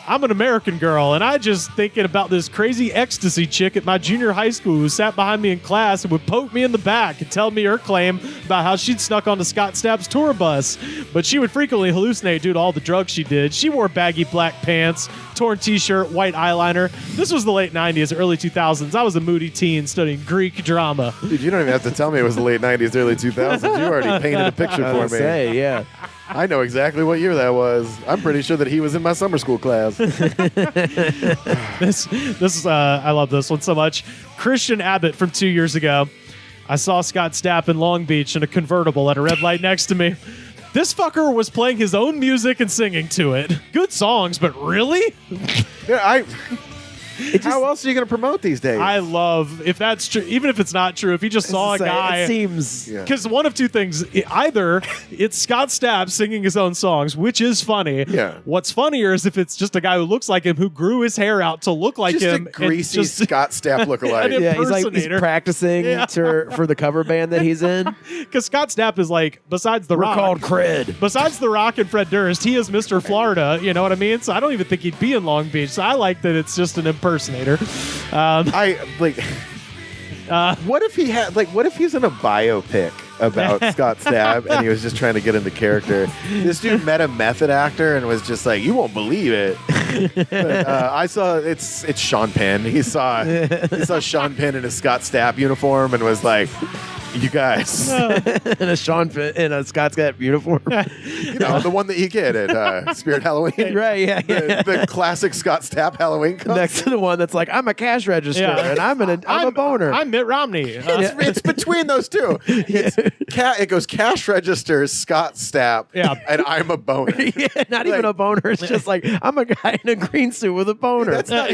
I'm an American girl, and I just thinking about this crazy ecstasy chick at my junior high school who sat behind me in class and would poke me in the back and tell me her claim about how she'd snuck onto Scott Stapp's tour bus. But she would frequently hallucinate due to all the drugs she did. She wore baggy black pants, torn t-shirt, white eyeliner. This was the late 90s, early 2000s. I was a moody teen studying Greek drama.
Dude, you don't even have to tell me it was the late 90s, early 2000s. You already painted a picture for me.
Yeah.
I know exactly what year that was. I'm pretty sure that he was in my summer school class.
This is I love this one so much. Christian Abbott from 2 years ago. I saw Scott Stapp in Long Beach in a convertible at a red light next to me. This fucker was playing his own music and singing to it. Good songs, but really?
Yeah, how else are you going to promote these days?
I love, if that's true, even if it's not true, if you just saw a guy.
It seems.
Because one of two things. Either it's Scott Stapp singing his own songs, which is funny.
Yeah.
What's funnier is if it's just a guy who looks like him, who grew his hair out to look like
just
him.
A greasy Scott Stapp lookalike.
Yeah, he's practicing for the cover band that he's in.
Because Scott Stapp is like, besides The Rock.
We're called Cred.
Besides The Rock and Fred Durst, he is Mr. Florida, you know what I mean? So I don't even think he'd be in Long Beach. So I like that it's just an impersonator.
What if he had what if he's in a biopic about Scott Stapp and he was just trying to get into character? This dude met a method actor and was just like, you won't believe it. But, I saw it's Sean Penn. He saw Sean Penn in a Scott Stapp uniform and was like, you guys.
in a Scott Stapp uniform.
You know, the one that you get at Spirit Halloween.
Right, yeah.
The classic Scott Stapp Halloween costume.
Next to the one that's like, I'm a cash register and I'm a boner.
I'm Mitt Romney.
It's between those two. It goes cash register, Scott Stapp, and I'm a boner.
Not even a boner. It's just like, I'm a guy in a green suit with a boner.
That's not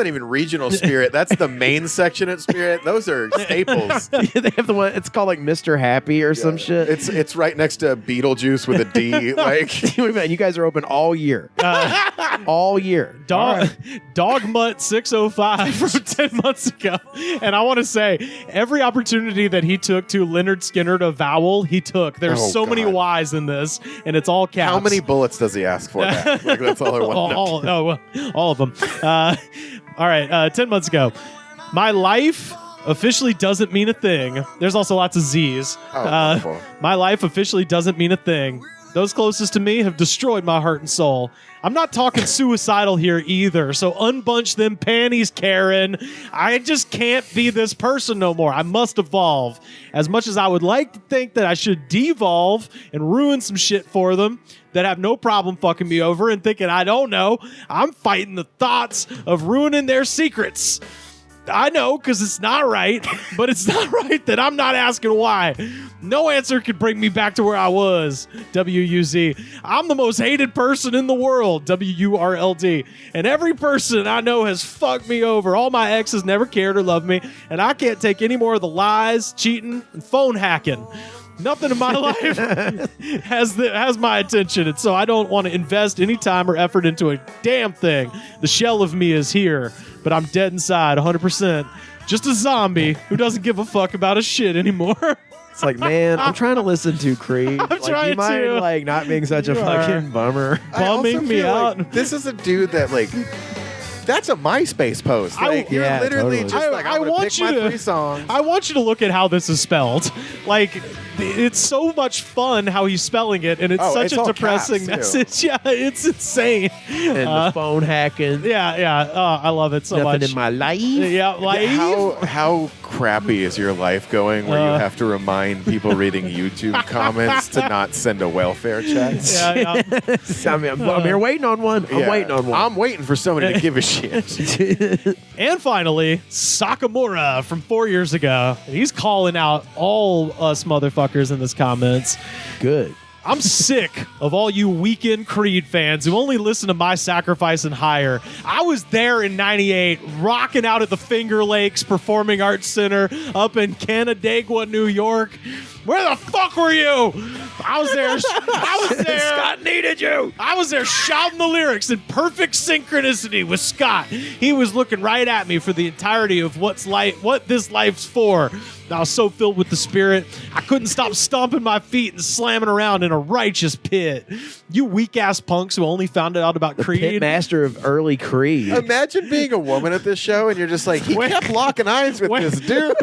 even regional Spirit. That's the main section at Spirit. Those are staples.
They have the one. It's called like Mr. Happy or some shit.
It's right next to Beetlejuice with a D. Like,
you guys are open all year. All year.
Dogmutt 605 from 10 months ago. And I want to say, every opportunity that he took to Leonard Skinner to vowel, he took. There's so many Y's in this, and it's all caps.
How many bullets does he ask for? That? Like, that's all I want to know.
All of them. All right, 10 months ago. My life officially doesn't mean a thing. There's also lots of Z's. My life officially doesn't mean a thing. Those closest to me have destroyed my heart and soul. I'm not talking suicidal here either, so unbunch them panties, Karen. I just can't be this person no more. I must evolve. As much as I would like to think that I should devolve and ruin some shit for them that have no problem fucking me over and thinking I don't know, I'm fighting the thoughts of ruining their secrets. I know, because it's not right, but it's not right that I'm not asking why. No answer could bring me back to where I was. W-U-Z. I'm the most hated person in the world. W-U-R-L-D. And every person I know has fucked me over. All my exes never cared or loved me, and I can't take any more of the lies, cheating, and phone hacking. Nothing in my life has my attention, and so I don't want to invest any time or effort into a damn thing. The shell of me is here, but I'm dead inside 100%. Just a zombie who doesn't give a fuck about his shit anymore.
It's like, man, I'm trying to listen to Creed.
Trying
you mind,
to.
like, not being such a fucking bummer.
Bumming me out.
Like this is a dude that, like, that's a MySpace post. Like, you're literally just like, I want pick my 3 songs.
I want you to look at how this is spelled. Like, it's so much fun how he's spelling it, and it's such a depressing message. Yeah, it's insane.
And the phone hacking.
Yeah. I love it so much.
Nothing in my life.
Yeah, life.
How crappy is your life going where you have to remind people reading YouTube comments to not send a welfare check?
Yeah.
I'm here waiting on one. I'm
waiting for somebody to give a shit.
And finally, Sakamura from 4 years ago. He's calling out all us motherfuckers in this comments.
Good.
I'm sick of all you weekend Creed fans who only listen to My Sacrifice and Higher. I was there in 98, rocking out at the Finger Lakes Performing Arts Center up in Canandaigua, New York. Where the fuck were you? I was there.
Scott needed you.
I was there shouting the lyrics in perfect synchronicity with Scott. He was looking right at me for the entirety of what this life's for. I was so filled with the Spirit, I couldn't stop stomping my feet and slamming around in a righteous pit. You weak-ass punks who only found out about
The
Creed.
pit master of early Creed.
Imagine being a woman at this show and you're just like, he kept locking eyes with this dude.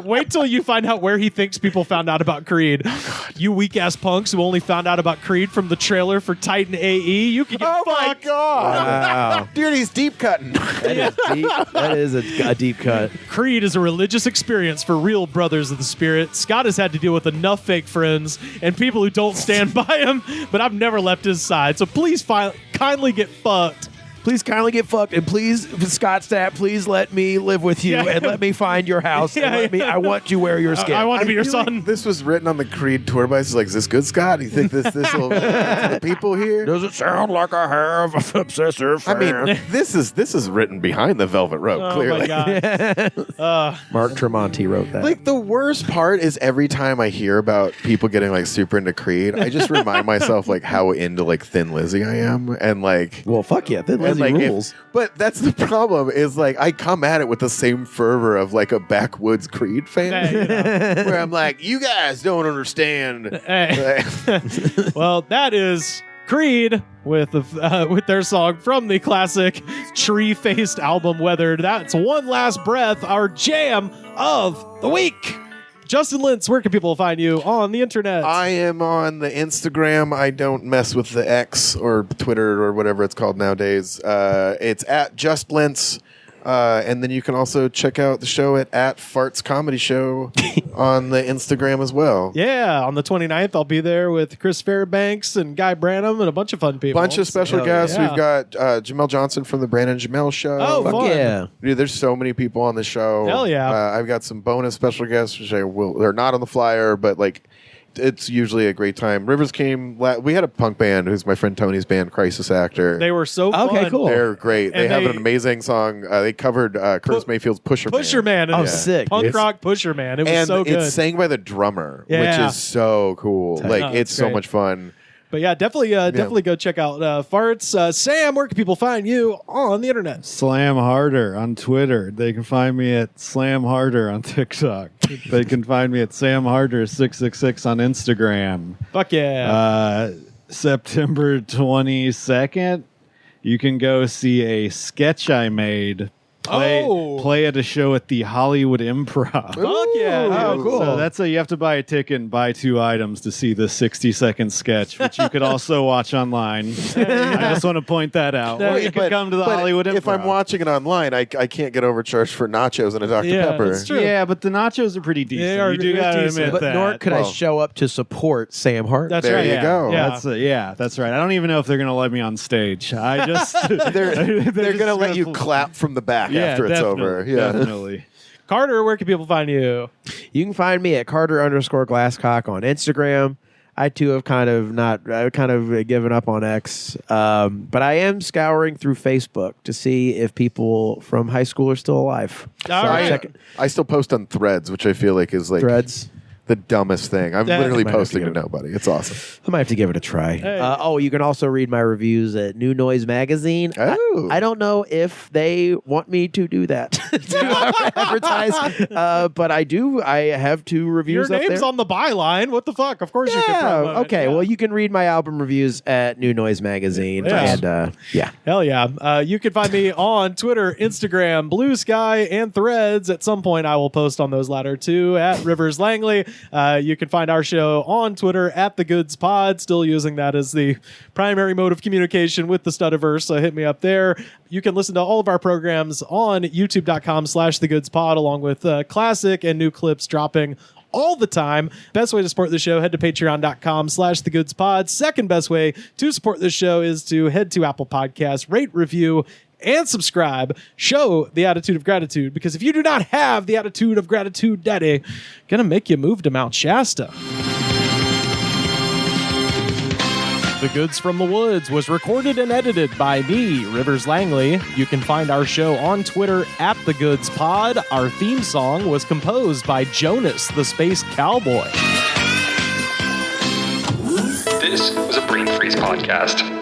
Wait till you find out where he thinks people found out about Creed. You weak-ass punks who only found out about Creed from the trailer for Titan AE. You can get
Oh my
fucked.
God.
Wow.
Dude, he's deep cutting.
That is a deep cut.
Creed is a religious experience for real brothers of the Spirit. Scott has had to deal with enough fake friends and people who don't stand by him, but I've never left his side. So please kindly get fucked.
Please kindly get fucked, and please, Scott Stapp, please let me live with you and let me find your house. I want you wear your skin.
I want to be your
feel
son.
like this was written on the Creed tour bus. It's like, is this good, Scott? You think this will the people here?
Does it sound like I have an obsessive fan?
I mean, this is written behind the Velvet Rope.
Oh
Clearly,
my God.
Mark Tremonti wrote that.
Like the worst part is every time I hear about people getting like super into Creed, I just remind myself like how into like Thin Lizzy I am, and like,
well, fuck yeah, Thin Lizzy
like,
rules.
but that's the problem is like I come at it with the same fervor of like a backwoods Creed fan, where I'm like, you guys don't understand.
Hey. Well, that is Creed with their song from the classic Tree-Faced album Weathered. That's One Last Breath, our jam of the week. Justin Lentz, where can people find you on the internet?
I am on the Instagram. I don't mess with the X or Twitter or whatever it's called nowadays. It's at Just Lentz. And then you can also check out the show at Farts Comedy Show on the Instagram as well.
Yeah, on the 29th, I'll be there with Chris Fairbanks and Guy Branum and a bunch of fun people.
Bunch of special guests.
Yeah.
We've got Jamel Johnson from the Brandon Jamel Show.
Oh,
Fuck
fun.
yeah.
Dude, there's so many people on the show.
Hell yeah.
I've got some bonus special guests, which they're not on the flyer, but like, it's usually a great time. Rivers came. We had a punk band who's my friend Tony's band, Crisis Actor.
They were so fun.
Okay, cool.
They're great.
And
They have an amazing song. They covered Curtis Mayfield's Pusher Man.
Pusher Man.
Oh, sick.
Punk rock Pusher Man. It was
And
so good.
it's sang by the drummer,
Yeah.
which is so cool.
No,
Like,
it's
it's so
great.
much fun.
But yeah, definitely go check out Farts. Sam, where can people find you on the internet?
Slam Harder on Twitter. They can find me at Slam Harder on TikTok. They can find me at Sam Harder 666 on Instagram.
Fuck yeah.
September 22nd, you can go see a sketch I made. Play at a show at the Hollywood Improv.
Fuck yeah.
Oh, cool.
So that's you have to buy a ticket and buy 2 items to see the 60-second sketch, which you could also watch online. I just want to point that out. Or you could come to the Hollywood Improv.
If I'm watching it online, I can't get overcharged for nachos and a Dr.
Yeah,
Pepper.
that's true.
Yeah, but the nachos are pretty decent.
They are
you do
pretty
gotta
decent.
admit
But
that.
nor could I
Well-
show up to support Sam Hart.
That's
There
right.
you
yeah.
go.
Yeah.
That's right. I don't even know if they're going to let me on stage. I just
They're
just
going to let you
gonna-
clap from the back after it's
definitely,
over. Yeah.
definitely.
Carter, where can people find you?
You can find me at Carter_Glasscock on Instagram. I too have kind of given up on X, but I am scouring through Facebook to see if people from high school are still alive.
All
So
right.
check it.
I still post on Threads, which I feel like is like
Threads.
the dumbest thing. I'm
Yeah.
literally
Might have to
posting to
give it-
nobody. It's awesome.
I might have to give it a try.
Hey.
You can also read my reviews at New Noise Magazine.
Oh.
I don't know if they want me to do that to advertise, but I do. I have 2 reviews
Your
up
name's
there.
on the byline. What the fuck? Of course you can promote it.
Okay.
Yeah.
Well, you can read my album reviews at New Noise Magazine.
Yeah.
And yeah.
Hell yeah. You can find me on Twitter, Instagram, Blue Sky, and Threads. At some point, I will post on those latter 2 at Rivers Langley. You can find our show on Twitter at The Goods Pod, still using that as the primary mode of communication with the Studiverse. So hit me up there. You can listen to all of our programs on youtube.com/TheGoodsPod, along with classic and new clips dropping all the time. Best way to support the show, head to patreon.com/thegoodspod. Second best way to support this show is to head to Apple Podcasts, rate, review, and subscribe. Show the attitude of gratitude, because if you do not have the attitude of gratitude, Daddy, gonna make you move to Mount Shasta. The Goods from the Woods was recorded and edited by me, Rivers Langley. You can find our show on Twitter at The Goods Pod. Our theme song was composed by Jonas, the Space Cowboy.
This was a Brain Freeze podcast.